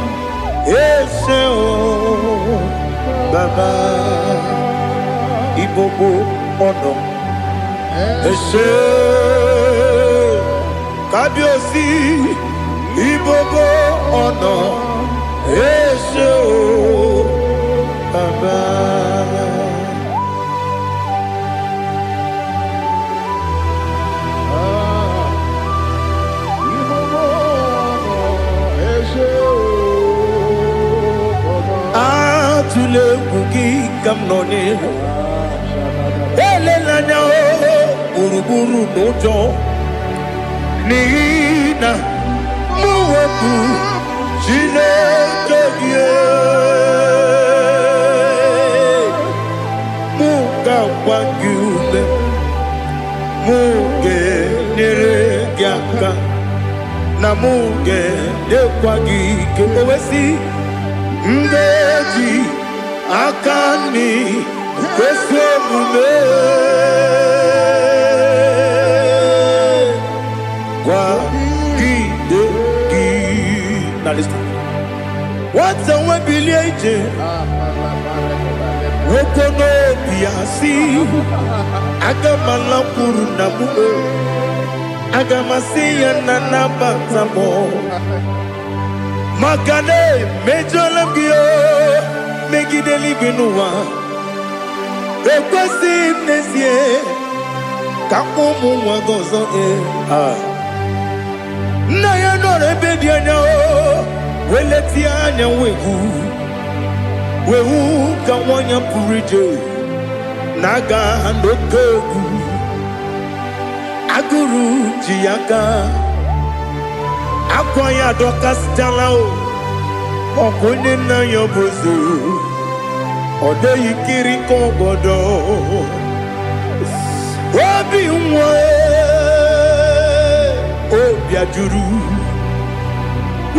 Ese o Baba. Igbo honor. Ese Kabiosi Igbo honor. Ese o Baba. Tule bugi kamnone ele lanya uruburu nojo nina muwebu Chineke muga wagyume muge neregiaka na muge dekwagike owesi Ngeji akani kwesomume kwa gidegi. Now listen. What's a webileje? Wokono biasi agamala kuru na muwe agamasiya na nabatamo. Makane mejolamgio megideli binua ekwesi nesie kakumu wagozo na ya nore bedi anya weleti anya wehu kawanya purije naga ndokogu aguru jiyaka Akwaya dokas jalao Okune na yobozu Ode yikiri kogodo Obi mwe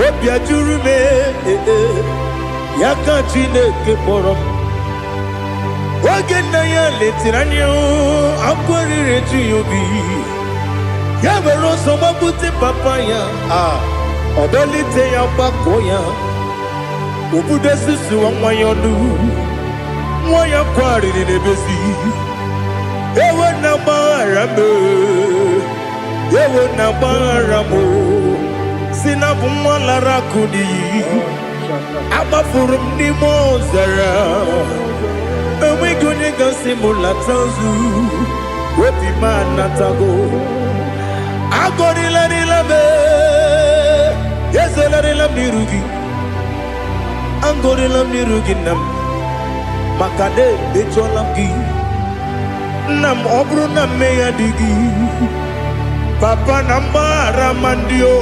Obi ajuru me Yaka Chineke morom Oge na ya letiranyo Akwari reji yobi Yabero soma buti papaya Odolite ya bakoya Ubude susu wa mwayonu Mwaya kwari ni nebezi Ewe na barame Ewe na baramo Sinabu mwala kudi Abafurum ni mozara Ewe gune gasi mulatanzu Wepi manatago Agorila nilabe Yesela nirugi Angorila nirugi nam Makade becholamgi Nam obru nam meya digi Papa nambara mandio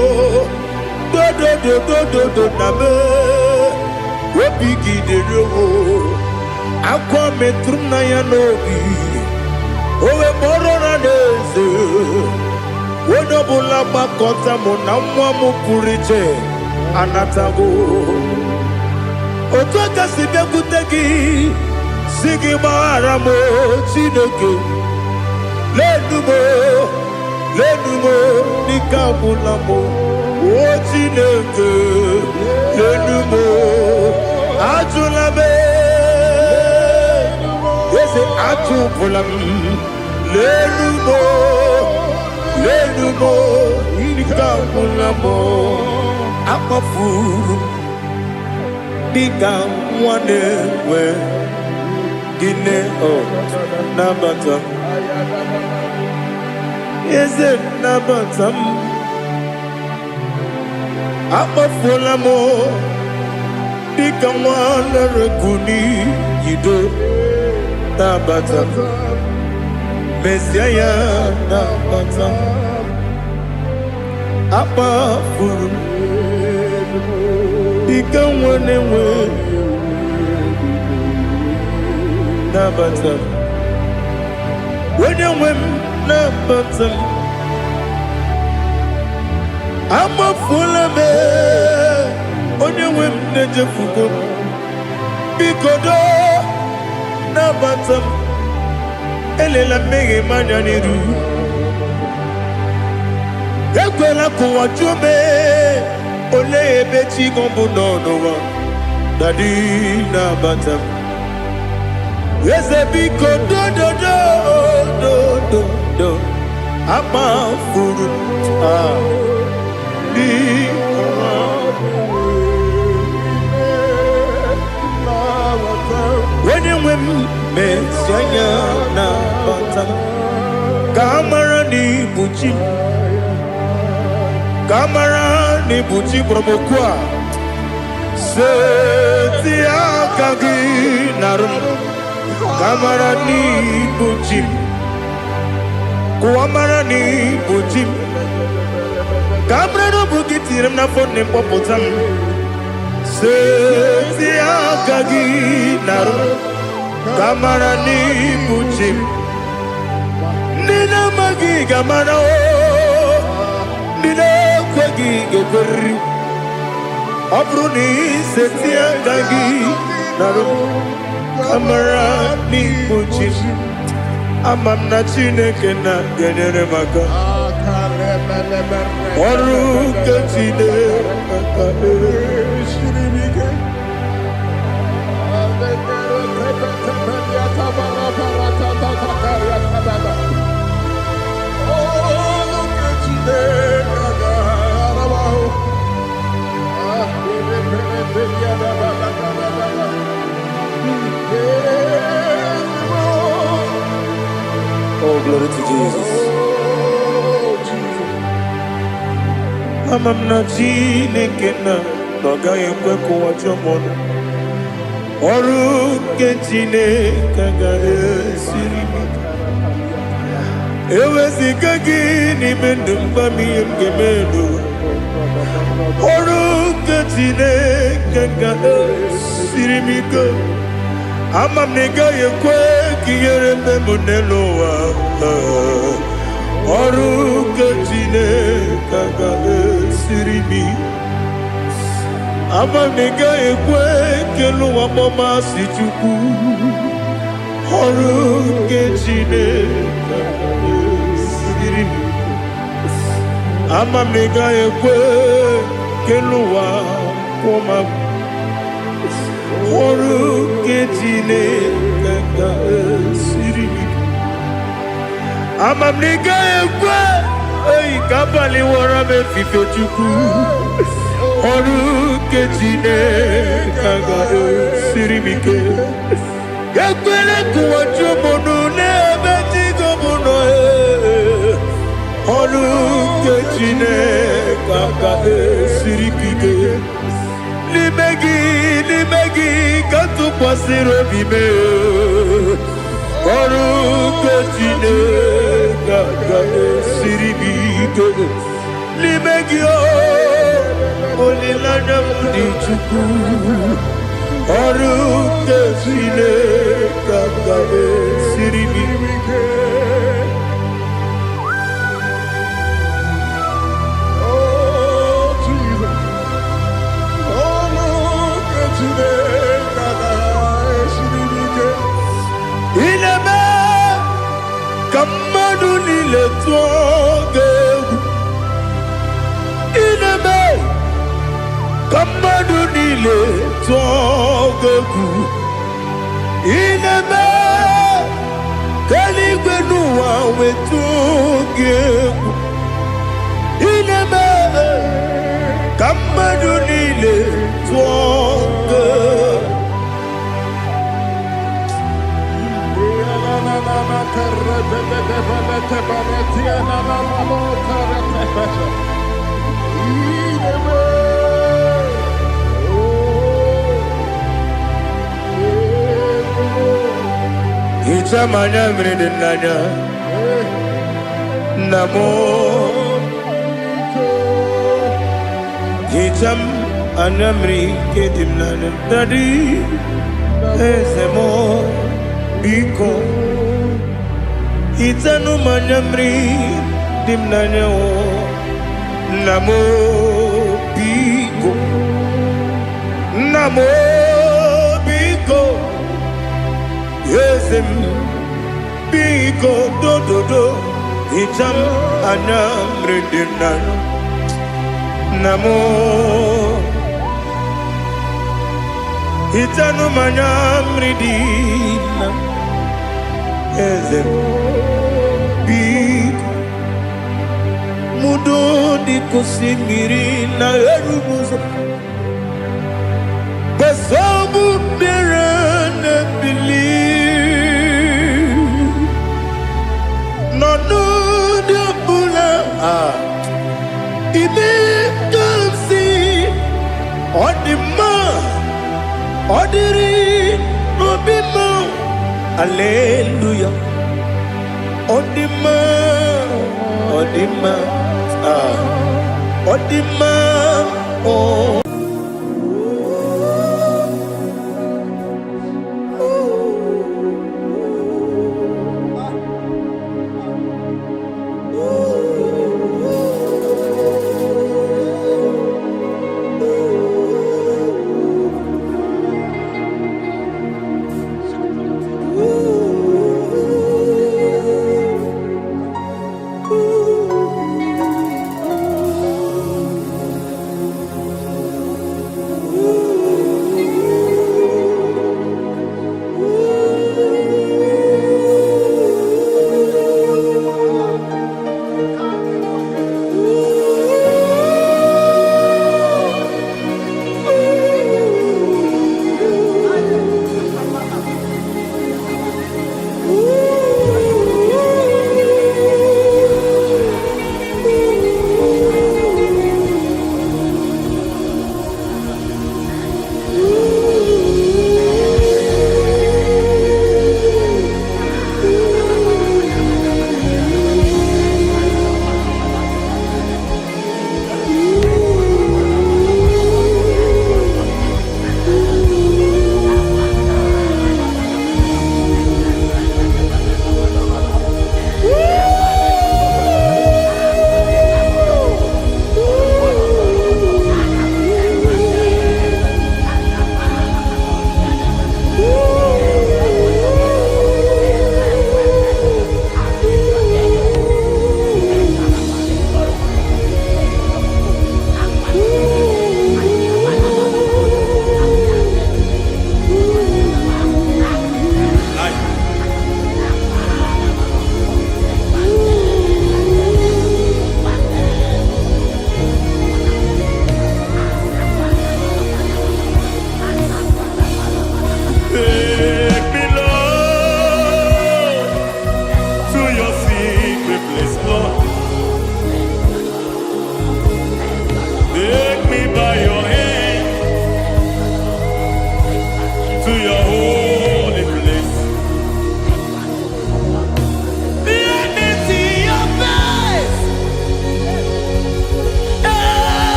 Do nabe Wepigi de rogo Akwa metrum na yanogi Owe moro na neze Wodobula bakota mona mwamu puriche anatago Otoka sibe kutegi Sigi maharamo Chineke Lenumo Nikabulamo O Chineke Lenumo Ajulame Yese ajubulam Lenumo Nikabulamo Akafuru Diga mwane we Gine o Nabata Is it Nabatam Akafulamo Diga mwane rekuni Yido Nabata Messiah Nabata Akafuru Diga mwane we Nabata When you win nabata m amafula me onye nwe m na-ejefugo m biko do nabata m elela mmehie m anya n'iru ekwela ka ụwa jụọ m olee ebe chi gị bụ n'ụwa dadi nabata m eze biko do amafuru onye nwe m mezi anya nabata m ka amara n'ibu chi m ka amara n'ibu chi kpọrọ m okwu a seti aka gị narụ m ka amara n'ibu chi m kụwa mara n'ibu chi m ka amara n'obu gị tiri m n'afọ nne mkpọpụta m seti aka gị narụ m ka amara n'ibu chi m ndị na-amaghị ga-amara ndị na-ekweghị ga-ekweriri ọ bụrụ na iseti aka gị narụ ka amara n'ibu chi m ama m na Chineke na-enyere m aka ọrụ nke Chineke aka esiri m ike Oh, glory to Jesus. Ama m na Chineke na ọ gaghị ekwe ka ụwa jụọ m ọnụ ọrụ nke Chineke ga-esiri m ike eweziga gị n'ime ndụ mgba m ihe m ga-eme n'ụwa ọrụ nke Chineke ga-esiri m ike ama m na ị gaghị ekwe ka ihere mbe m n'elu ụwa ọrụ nke Chineke ga-esiri m ike ama m na ị gaghị ekwe ka elu ụwa gbamasị Chukwu ọrụ nke Chineke ga-esiri m ike ama m na ị gaghị ekwe ka elu ụwa kwụma ọrụ nke Chineke ga-esiri m ike ama m na ị gaghị ekwe oyi ka abalị wara m efife Chukwu ọrụ nke Chineke ga-esiri m ike ekwela ka ụwa jụọ m ọnụ n'ebe chi gị bụ nọ ọrụ nke Chineke ga-esiri m ike n'ime gị ka tụkwasịrị obi m ọrụ nke Chineke ga-esiri m ike n'ime gị olileanya m dị Chukwu ọrụ nke Chineke ga-esiri m ike ineme ka mmadụ niile tụọ gị egwu ineme ka mmadụ niile tụọ gị egwu ineme ka eluigwe n'ụwa wee tụọ gị egwu ineme ka mmadụ niile tụọ gị egwu Ichamanya mrede nanya namo Icham anamri kedim nanya Dadi ezemo biko Itanu manyamri dimnanya o namo biko yesem biko do itam anyamri dimnanya namo itanu manyamri dimnanya yesem biko mudo di kusimiri na erumuzo besobu mirane believe no de bula ibe kamsi odima odiri obima hallelujah odima oh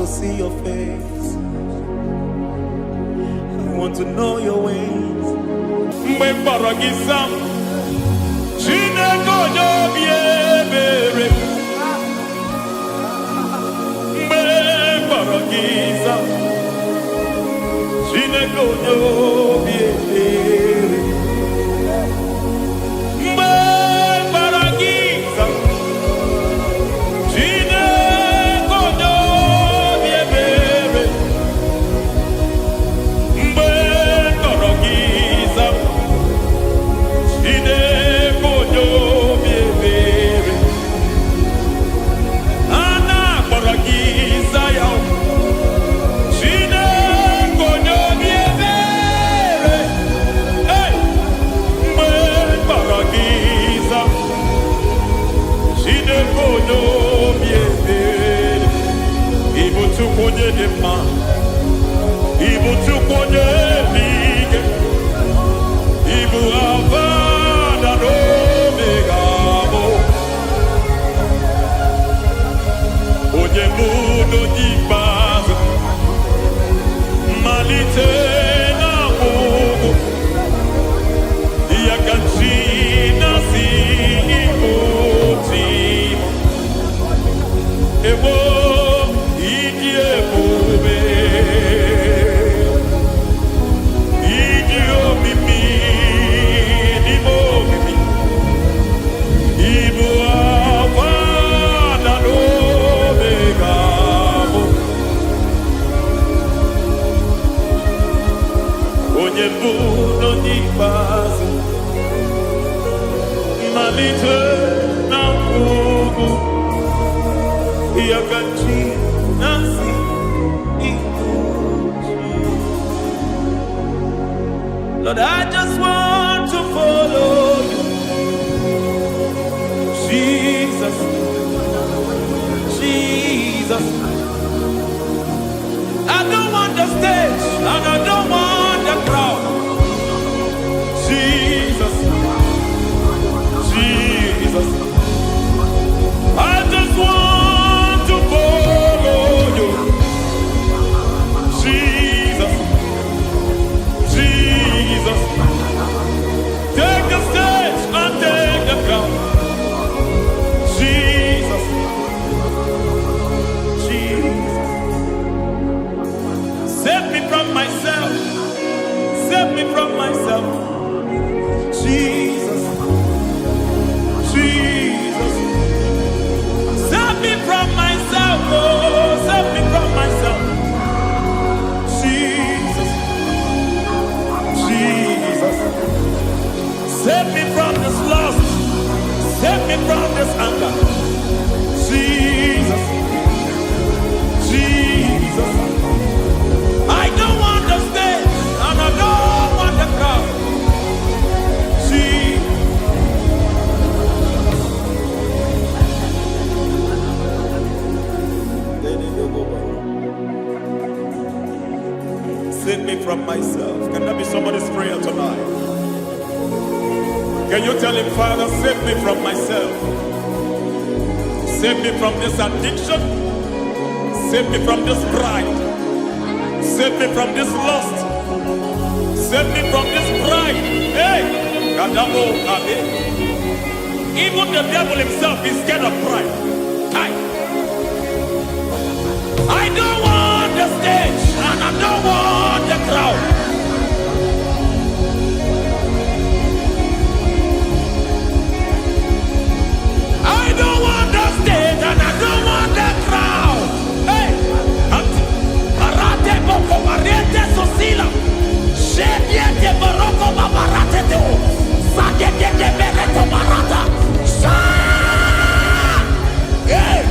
to see your face. I want to know your ways. Mgbe mkpọrọ gị sam, Chineke onye obi ebere mgbe kpọrọ gị ịza Chineke onye obi ebere mgbe kpọrọ gị ịza Chineke onye obi ebere mgbe kpọrọ gị ịza Chineke onye obi ebere a na-akpọrọ gị ịza ya Chineke onye obi ebere mgbe kpọrọ gị ịza Chineke onye obi ebere ịbụ Chukwu onye dị mma ịbụ Chukwu onye dị ike ịbụ Alfa na Omega bụ onye bụ n'onye ikpeazụ mmalite na ọgwụgwụ ya ka chi na-asị Igbo timo Egbo ịdị ebube ịdị omimi n'ime omimi ịbụ Alfa na Omega bụ onye mbụ n'onye ikpeazụ mmalite na ọgwụgwụ ya ka chi na-asị Igbo timo. Lord, I just want to follow you, Jesus, Jesus. I don't want the stage and I don't want the crowd. Jesus, Jesus. I just want to follow you, Jesus, Jesus. Take the stage and take the crown. Jesus, Jesus. Save me from myself. Save me from myself. Jesus, Jesus. Save me from myself. Oh, save me from myself. Jesus, Jesus. Save me from this lust. Save me from this anger. Jesus, Jesus. I don't want the stage and I don't want the crowd. Jesus. Save me from myself. Can that be somebody's prayer tonight? Can you tell him, Father, save me from myself? Save me from this addiction. Save me from this pride. Save me from this lust. Save me from this pride. Hey! Kadamo, Kade. Even the devil himself is scared of pride. I don't want the stage and I don't want the crowd. I don't want the stage and I don't want the crowd. Hey! Barate boko barete sosila. Shediete baroko babarate teo. Sadete bereto barata. Hey!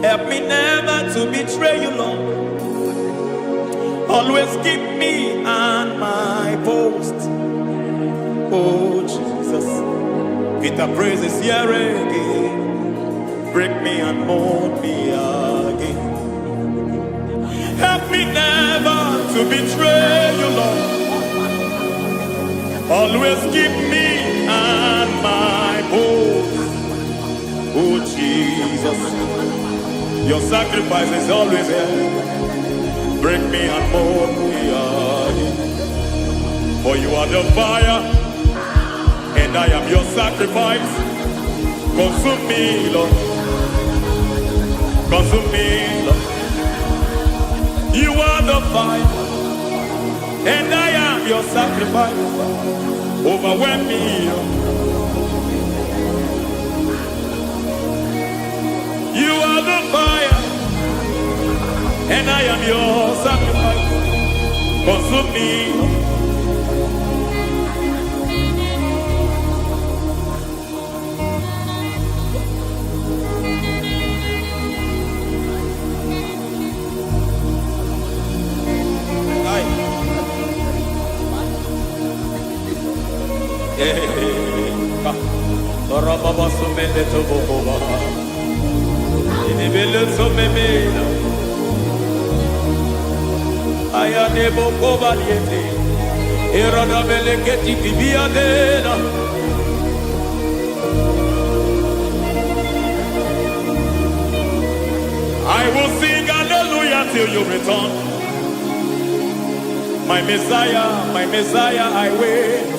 Help me never to betray you, Lord. Always keep me on my post. Oh Jesus, with the praises here again. Break me and mold me again. Help me never to betray you, Lord. Always keep me on my post. Oh Jesus, your sacrifice is always here. Break me and mold me again. For you are the fire, and I am your sacrifice. Consume me, Lord. Consume me, Lord. You are the fire, and I am your sacrifice. Overwhelm me, Lord. You are the fire, and I am your sacrifice. Consume me, Lord. Baba sumende to boba, inibele sumemela. Aya ne boba liete, erada beleketi bibia dena. I will sing hallelujah till you return. My Messiah, I wait.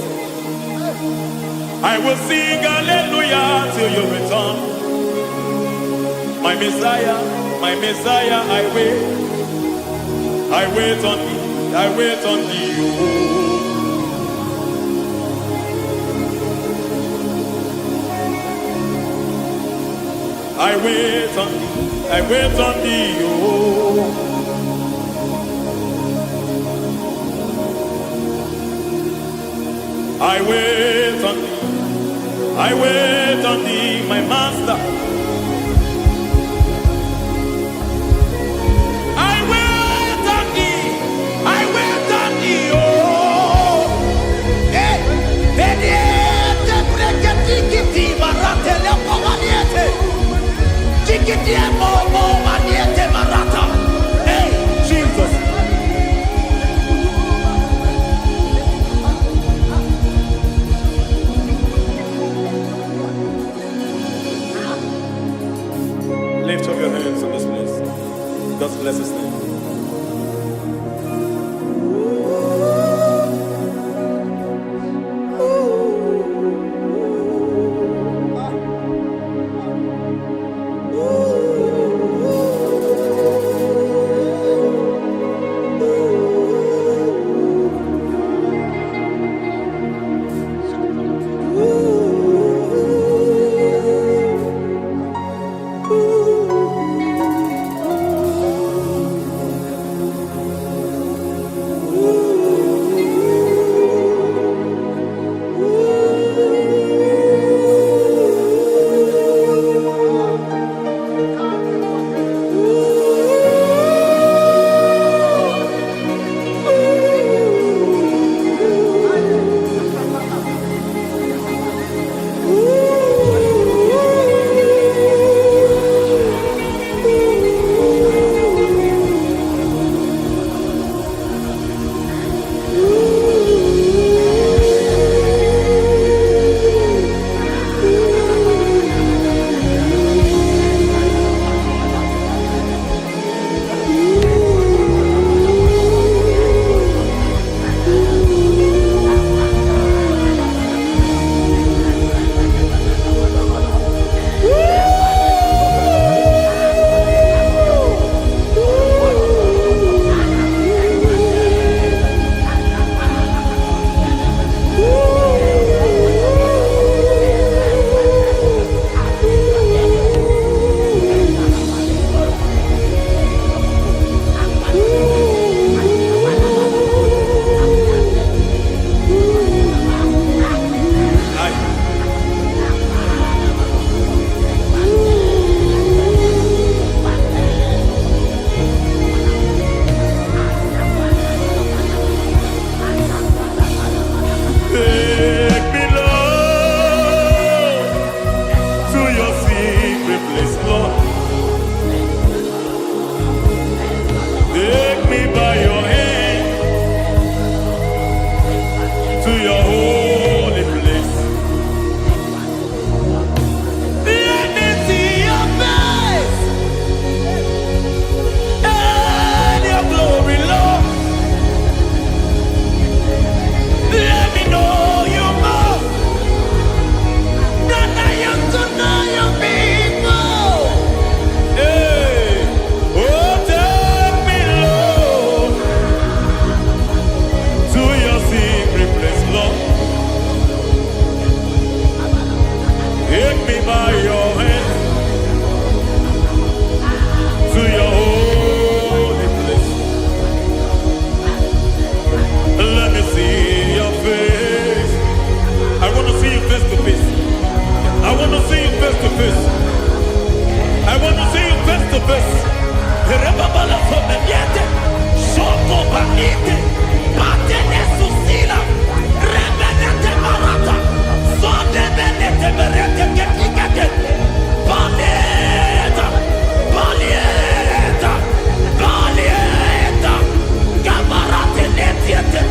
I will sing hallelujah till you return. My Messiah, I wait. I wait on thee, I wait on thee. Oh. I wait on thee, I wait on thee. Oh. I wait on thee. I wait on thee, my master. I wait on thee. I wait on thee, oh. Hey, vediete, breketi, marate, lepo maniete. Tikiti, mo, maniete, marata. Hey, Jesus. Lift up your hands in this place. God bless His name. Rebabala Fomeliete, Shoko Banite, Patene Susila, Rebenete Marata, Sonde Benete Berete Ketikate, Palieta, Palieta, Palieta, Gamarate Netiete,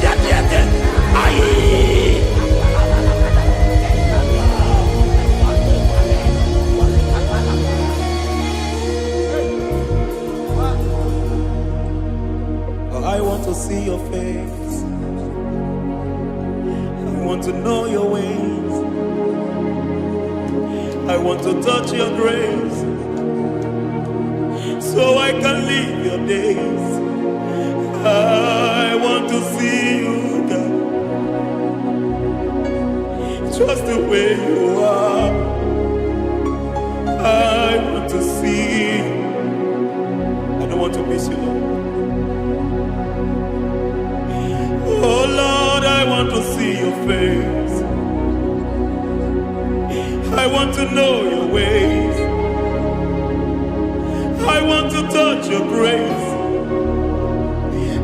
Aye. I want to see your face. I want to know your ways. I want to touch your grace, so I can live your days. I want to see you, God, just the way you are. I want to see you. I don't want to miss you, Lord. Oh Lord, I want to see your face. I want to know your ways. I want to touch your grace,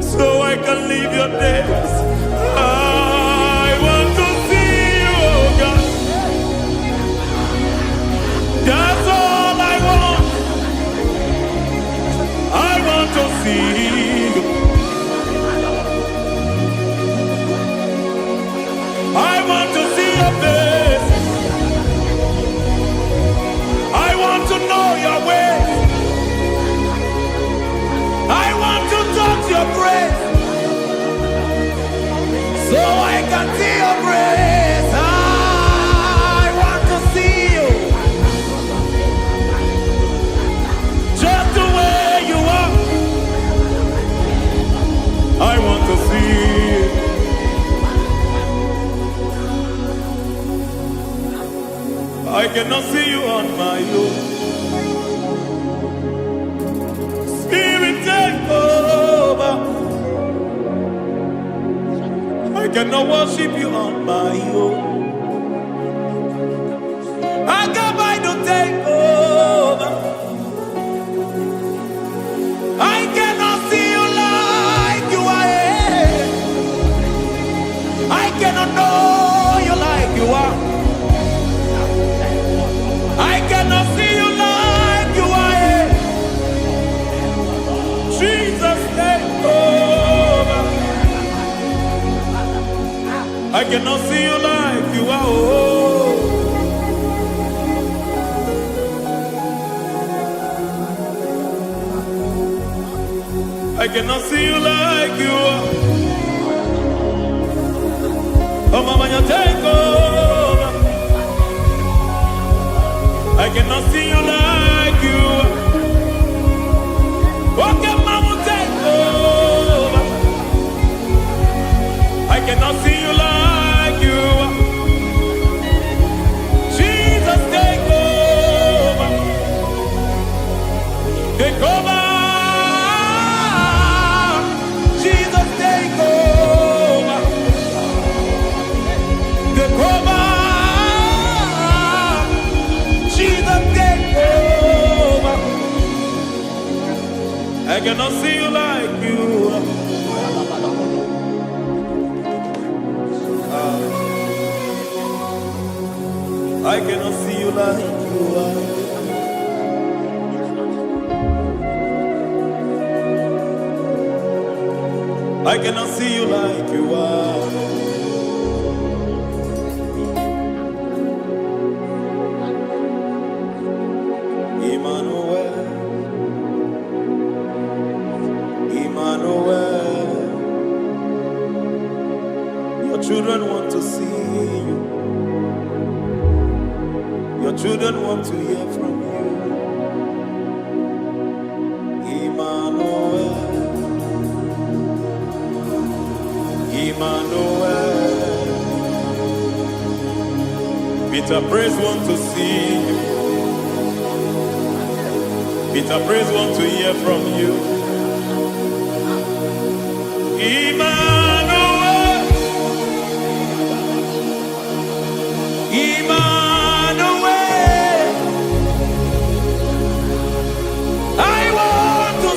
so I can live your days. I want to see you, oh God. That's all I want. I want to see you. I want to see your face. I want to know your ways. I want to touch your grace, so I can see your grace. I want to see you, just the way you are. I want to see you. I cannot see you on my own. Spirit, take over. I cannot worship you on my own. I got by to take over. I cannot see you like you are. I cannot know you like you are. I cannot see you like you are. Jesus, take over. I cannot see you like you are. Oh. I cannot see you like you are. Oh, Mama, you take over. I cannot see you like you. Okay, Mama, take over. I cannot see you like you. Jesus, take over. Take over. Jesus, take over. Take over. I cannot see you like you. I cannot see you like you are. I cannot see you like you are. Emmanuel, Emmanuel, your children want to see you. Your children want to hear from you. Emmanuel, Emmanuel. Peter Praise want to see you. Peter Praise want to hear from you. Emmanuel, Emmanuel, I want to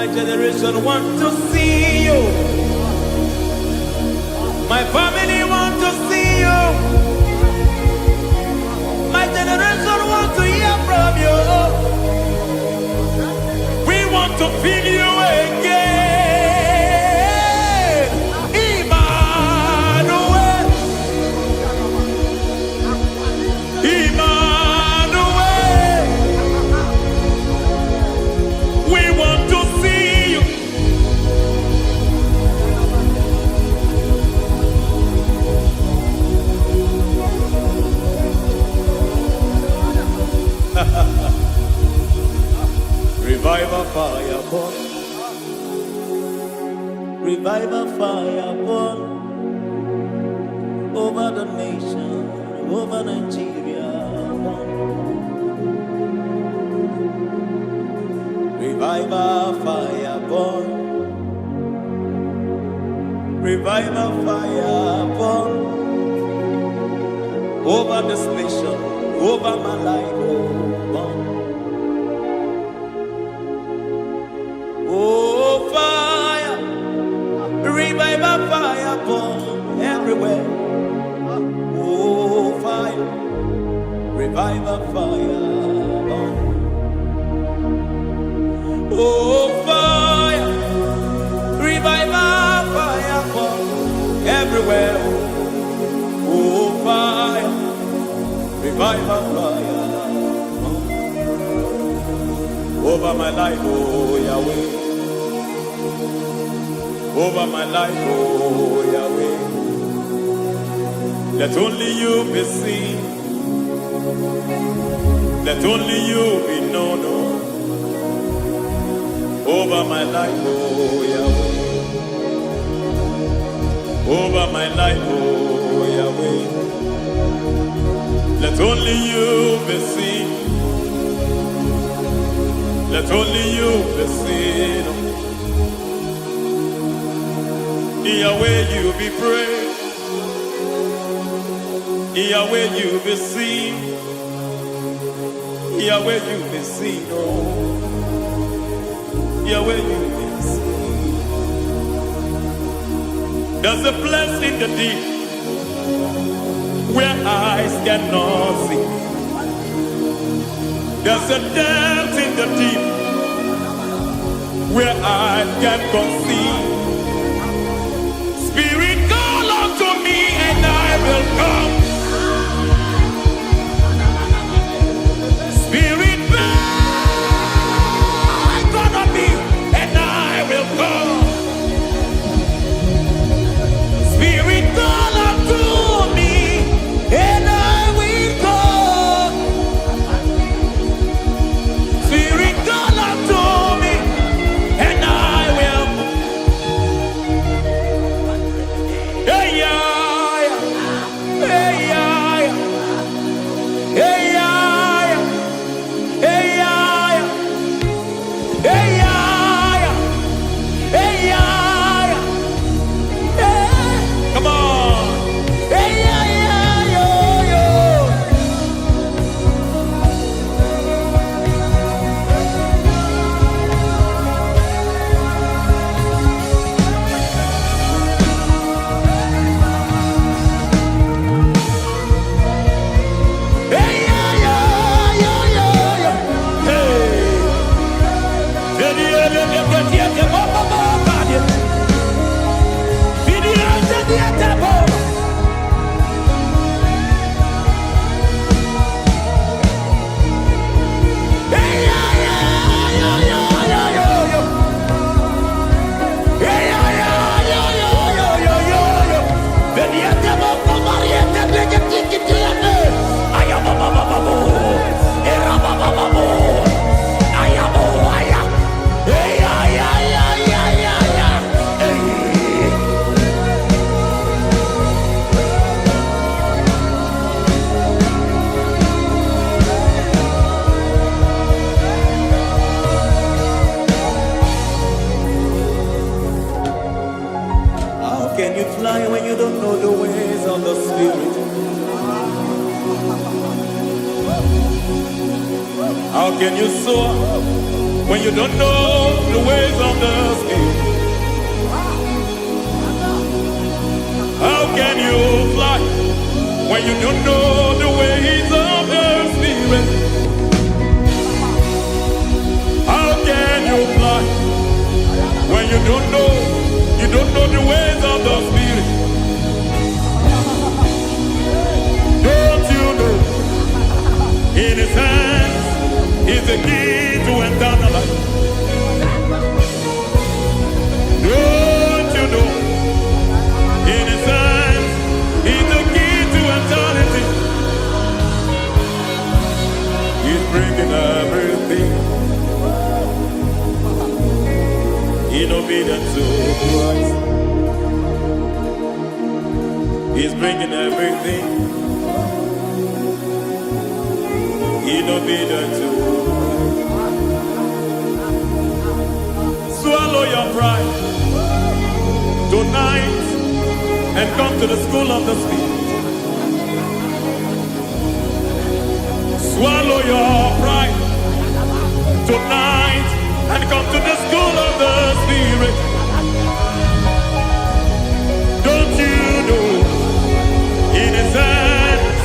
my generation want to see you. My family want to see you. My generation want to hear from you. We want to feel you again. Emmanuel. Emmanuel. We want to see you. Revival fire burn. Revival fire burn over the nation, over Nigeria. Revival fire burn. Revival fire burn over this nation, over my life. Burn. Oh, fire, revival fire burn everywhere. Oh, fire, revival fire burn. Oh, fire, revival fire burn everywhere. Oh, fire, revival fire burn over my life, oh Yahweh. Over my life, oh Yahweh. Let only you be seen. Let only you be known. Over my life, oh Yahweh. Over my life, oh Yahweh. Let only you be seen. Let only you be seen. Yahweh, you be praised. Yahweh, you be seen. Yahweh, you be seen. Oh, Yahweh, you be seen. There's a place in the deep where eyes cannot see. There's a depth in the deep where eyes can conceive. Spirit, call unto me and I will come. Spirit, beg unto me and I will come. Spirit, call unto me and I will come. Spirit, call unto me and I will come. How can you soar when you don't know the ways of the Spirit? How can you fly when you don't know the ways of the Spirit? How can you fly when you don't know the ways of the Spirit? Don't you know in His hands is the key to eternal life? Don't you know in His hands is the key to eternity? He's bringing everything in obedience to Christ. He's bringing everything in obedience to Christ. Swallow your pride tonight and come to the school of the Spirit. Swallow your pride tonight and come to the school of the Spirit. Don't you know in His hands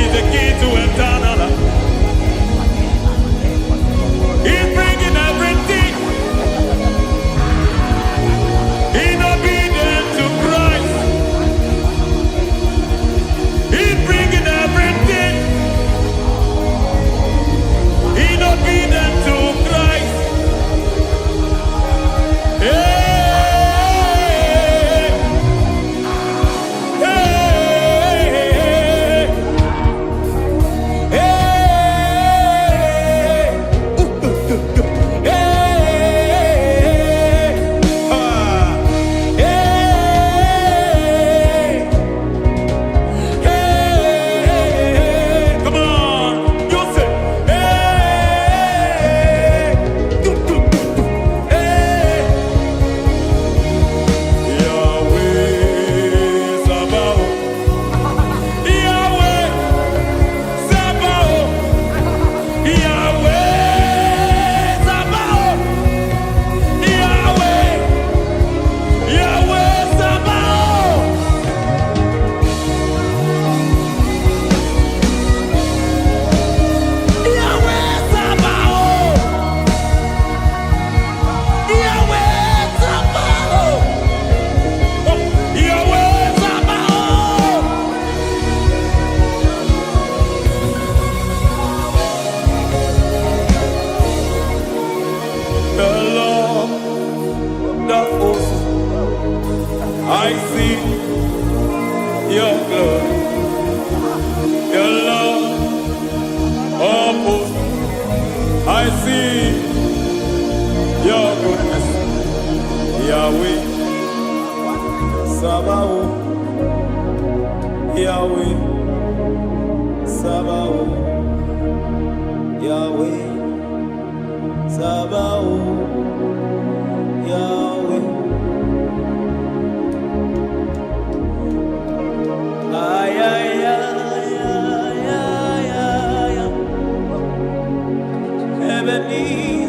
is the key to eternal life? He's bringing everything in obedience to Christ. He's bringing everything in obedience to Christ. Hey, hey, hey, hey, come on, you say, Yahweh Sabaoth, Yahweh Sabaoth, Yahweh Sabaoth, Yahweh, Yahweh Sabaoth. Yahweh Sabaoth, Yahweh Sabaoth, Yahweh Sabaoth. The Lord of hosts, I see your glory. The Lord of hosts, I see your goodness. Yahweh Sabaoth, Yahweh Sabaoth, Yahweh Sabaoth, Yahweh. Ay, ay, ay, ay, ay, ay, ay. Ebenezer.